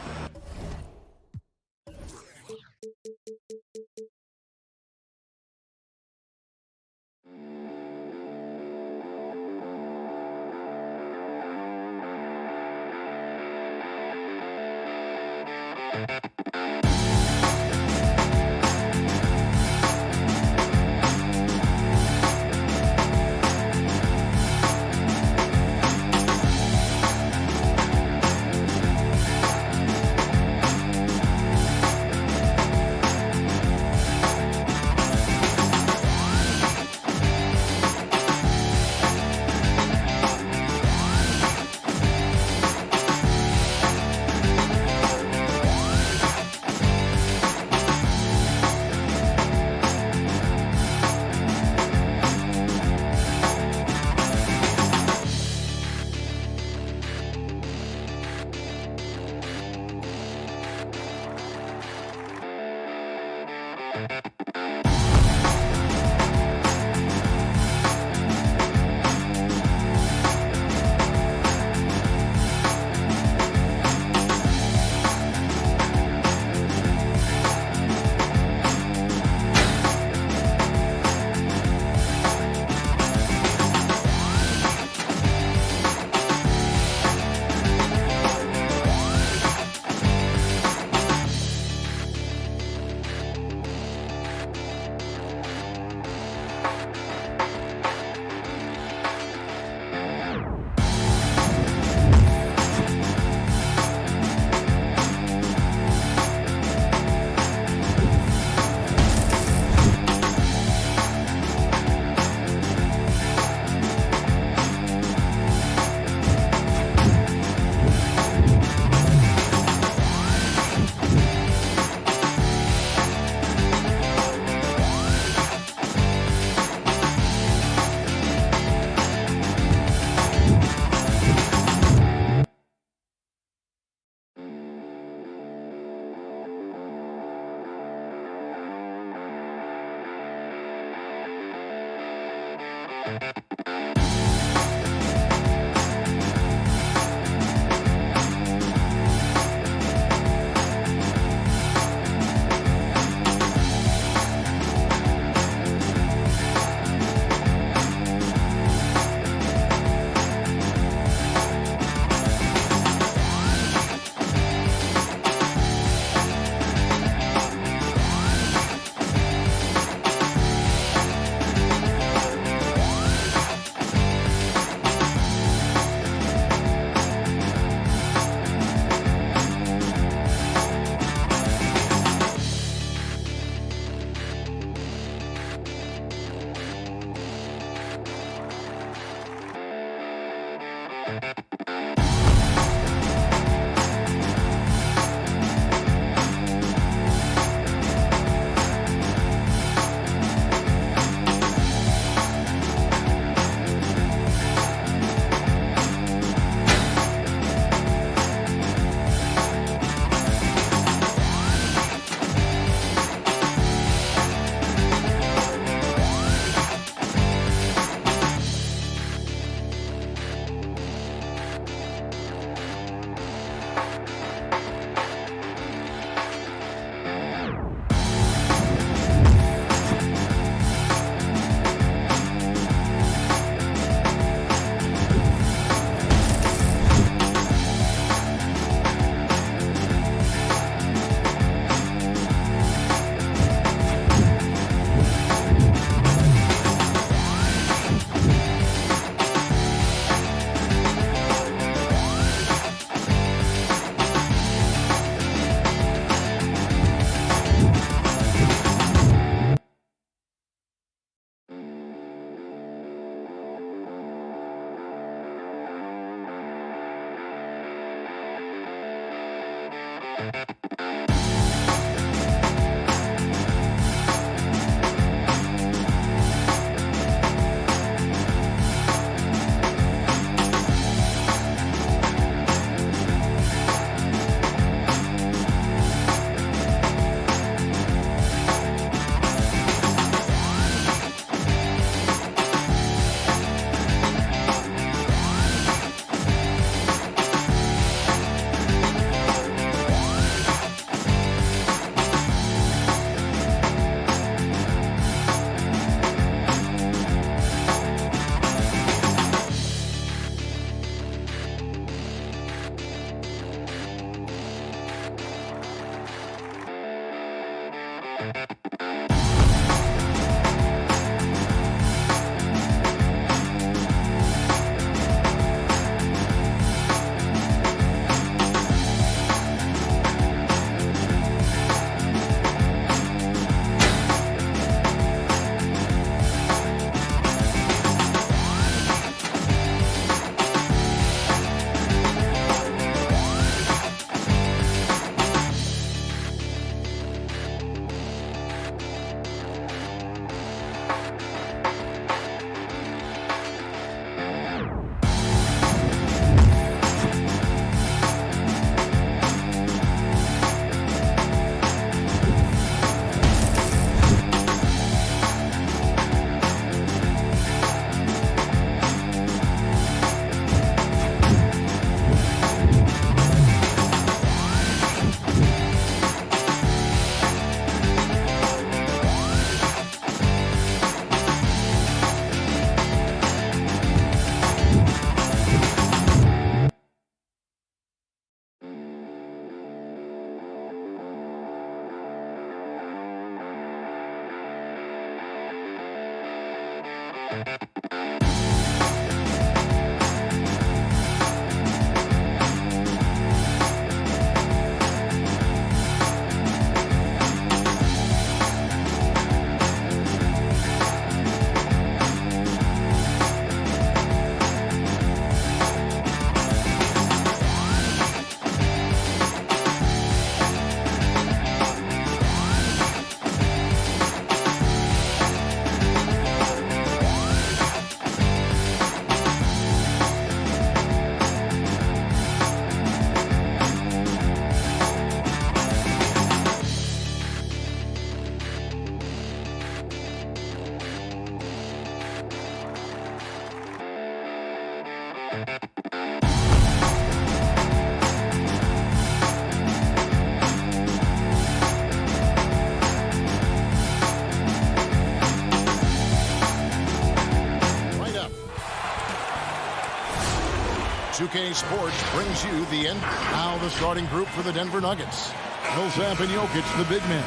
2K Sports brings you the end. Now the starting group for the Denver Nuggets. Millsap and Jokic, the big men.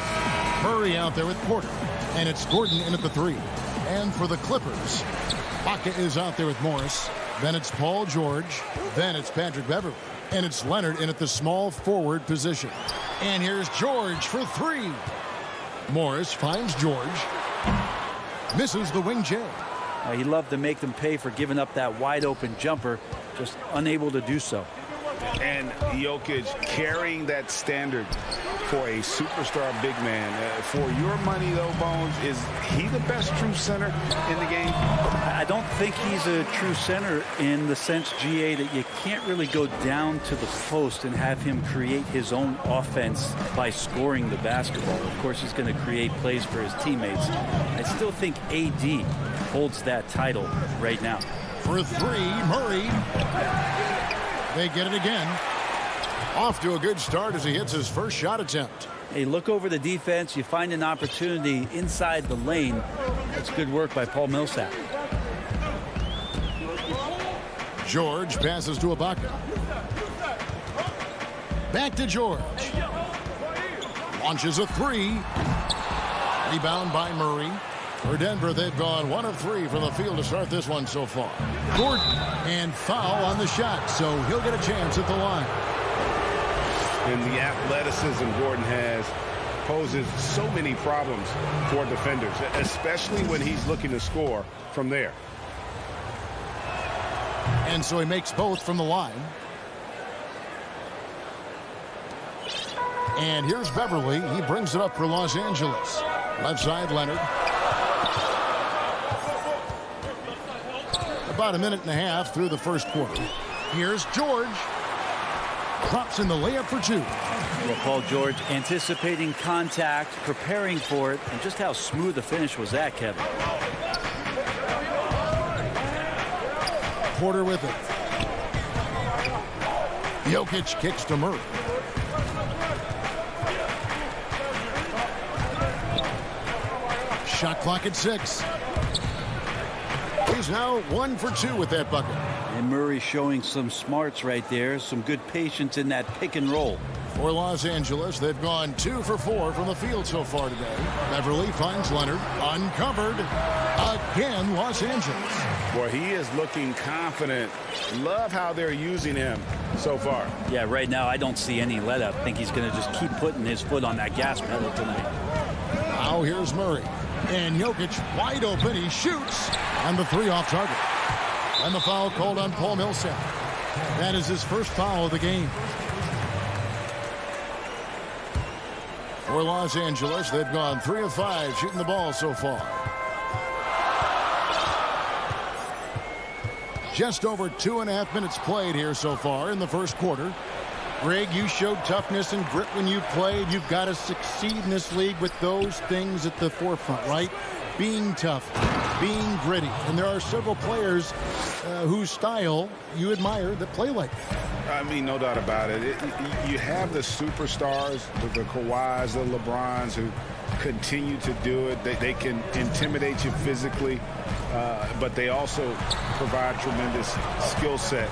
Murray out there with Porter. And it's Gordon in at the 3. And for the Clippers, Baca is out there with Morris. Then it's Paul George. Then it's Patrick Beverley. And it's Leonard in at the small forward position. And here's George for 3. Morris finds George. Misses the wing J.
He loved to make them pay for giving up that wide open jumper, just unable to do so.
And Jokic carrying that standard for a superstar big man. For your money, though, Bones, is he the best true center in the game?
I don't think he's a true center in the sense, GA, that you can't really go down to the post and have him create his own offense by scoring the basketball. Of course, he's going to create plays for his teammates. I still think AD holds that title right now.
For three, Murray. They get it again. Off to a good start as he hits his first shot attempt.
Hey, look over the defense. You find an opportunity inside the lane. That's good work by Paul Millsap.
George passes to Ibaka. Back to George. Launches a three. Rebound by Murray. For Denver, they've gone 1 of 3 from the field to start this one so far. Gordon, and foul on the shot, so he'll get a chance at the line.
And the athleticism Gordon has poses so many problems for defenders, especially when he's looking to score from there.
And so he makes both from the line. And here's Beverly. He brings it up for Los Angeles. Left side, Leonard. About a minute and a half through the first quarter. Here's George. Drops in the layup for 2.
Well, Paul George anticipating contact, preparing for it, and just how smooth the finish was that, Kevin.
Porter with it. Jokic kicks to Murray. Shot clock at 6. He's now 1 for 2 with that bucket.
And Murray showing some smarts right there, some good patience in that pick and roll.
For Los Angeles, they've gone 2 for 4 from the field so far today. Beverly finds Leonard uncovered. Again, Los Angeles.
Boy, he is looking confident. Love how they're using him so far.
Yeah, right now I don't see any let up. I think he's going to just keep putting his foot on that gas pedal tonight.
Now here's Murray. And Jokic wide open. He shoots. And the 3 off target. And the foul called on Paul Millsap. That is his first foul of the game. For Los Angeles, they've gone 3 of 5 shooting the ball so far. Just over 2.5 minutes played here so far in the first quarter. Greg, you showed toughness and grit when you played. You've got to succeed in this league with those things at the forefront, right? Being tough, being gritty. And there are several players whose style you admire that play like that.
I mean, no doubt about it. You have the superstars, the Kawhis, the LeBrons, who continue to do it. They can intimidate you physically, but they also provide tremendous skill set.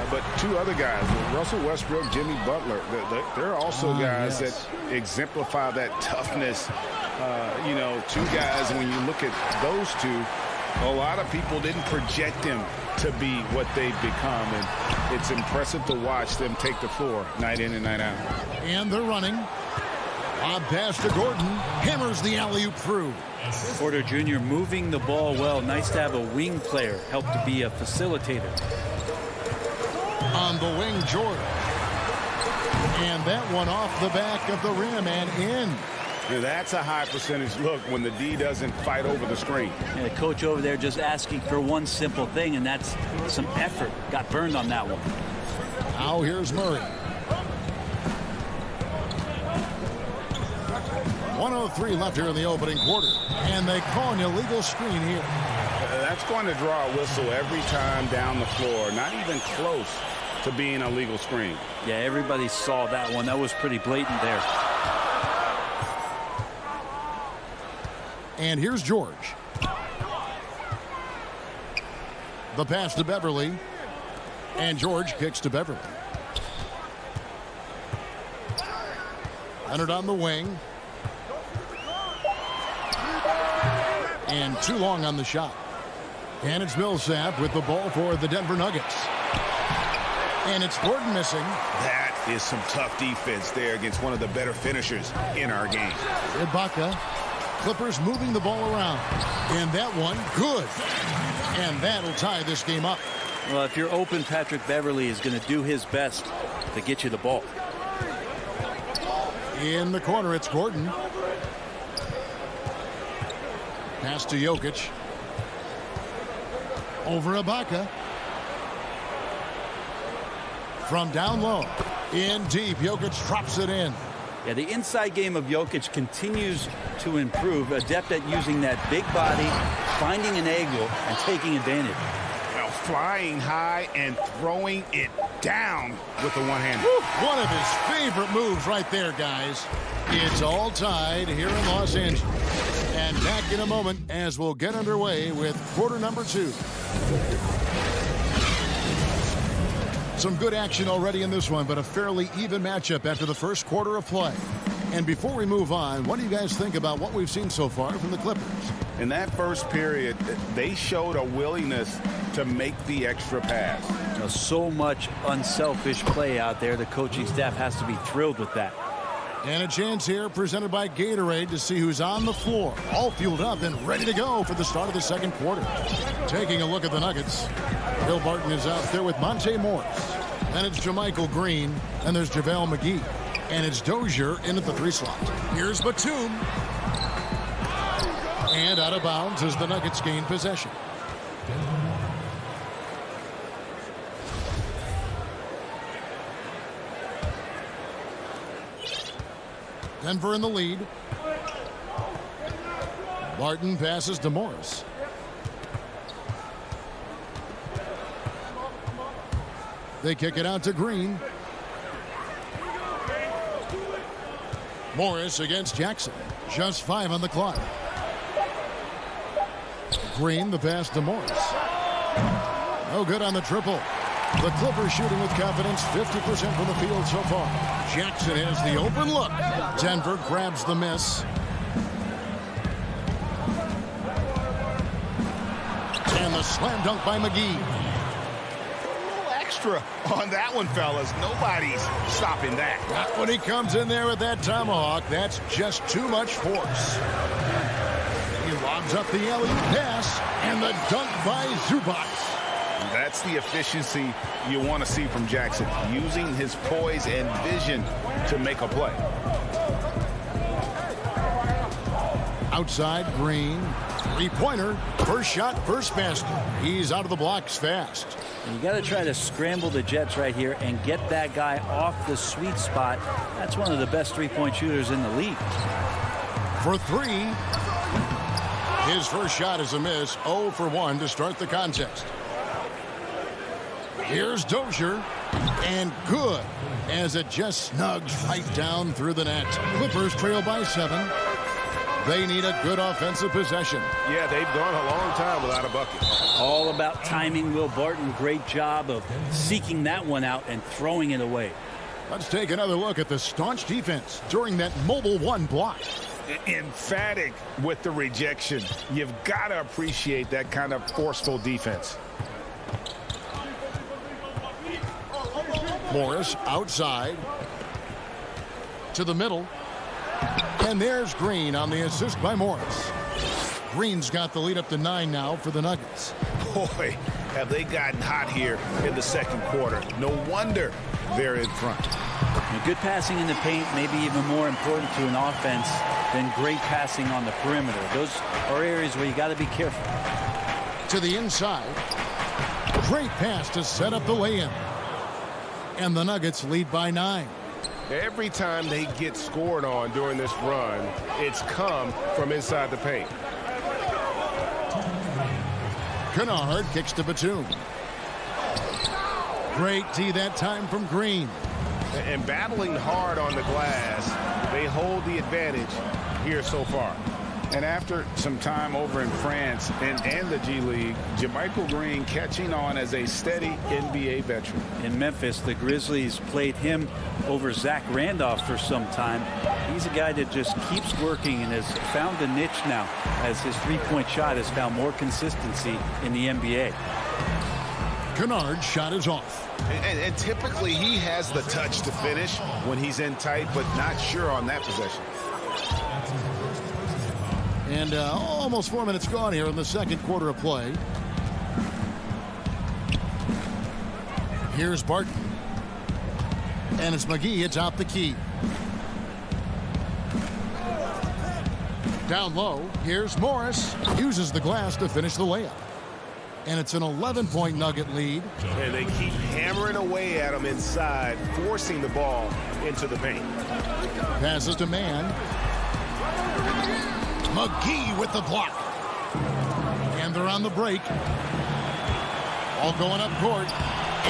But 2 other guys, Russell Westbrook, Jimmy Butler, they're also guys that exemplify that toughness. 2 guys, when you look at those 2, a lot of people didn't project them to be what they've become, and it's impressive to watch them take the floor night in and night out.
And they're running. Lob pass to Gordon. Hammers the alley-oop through.
Porter Jr. moving the ball well. Nice to have a wing player help to be a facilitator.
On the wing, George. And that one off the back of the rim and in.
Now that's a high percentage look when the D doesn't fight over the screen.
Yeah, the coach over there just asking for one simple thing, and that's some effort. Got burned on that one.
Now here's Murray. 1:03 left here in the opening quarter. And they call an illegal screen here.
That's going to draw a whistle every time down the floor. Not even close to being a legal screen.
Yeah, everybody saw that one. That was pretty blatant there.
And here's George. The pass to Beverly. And George kicks to Beverly. Leonard on the wing. And too long on the shot. And it's Millsap with the ball for the Denver Nuggets. And it's Gordon missing.
That is some tough defense there against one of the better finishers in our game.
Ibaka Clippers moving the ball around. And that one, good. And that'll tie this game up.
Well, if you're open, Patrick Beverley is going to do his best to get you the ball.
In the corner, it's Gordon. Pass to Jokic. Over Ibaka. From down low. In deep, Jokic drops it in.
Yeah, the inside game of Jokic continues to improve. Adept at using that big body, finding an angle, and taking advantage.
Now flying high and throwing it down with the one-hander.
One of his favorite moves right there, guys. It's all tied here in Los Angeles. And back in a moment as we'll get underway with quarter number 2. Some good action already in this one, but a fairly even matchup after the first quarter of play. And before we move on, what do you guys think about what we've seen so far from the Clippers?
In that first period, they showed a willingness to make the extra pass.
So much unselfish play out there. The coaching staff has to be thrilled with that.
And a chance here presented by Gatorade to see who's on the floor. All fueled up and ready to go for the start of the second quarter. Taking a look at the Nuggets. Bill Barton is out there with Monte Morris. And it's JaMychal Green. And there's JaVale McGee. And it's Dozier in at the 3 slot. Here's Batum. And out of bounds as the Nuggets gain possession. Denver in the lead. Barton passes to Morris. They kick it out to Green. Morris against Jackson. Just 5 on the clock. Green, the pass to Morris. No good on the triple. The Clippers shooting with confidence, 50% from the field so far. Jackson has the open look. Denver grabs the miss. And the slam dunk by McGee.
Extra on that one, fellas. Nobody's stopping that.
Not when he comes in there with that tomahawk. That's just too much force. He lobs up the alley-oop pass, and the dunk by Zubac.
That's the efficiency you want to see from Jackson, using his poise and vision to make a play.
Outside, Green. 3-pointer. First shot, first basket. He's out of the blocks fast.
You got to try to scramble the Jets right here and get that guy off the sweet spot. That's one of the best three-point shooters in the league.
For 3. His first shot is a miss. 0 for 1 to start the contest. Here's Dozier. And good as it just snugs right down through the net. Clippers trail by 7. They need a good offensive possession.
Yeah, they've gone a long time without a bucket.
All about timing. Will Barton, great job of seeking that one out and throwing it away.
Let's take another look at the staunch defense during that mobile 1 block.
Emphatic with the rejection. You've got to appreciate that kind of forceful defense.
Morris outside to the middle. And there's Green on the assist by Morris. Green's got the lead up to 9 now for the Nuggets.
Boy, have they gotten hot here in the second quarter. No wonder they're in front.
Good passing in the paint may be even more important to an offense than great passing on the perimeter. Those are areas where you got to be careful.
To the inside. Great pass to set up the lay-in. And the Nuggets lead by 9.
Every time they get scored on during this run, it's come from inside the paint.
Kennard kicks to Batum. Great D that time from Green.
And battling hard on the glass, they hold the advantage here so far.
And after some time over in France and the G League, JaMychal Green catching on as a steady NBA veteran.
In Memphis, the Grizzlies played him over Zach Randolph for some time. He's a guy that just keeps working and has found a niche now as his three-point shot has found more consistency in the NBA.
Kennard's shot is off.
And typically he has the touch to finish when he's in tight, but not sure on that possession.
And almost 4 minutes gone here in the second quarter of play. Here's Barton. And it's McGee atop the key. Down low, here's Morris. Uses the glass to finish the layup. And it's an 11-point Nugget lead.
And they keep hammering away at him inside, forcing the ball into the paint.
Passes to Mann. McGee with the block. And they're on the break. All going up court.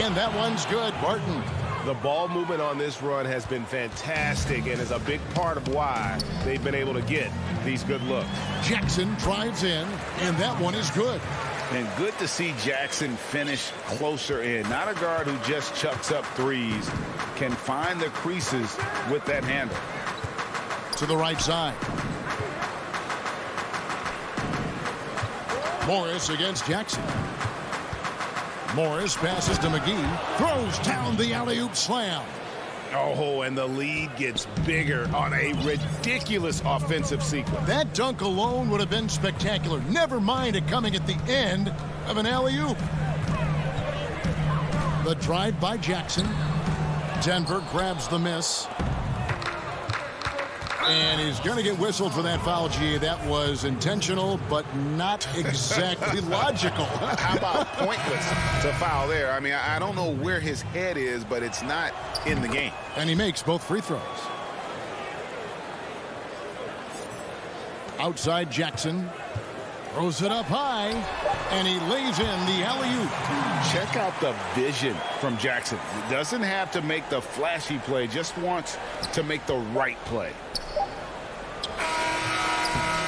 And that one's good. Barton.
The ball movement on this run has been fantastic and is a big part of why they've been able to get these good looks.
Jackson drives in, and that one is good.
And good to see Jackson finish closer in. Not a guard who just chucks up threes. Can find the creases with that handle.
To the right side. Morris against Jackson. Morris passes to McGee. Throws down the alley-oop slam.
Oh, and the lead gets bigger on a ridiculous offensive sequence.
That dunk alone would have been spectacular. Never mind it coming at the end of an alley-oop. The drive by Jackson. Denver grabs the miss. And he's going to get whistled for that foul, G. That was intentional, but not exactly logical.
How about pointless to foul there? I mean, I don't know where his head is, but it's not in the game.
And he makes both free throws. Outside Jackson. Throws it up high. And he lays in the alley-oop.
Check out the vision from Jackson. He doesn't have to make the flashy play, just wants to make the right play.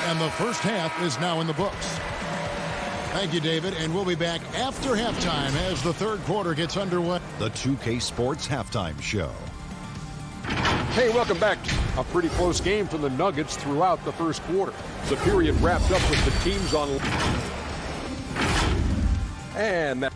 And the first half is now in the books. Thank you, David. And we'll be back after halftime as the third quarter gets underway.
The 2K Sports Halftime Show.
Hey, welcome back. A pretty close game for the Nuggets throughout the first quarter. The period wrapped up with the teams on. And that.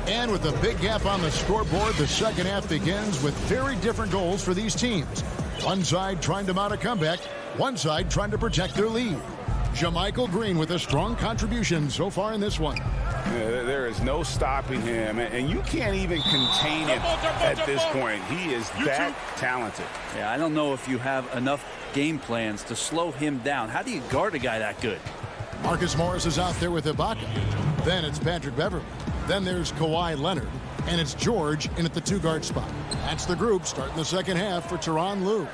And with a big gap on the scoreboard, the second half begins with very different goals for these teams. One side trying to mount a comeback, one side trying to protect their lead. JaMychal Green with a strong contribution so far in this one.
Yeah, there is no stopping him, and you can't even contain him at this point. He is that talented.
Yeah, I don't know if you have enough game plans to slow him down. How do you guard a guy that good?
Marcus Morris is out there with Ibaka. Then it's Patrick Beverley. Then there's Kawhi Leonard. And it's George in at the two-guard spot. That's the group starting the second half for Tyronn Lue.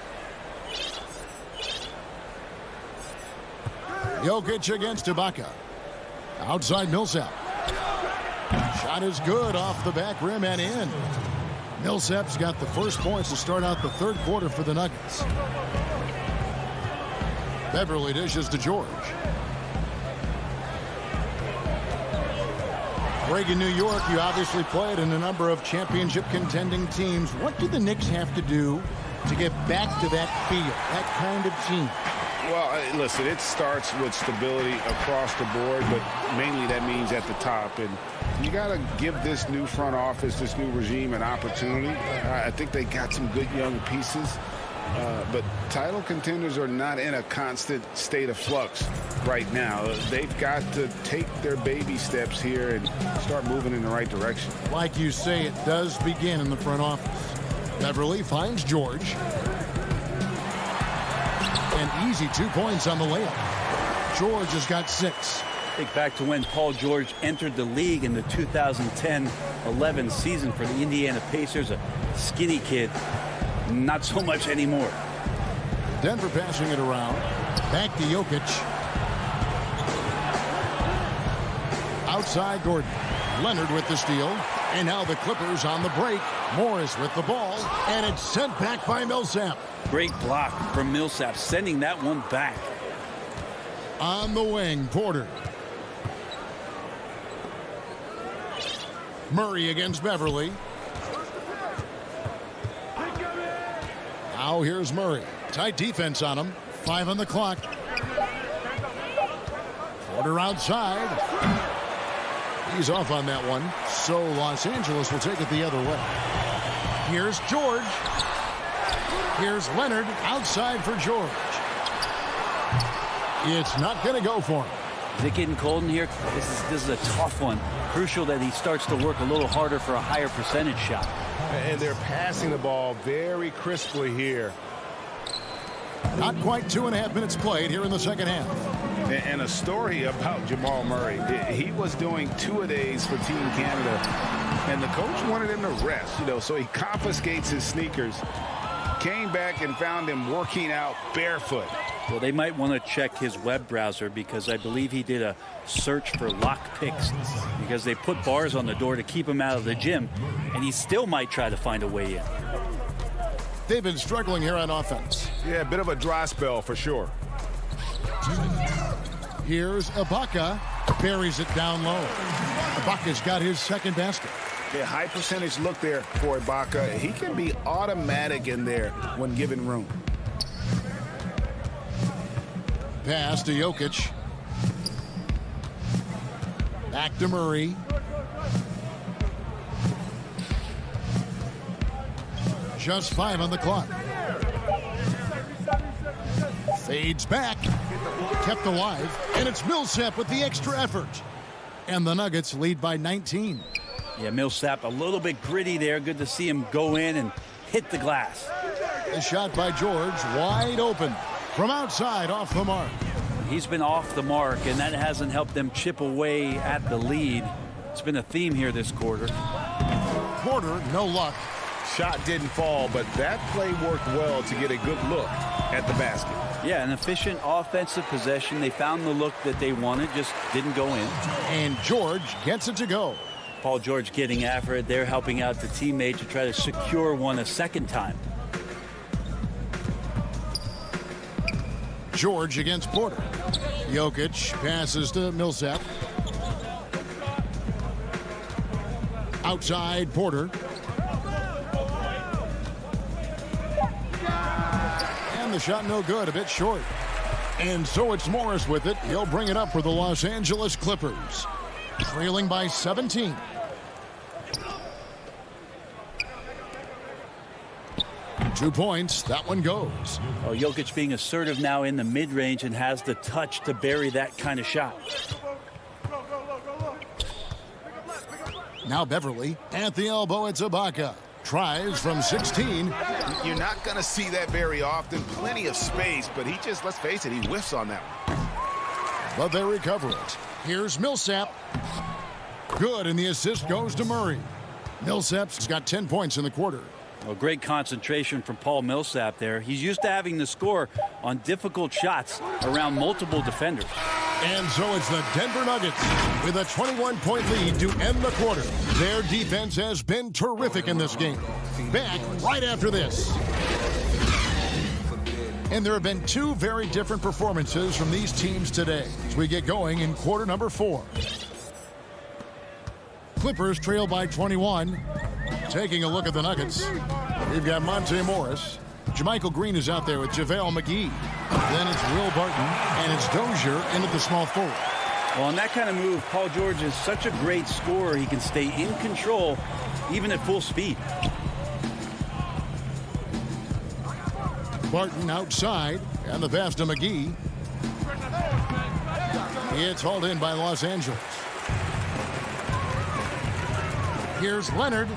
Jokic against Ibaka. Outside Millsap. Shot is good off the back rim and in. Millsap's got the first points to start out the third quarter for the Nuggets. Beverley dishes to George. Greg, in New York, you obviously played in a number of championship contending teams. What do the Knicks have to do to get back to that feel, that kind of team?
Well, listen, it starts with stability across the board, but mainly that means at the top. And you got to give this new front office, this new regime, an opportunity. I think they got some good young pieces. But title contenders are not in a constant state of flux right now. They've got to take their baby steps here and start moving in the right direction.
Like you say, it does begin in the front office. Beverley finds George. An easy 2 points on the layup. George has got 6.
Think back to when Paul George entered the league in the 2010-11 season for the Indiana Pacers, a skinny kid. Not so much anymore.
Denver passing it around. Back to Jokic. Outside Gordon. Leonard with the steal. And now the Clippers on the break. Morris with the ball. And it's sent back by Millsap.
Great block from Millsap, sending that one back.
On the wing, Porter. Murray against Beverley. Now here's Murray. Tight defense on him. 5 on the clock. Porter outside. He's off on that one. So Los Angeles will take it the other way. Here's George. Here's Leonard outside for George. It's not going to go for him.
Is it getting cold in here? This is a tough one. Crucial that he starts to work a little harder for a higher percentage shot.
And they're passing the ball very crisply here.
Not quite 2.5 minutes played here in the second half.
And a story about Jamal Murray. He was doing two-a-days for Team Canada, and the coach wanted him to rest, so he confiscates his sneakers, came back and found him working out barefoot.
Well, they might want to check his web browser because I believe he did a search for lock picks because they put bars on the door to keep him out of the gym, and he still might try to find a way in.
They've been struggling here on offense.
Yeah, a bit of a dry spell for sure.
Here's Ibaka. Buries it down low. Ibaka's got his second basket.
Yeah, high percentage look there for Ibaka. He can be automatic in there when given room.
Pass to Jokic. Back to Murray. Just 5 on the clock. Fades back. Kept alive. And it's Millsap with the extra effort. And the Nuggets lead by 19.
Yeah, Millsap a little bit gritty there. Good to see him go in and hit the glass.
A shot by George. Wide open. From outside, off the mark.
He's been off the mark, and that hasn't helped them chip away at the lead. It's been a theme here this quarter.
Porter, no luck.
Shot didn't fall, but that play worked well to get a good look at the basket.
Yeah, an efficient offensive possession. They found the look that they wanted, just didn't go in.
And George gets it to go.
Paul George getting after it. They're helping out the teammate to try to secure one a second time.
George against Porter. Jokic passes to Millsap. Outside Porter. And the shot no good, a bit short. And so it's Morris with it. He'll bring it up for the Los Angeles Clippers. Trailing by 17. Two points. That one goes.
Oh, Jokic being assertive now in the mid-range and has the touch to bury that kind of shot.
Now Beverly at the elbow. It's Ibaka. Tries from 16.
You're not going to see that very often. Plenty of space, but he just, let's face it, he whiffs on that one.
But they recover it. Here's Millsap. Good, and the assist goes to Murray. Millsap's got 10 points in the quarter.
Well, great concentration from Paul Millsap there. He's used to having to score on difficult shots around multiple defenders.
And so it's the Denver Nuggets with a 21-point lead to end the quarter. Their defense has been terrific in this game. Back right after this. And there have been two very different performances from these teams today as we get going in quarter number 4. Clippers trail by 21. Taking a look at the Nuggets, we've got Monte Morris. Jermichael Green is out there with JaVale McGee. Then it's Will Barton, and it's Dozier in at the small forward.
Well, on that kind of move, Paul George is such a great scorer. He can stay in control, even at full speed.
Barton outside, and the pass to McGee. It's hauled in by Los Angeles. Here's Leonard.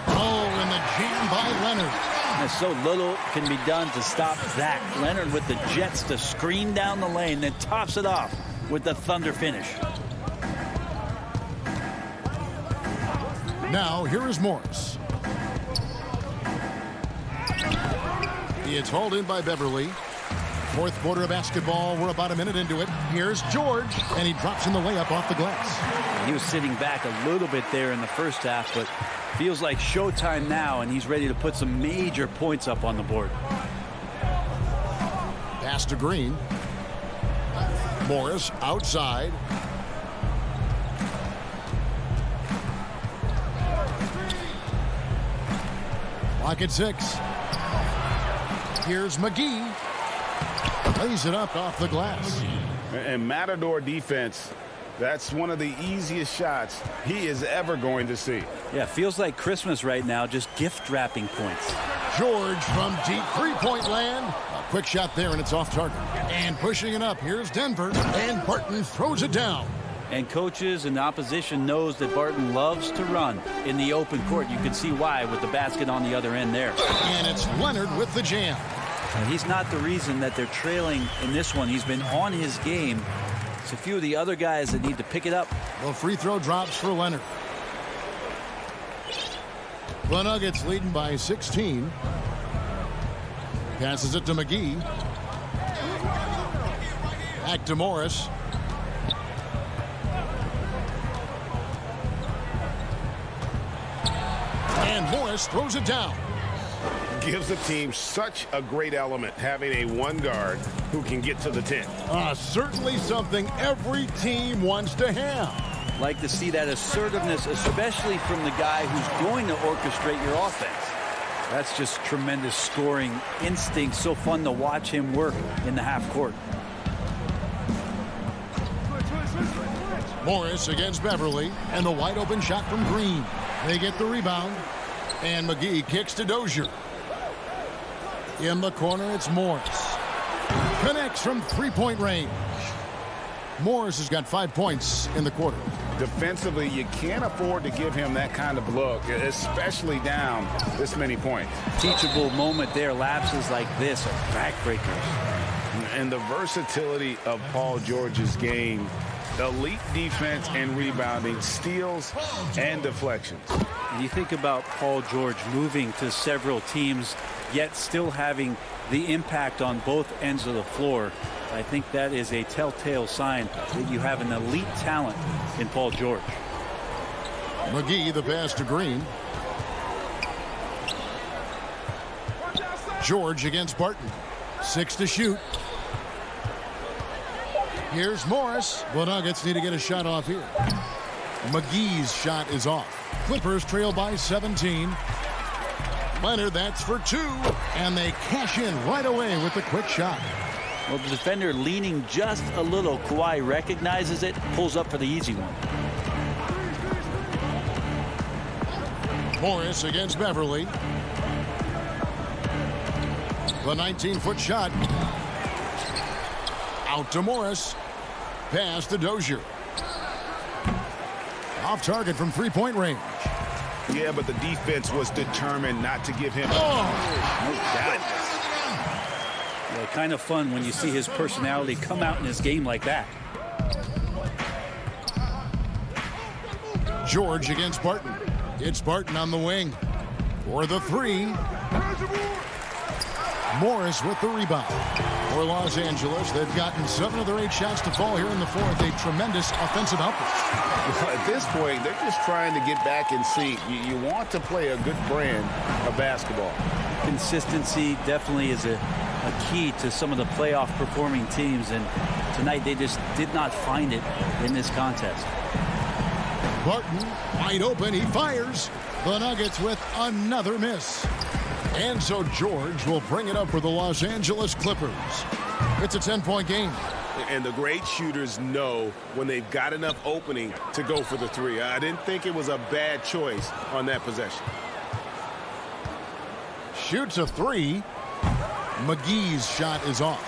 Oh, and the jam by Leonard.
And so little can be done to stop that. Leonard with the jets to screen down the lane, then tops it off with the thunder finish.
Now, here is Morris. It's hauled in by Beverly. Fourth quarter of basketball. We're about a minute into it. Here's George, and he drops in the layup off the glass.
He was sitting back a little bit there in the first half, but feels like showtime now, and he's ready to put some major points up on the board.
Pass to Green. Morris outside. Clock at 6. Here's McGee. Lays it up off the glass.
And Matador defense That's one of the easiest shots he is ever going to see.
Yeah, feels like Christmas right now, just gift wrapping points.
George from deep three-point land. A quick shot there, and it's off target. And pushing it up, here's Denver. And Barton throws it down.
And coaches and the opposition knows that Barton loves to run in the open court. You can see why with the basket on the other end there.
And it's Leonard with the jam.
And he's not the reason that they're trailing in this one. He's been on his game. It's a few of the other guys that need to pick it up.
The free throw drops for Leonard. The Nuggets leading by 16. Passes it to McGee. Back to Morris. And Morris throws it down.
Gives a team such a great element having a one guard who can get to the 10.
Certainly something every team wants to have.
Like to see that assertiveness, especially from the guy who's going to orchestrate your offense. That's just tremendous scoring instinct. So fun to watch him work in the half court.
Morris against Beverly, and the wide open shot from Green. They get the rebound, and McGee kicks to Dozier. In the corner, it's Morris. Connects from three-point range. Morris has got 5 points in the quarter.
Defensively, you can't afford to give him that kind of look, especially down this many points.
Teachable moment there. Lapses like this are backbreakers.
And the versatility of Paul George's game, elite defense and rebounding, steals and deflections.
You think about Paul George moving to several teams, yet still having the impact on both ends of the floor. I think that is a telltale sign that you have an elite talent in Paul George.
McGee, the pass to Green. George against Barton. 6 to shoot. Here's Morris. The Nuggets need to get a shot off here. McGee's shot is off. Clippers trail by 17. Leonard, that's for 2. And they cash in right away with the quick shot.
Well, the defender leaning just a little. Kawhi recognizes it, pulls up for the easy one.
Morris against Beverly. The 19-foot shot. Out to Morris. Pass to Dozier. Off target from three-point range.
Yeah, but the defense was determined not to give him
no doubt. Yeah, kind of fun when you see his personality come out in his game like that.
George against Barton. It's Barton on the wing for the 3. Morris with the rebound. For Los Angeles, they've gotten 7 of their 8 shots to fall here in the fourth. A tremendous offensive output.
At this point, they're just trying to get back in sync. You want to play a good brand of basketball.
Consistency definitely is a key to some of the playoff performing teams, and tonight they just did not find it in this contest.
Barton wide open, he fires. The Nuggets with another miss. And so George will bring it up for the Los Angeles Clippers. It's a 10-point game.
And the great shooters know when they've got enough opening to go for the 3. I didn't think it was a bad choice on that possession.
Shoots a 3. McGee's shot is off.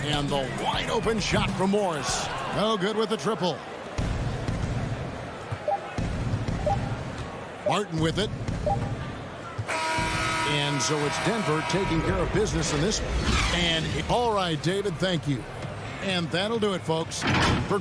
And the wide open shot from Morris. No good with the triple. Martin with it. And so it's Denver taking care of business in this one. And all right, David, thank you. And that'll do it, folks. For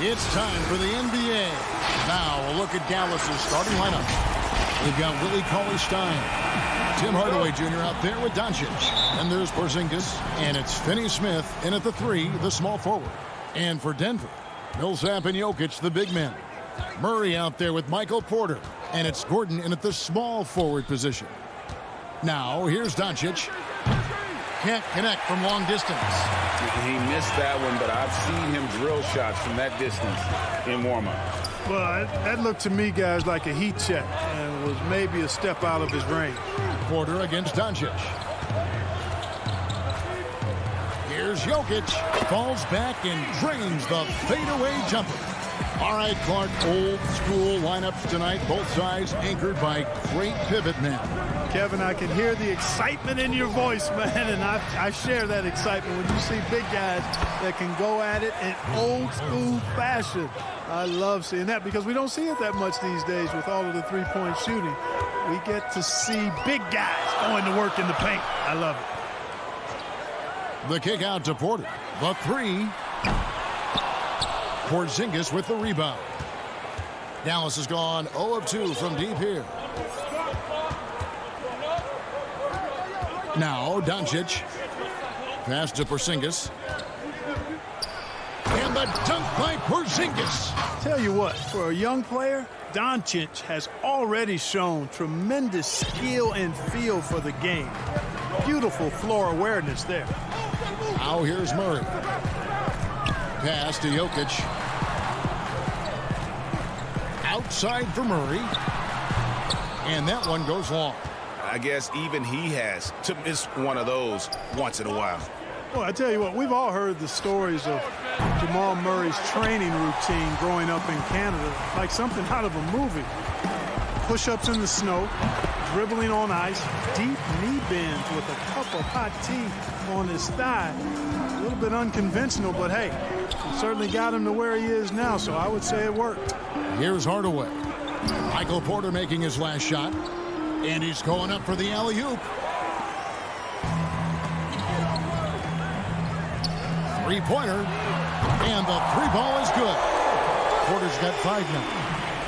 It's time for the NBA. Now a look at Dallas's starting lineup. We've got Willie Cauley-Stein, Tim Hardaway Jr. out there with Doncic. And there's Porzingis, and it's Finney-Smith in at the 3, the small forward. And for Denver, Millsap and Jokic, the big men. Murray out there with Michael Porter, and it's Gordon in at the small forward position. Now here's Doncic. Can't connect from long distance.
He missed that one, but I've seen him drill shots from that distance in warm-up.
Well, that looked to me, guys, like a heat check and was maybe a step out of his range.
Porter against Doncic. Here's Jokic. Falls back and drains the fadeaway jumper. All right, Clark, old school lineups tonight. Both sides anchored by great pivot men.
Kevin, I can hear the excitement in your voice, man, and I share that excitement when you see big guys that can go at it in old school fashion. I love seeing that because we don't see it that much these days with all of the three-point shooting. We get to see big guys going to work in the paint. I love it.
The kick out to Porter. The 3. Porzingis with the rebound. Dallas has gone 0 of 2 from deep here. Now Doncic. Pass to Porzingis. And the dunk by Porzingis.
Tell you what, for a young player, Doncic has already shown tremendous skill and feel for the game. Beautiful floor awareness there.
Now here's Murray. Pass to Jokic. Outside for Murray. And that one goes long.
I guess even he has to miss one of those once in a while.
Well, I tell you what, we've all heard the stories of Jamal Murray's training routine growing up in Canada, like something out of a movie. Push-ups in the snow, dribbling on ice, deep knee bends with a cup of hot tea on his thigh. A little bit unconventional, but hey, it certainly got him to where he is now, so I would say it worked.
Here's Hardaway. Michael Porter making his last shot. And he's going up for the alley-oop. Three-pointer. And the 3-ball is good. Porter's got 5 now.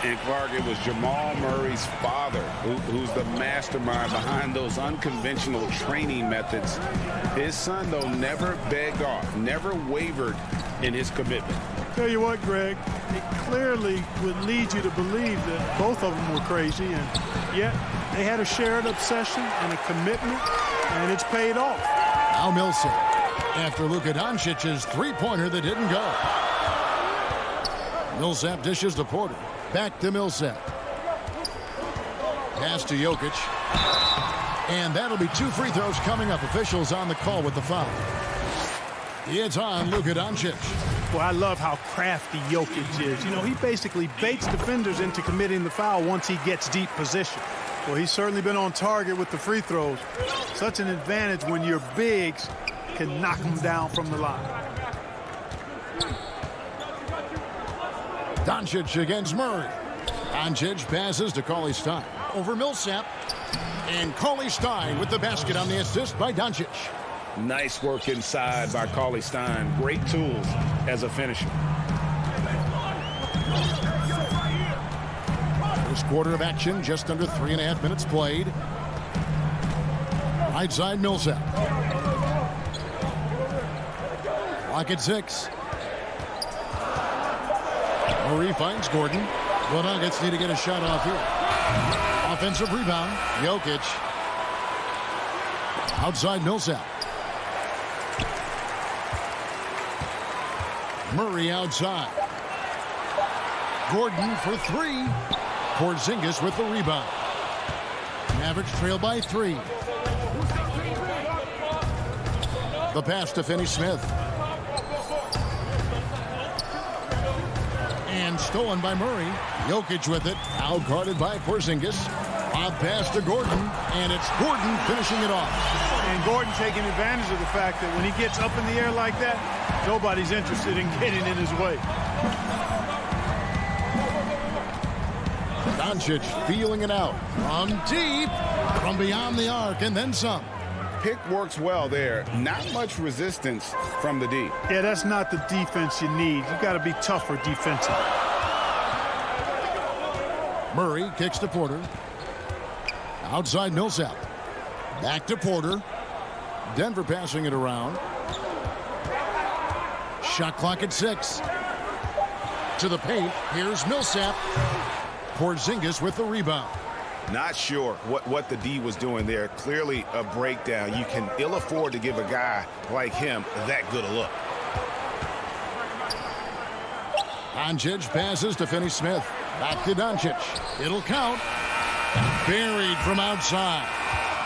And Clark, it was Jamal Murray's father who's the mastermind behind those unconventional training methods. His son, though, never begged off, never wavered in his commitment.
Tell you what, Greg, it clearly would lead you to believe that both of them were crazy, and yet they had a shared obsession and a commitment, and it's paid off.
Now Millsap, after Luka Doncic's three-pointer that didn't go. Millsap dishes to Porter. Back to Millsap. Pass to Jokic. And that'll be 2 free throws coming up. Officials on the call with the foul. It's on Luka Doncic.
Well, I love how crafty Jokic is. You know, he basically baits defenders into committing the foul once he gets deep position. Well, he's certainly been on target with the free throws. Such an advantage when your bigs can knock them down from the line.
Doncic against Murray. Doncic passes to Cauley-Stein. Over Millsap. And Cauley-Stein with the basket on the assist by Doncic.
Nice work inside by Cauley-Stein. Great tools as a finisher.
First quarter of action, just under 3.5 minutes played. Right side Millsap. Clock at 6. Murray finds Gordon. The Nuggets need to get a shot off here. Offensive rebound. Jokic. Outside Millsap. Murray outside. Gordon for 3. Porzingis with the rebound. Mavericks trail by 3. The pass to Finney-Smith. and stolen by Murray. Jokic with it, out guarded by Porzingis. Lob pass to Gordon, and it's Gordon finishing it off.
And Gordon taking advantage of the fact that when he gets up in the air like that, nobody's interested in getting in his way.
Doncic feeling it out from deep, from beyond the arc, and then some.
Pick works well there. Not much resistance from the D.
Yeah, that's not the defense you need. You got to be tougher defensively.
Murray kicks to Porter. Outside Millsap. Back to Porter. Denver passing it around. Shot clock at 6. To the paint. Here's Millsap. Porzingis with the rebound.
Not sure what the D was doing there. Clearly a breakdown. You can ill afford to give a guy like him that good a look.
Doncic passes to Finney-Smith. Back to Doncic. It'll count. Buried from outside.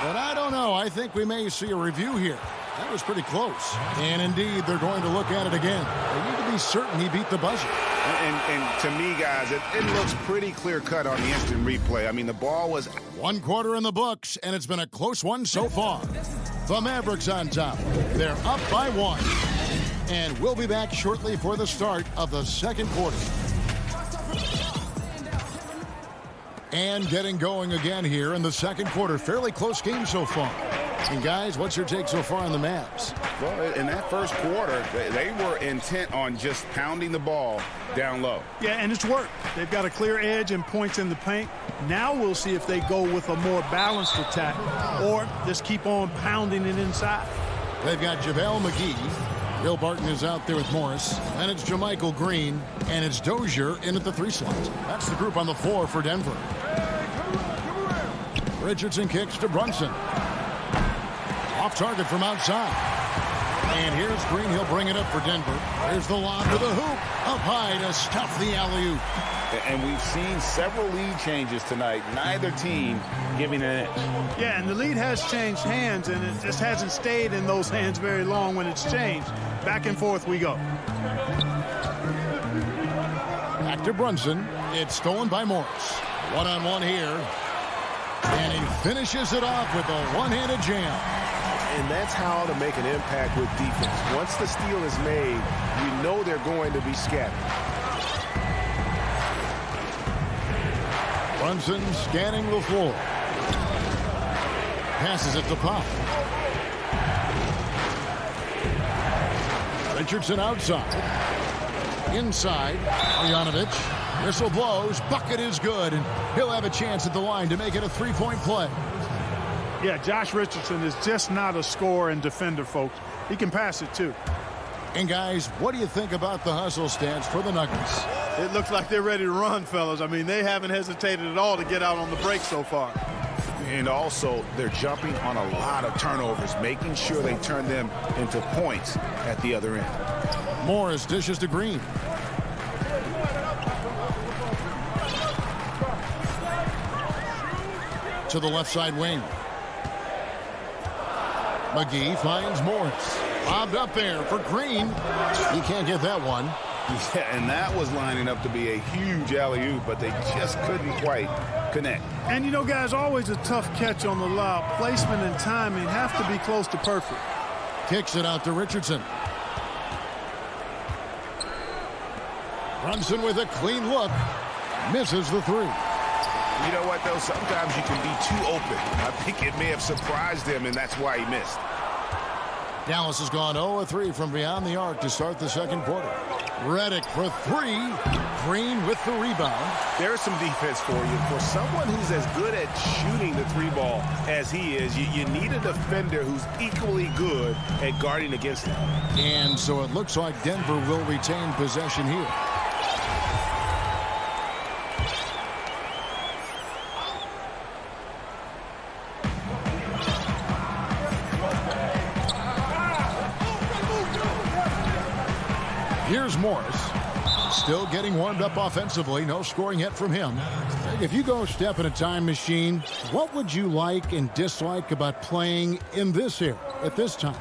But I don't know. I think we may see a review here. That was pretty close. And indeed, they're going to look at it again. They need to be certain he beat the buzzer.
And to me, guys, it looks pretty clear-cut on the instant replay. I mean, the ball was...
1 quarter in the books, and it's been a close one so far. The Mavericks on top. They're up by 1. And we'll be back shortly for the start of the second quarter. And getting going again here in the second quarter. Fairly close game so far. And guys, what's your take so far on the Mavs?
Well, in that first quarter, they were intent on just pounding the ball down low.
Yeah, and it's worked. They've got a clear edge and points in the paint. Now we'll see if they go with a more balanced attack or just keep on pounding it inside.
They've got JaVale McGee. Will Barton is out there with Morris. And it's JaMychal Green. And it's Dozier in at the 3 slot. That's the group on the floor for Denver. Richardson kicks to Brunson. Off target from outside. And here's Green. He'll bring it up for Denver. Here's the lob to the hoop. Up high to stuff the alley-oop.
And we've seen several lead changes tonight. Neither team giving an inch.
Yeah, and the lead has changed hands, and it just hasn't stayed in those hands very long when it's changed. Back and forth we go.
Back to Brunson. It's stolen by Morris. One-on-one here. And he finishes it off with a one-handed jam.
And that's how to make an impact with defense. Once the steal is made, you know they're going to be scattered.
Brunson scanning the floor. Passes it to Pop. Richardson outside. Inside. Marjanovic. Whistle blows. Bucket is good. And he'll have a chance at the line to make it a 3-point play.
Yeah, Josh Richardson is just not a scorer and defender, folks. He can pass it, too.
And, guys, what do you think about the hustle stance for the Nuggets?
It looks like they're ready to run, fellas. I mean, they haven't hesitated at all to get out on the break so far.
And also, they're jumping on a lot of turnovers, making sure they turn them into points at the other end.
Morris dishes to Green. To the left side wing. McGee finds Morris. Bobbed up there for Green. He can't get that one.
Yeah, and that was lining up to be a huge alley-oop, but they just couldn't quite connect.
And, you know, guys, always a tough catch on the lob. Placement and timing have to be close to perfect.
Kicks it out to Richardson. Brunson with a clean look. Misses the 3.
You know what, though? Sometimes you can be too open. I think it may have surprised him, and that's why he missed.
Dallas has gone 0-3 from beyond the arc to start the second quarter. Redick for 3. Green with the rebound.
There's some defense for you. For someone who's as good at shooting the 3-ball as he is, you need a defender who's equally good at guarding against him.
And so it looks like Denver will retain possession here. Here's Morris. Still getting warmed up offensively. No scoring yet from him. If you go step in a time machine, what would you like and dislike about playing in this era at this time?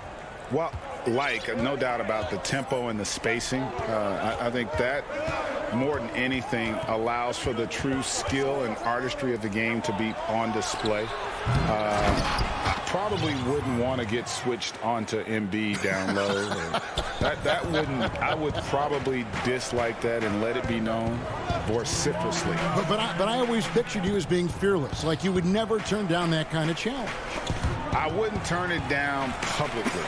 Well, no doubt about the tempo and the spacing. I think that
more than anything, allows for the true skill and artistry of the game to be on display. I probably wouldn't want to get switched onto Embiid down low. That wouldn't. I would probably dislike that and let it be known vociferously.
But I always pictured you as being fearless, like you would never turn down that kind of challenge.
I wouldn't turn it down publicly.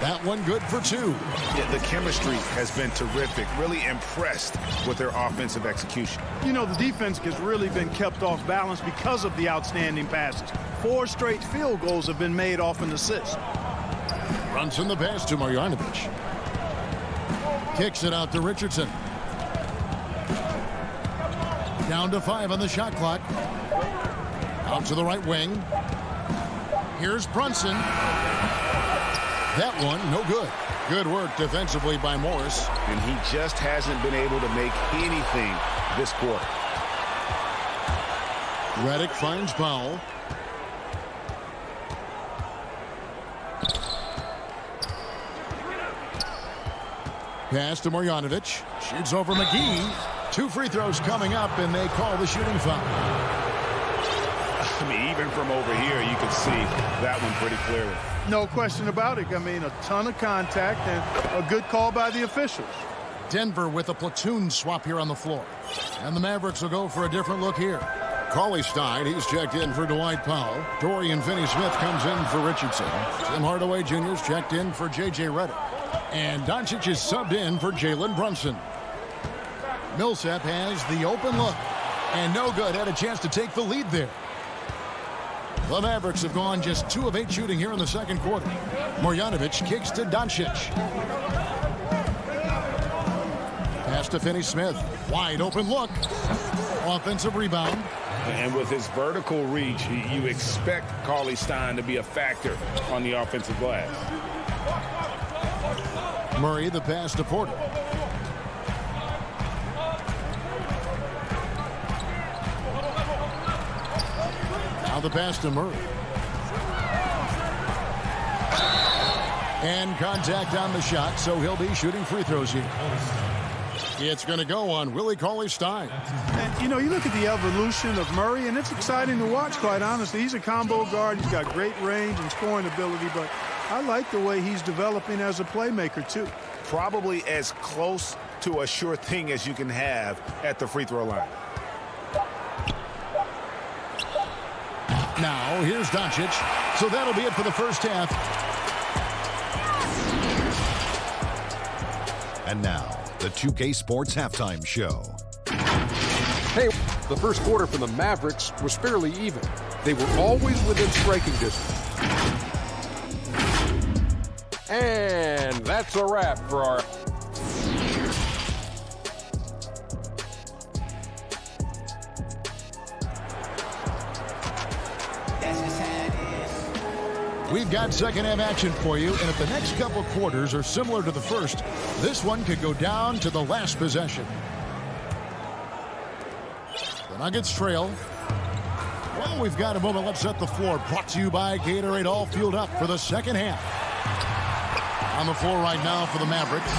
That one good for 2.
Yeah, the chemistry has been terrific. Really impressed with their offensive execution.
You know, the defense has really been kept off balance because of the outstanding passes. 4 straight field goals have been made off an assist.
Brunson the pass to Marjanovic. Kicks it out to Richardson. Down to 5 on the shot clock. Out to the right wing. Here's Brunson. That one, no good. Good work defensively by Morris.
And he just hasn't been able to make anything this quarter.
Redick finds Powell. Pass to Marjanovic. Shoots over McGee. 2 free throws coming up, and they call the shooting foul.
I mean, even from over here, you can see that one pretty clearly.
No question about it. I mean, a ton of contact and a good call by the officials.
Denver with a platoon swap here on the floor. And the Mavericks will go for a different look here. Cauley-Stein, he's checked in for Dwight Powell. Dorian Finney-Smith comes in for Richardson. Tim Hardaway Jr. is checked in for J.J. Redick. And Doncic is subbed in for Jalen Brunson. Millsap has the open look. And no good. Had a chance to take the lead there. The Mavericks have gone just 2 of 8 shooting here in the second quarter. Marjanovic kicks to Doncic. Pass to Finney-Smith. Wide open look. Offensive rebound.
And with his vertical reach, you expect Cauley-Stein to be a factor on the offensive glass.
Murray the pass to Porter. Now the pass to Murray. And contact on the shot, so he'll be shooting free throws here. It's going to go on Willie Cauley-Stein.
And, you know, you look at the evolution of Murray, and it's exciting to watch, quite honestly. He's a combo guard. He's got great range and scoring ability, but I like the way he's developing as a playmaker, too.
Probably as close to a sure thing as you can have at the free throw line.
Now, here's Doncic. So that'll be it for the first half.
And now, the 2K Sports Halftime Show.
Hey, the first quarter for the Mavericks was fairly even. They were always within striking distance. And that's a wrap for our...
We've got second half action for you, and if the next couple quarters are similar to the first, this one could go down to the last possession. The Nuggets trail. Well, we've got a moment. Let's set the floor. Brought to you by Gatorade, all fueled up for the second half. On the floor right now for the Mavericks.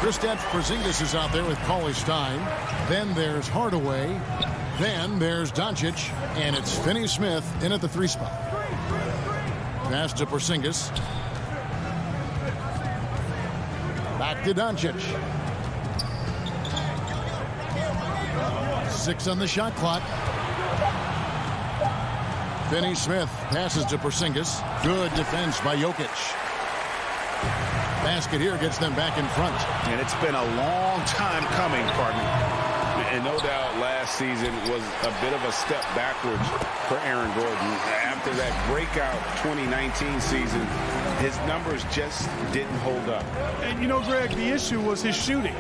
Kristaps Porzingis is out there with Cauley-Stein. Then there's Hardaway. Then there's Doncic, and it's Finney-Smith in at the 3 spot. Pass to Porzingis. Back to Doncic. 6 on the shot clock. Finney-Smith passes to Porzingis. Good defense by Jokic. Basket here gets them back in front.
And it's been a long time coming, pardon me.
And no doubt last season was a bit of a step backwards for Aaron Gordon. After that breakout 2019 season, his numbers just didn't hold up.
And, you know, Greg, the issue was his shooting.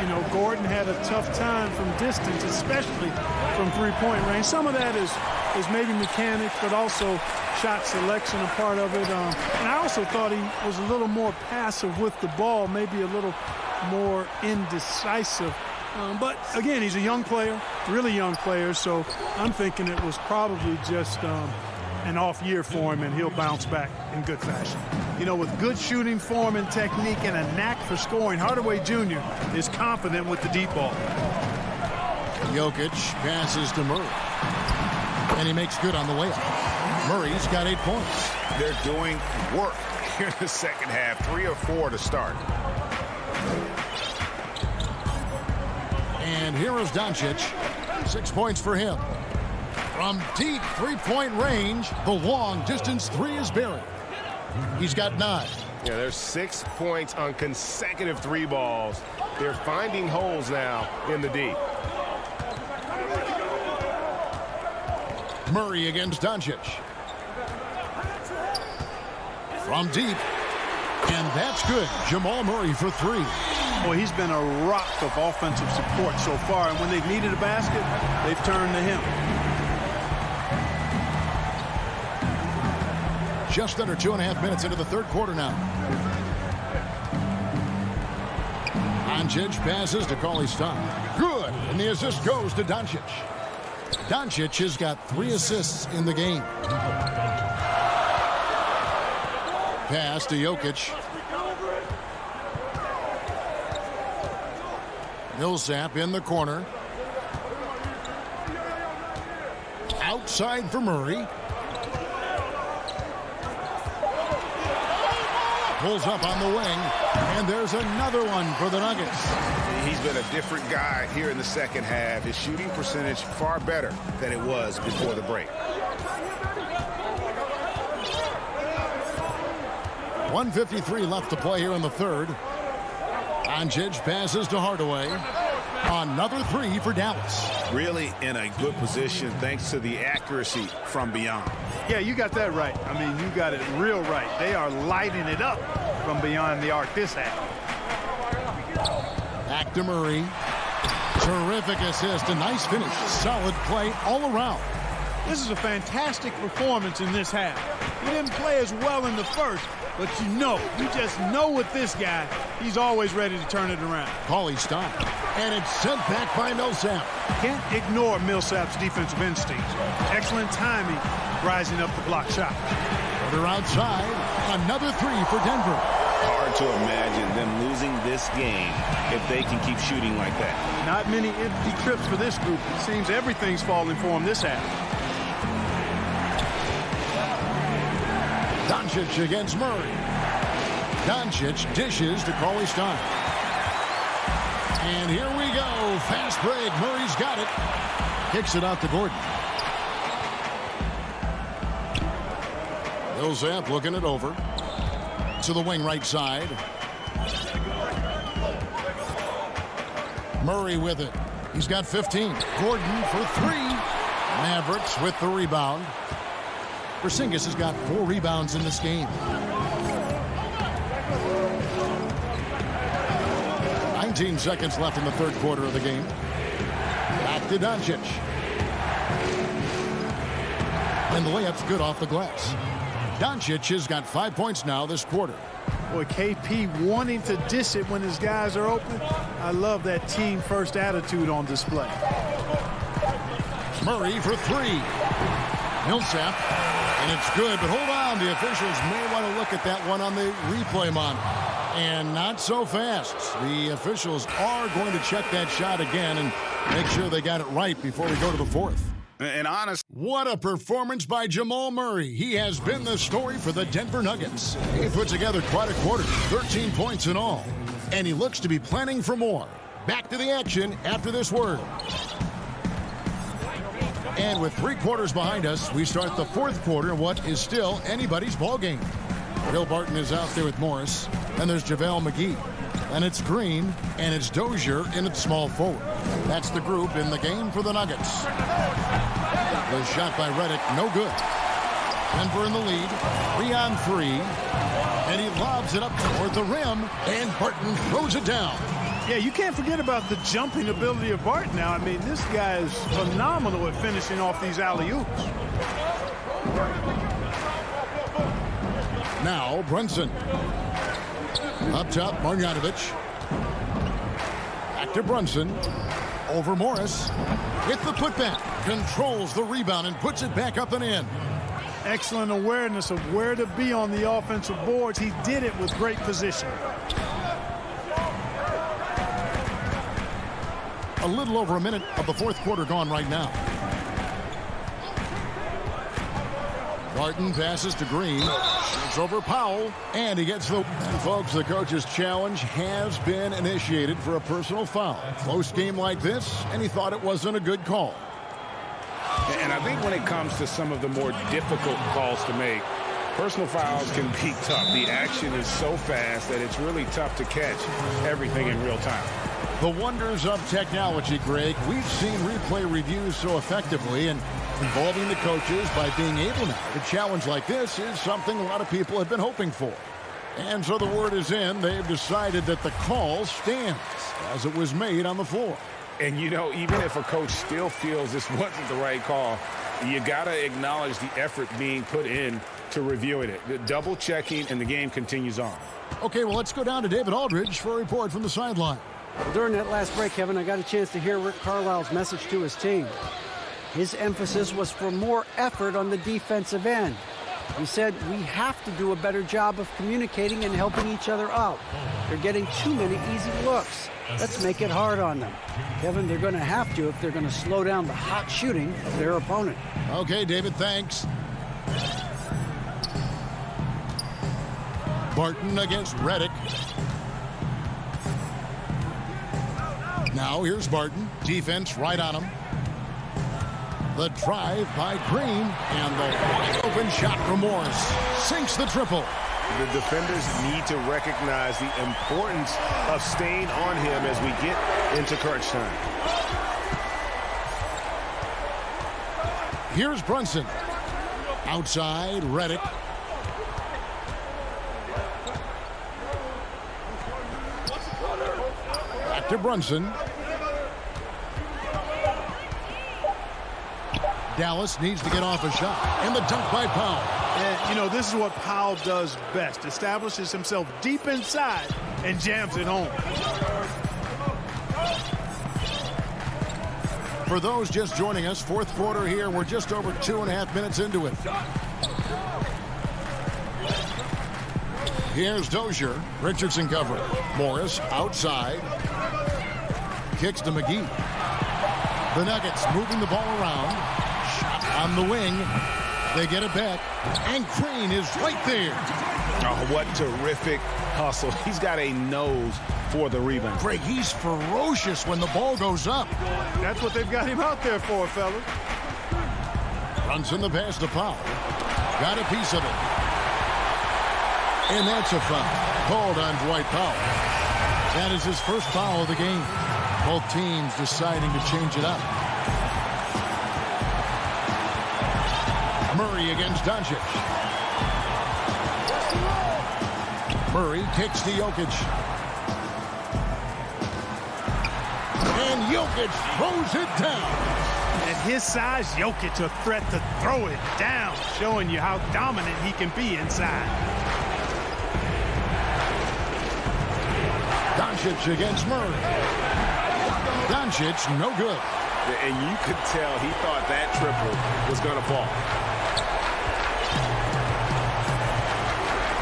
You know, Gordon had a tough time from distance, especially from three-point range. Some of that is maybe mechanics, but also shot selection a part of it. And I also thought he was a little more passive with the ball, maybe a little more indecisive. But, again, he's a young player, really young player, so I'm thinking it was probably just an off year for him, and he'll bounce back in good fashion. You know, with good shooting form and technique and a knack for scoring, Hardaway Jr. is confident with the deep ball.
Jokic passes to Murray. And he makes good on the layup. Murray's got 8 points.
They're doing work here in the second half. 3 or 4 to start.
And here is Doncic. 6 points for him. From deep three-point range, the long-distance three is buried. He's got 9.
Yeah, there's 6 points on consecutive 3 balls. They're finding holes now in the D.
Murray against Doncic. From deep. And that's good. Jamal Murray for 3.
Well, he's been a rock of offensive support so far, and when they've needed a basket, they've turned to him.
Just under 2.5 minutes into the third quarter now. Doncic passes to Cauley-Stein. Good. And the assist goes to Doncic. Doncic has got 3 assists in the game. Pass to Jokic. Millsap in the corner. Outside for Murray. Pulls up on the wing. And there's another one for the Nuggets.
He's been a different guy here in the second half. His shooting percentage far better than it was before the break.
1:53 left to play here in the third. Doncic passes to Hardaway. Another 3 for Dallas.
Really in a good position thanks to the accuracy from beyond.
Yeah, you got that right. I mean, you got it real right. They are lighting it up from beyond the arc this half.
Back to Murray. Terrific assist. A nice finish. Solid play all around.
This is a fantastic performance in this half. He didn't play as well in the first, but you just know with this guy, he's always ready to turn it around.
Cauley-Stein. And it's sent back by Millsap.
Can't ignore Millsap's defensive instincts. Excellent timing, rising up the block shot.
Further outside, another 3 for Denver.
Hard to imagine them losing this game if they can keep shooting like that.
Not many empty trips for this group. It seems everything's falling for them this half.
Doncic against Murray. Doncic dishes to Cauley-Stein. And here we go. Fast break. Murray's got it. Kicks it out to Gordon. Millsap looking it over. To the wing right side. Murray with it. He's got 15. Gordon for 3. Mavericks with the rebound. Porzingis has got 4 rebounds in this game. 19 seconds left in the third quarter of the game. Back to Doncic. And the layup's good off the glass. Doncic has got 5 points now this quarter.
Boy, KP wanting to dish it when his guys are open. I love that team first attitude on display.
Murray for 3. Millsap. And it's good, but hold on. The officials may want to look at that one on the replay monitor. And not so fast. The officials are going to check that shot again and make sure they got it right before we go to the fourth.
And honest.
What a performance by Jamal Murray. He has been the story for the Denver Nuggets. He put together quite a quarter, 13 points in all. And he looks to be planning for more. Back to the action after this word. And with 3 quarters behind us, we start the fourth quarter in what is still anybody's ball game. Bill Barton is out there with Morris. And there's JaVale McGee. And it's Green. And it's Dozier in its small forward. That's the group in the game for the Nuggets. The shot by Redick, no good. Denver in the lead. 3-on-3. And he lobs it up toward the rim. And Barton throws it down.
Yeah, you can't forget about the jumping ability of Barton now. I mean, this guy is phenomenal at finishing off these alley-oops.
Now, Brunson. Up top, Marjanovic. Back to Brunson. Over Morris. With the putback. Controls the rebound and puts it back up and in.
excellent awareness of where to be on the offensive boards. He did it with great position.
A little over a minute of the fourth quarter gone right now. Martin passes to Green. Shoots over Powell. And he gets the... And folks, the coach's challenge has been initiated for a personal foul. Close game like this, and he thought it wasn't a good call.
And I think when it comes to some of the more difficult calls to make, personal fouls can be tough. The action is so fast that it's really tough to catch everything in real time.
The wonders of technology, Greg. We've seen replay reviews so effectively, and involving the coaches by being able now to challenge like this is something a lot of people have been hoping for. And so the word is in. They've decided that the call stands as it was made on the floor.
And, you know, even if a coach still feels this wasn't the right call, you got to acknowledge the effort being put in to reviewing it. The double checking, and the game continues on.
Okay, well, let's go down to David Aldridge for a report from the sideline.
Well, during that last break, Kevin, I got a chance to hear Rick Carlisle's message to his team. His emphasis was for more effort on the defensive end. He said, we have to do a better job of communicating and helping each other out. They're getting too many easy looks. Let's make it hard on them. Kevin, they're going to have to if they're going to slow down the hot shooting of their opponent.
Okay, David, thanks. Barton against Reddick. Now here's Barton. Defense right on him. The drive by Green, and the wide open shot from Morris sinks the triple.
The defenders need to recognize the importance of staying on him as we get into crunch time.
Here's Brunson. Outside, Reddick. Back to Brunson. Dallas needs to get off a shot. And the dunk by Powell.
And, you know, this is what Powell does best. Establishes himself deep inside and jams it home.
For those just joining us, fourth quarter here. We're just over 2.5 minutes into it. Here's Dozier. Richardson covering. Morris outside. Kicks to McGee. The Nuggets moving the ball around. Shot on the wing. They get it back. And Green is right there.
Oh, what terrific hustle. He's got a nose for the rebound.
Greg, he's ferocious when the ball goes up.
That's what they've got him out there for, fellas.
Runs in the pass to Powell. Got a piece of it. And that's a foul. Called on Dwight Powell. That is his first foul of the game. Both teams deciding to change it up. Murray against Doncic. Murray kicks to Jokic. And Jokic throws it down.
At his size, Jokic a threat to throw it down, showing you how dominant he can be inside.
Doncic against Murray. Doncic, no good.
And you could tell he thought that triple was going to fall.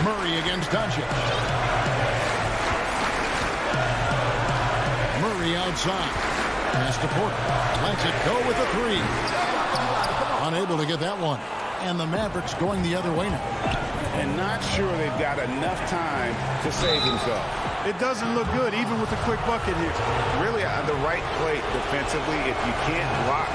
Murray against Doncic. Murray outside. Pass to Porter. Lets it go with a three. Unable to get that one. And the Mavericks going the other way now.
And not sure they've got enough time to save themselves.
It doesn't look good, even with the quick bucket here.
Really, the right play defensively. If you can't block,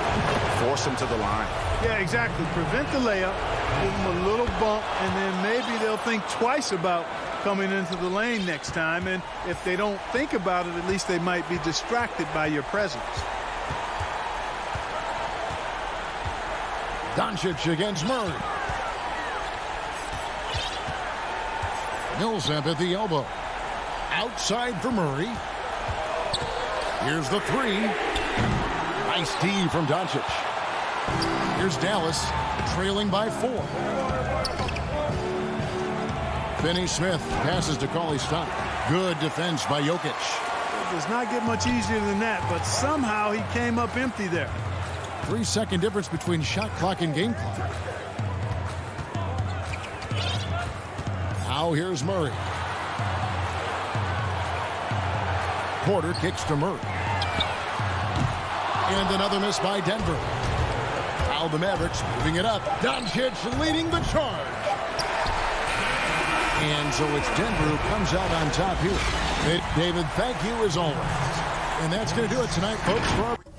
force them to the line.
Yeah, exactly. Prevent the layup, give them a little bump, and then maybe they'll think twice about coming into the lane next time. And if they don't think about it, at least they might be distracted by your presence.
Doncic against Murray. Millsap at the elbow. Outside for Murray. Here's the three. Nice D from Doncic. Here's Dallas, trailing by 4. Finney-Smith passes to Cauley-Stein. Good defense by Jokic.
It does not get much easier than that, but somehow he came up empty there.
3-second difference between shot clock and game clock. Now here's Murray. Porter kicks to Murray. And another miss by Denver. Now the Mavericks moving it up. Doncic leading the charge. And so it's Denver who comes out on top here. David, thank you as always. And that's going to do it tonight, folks.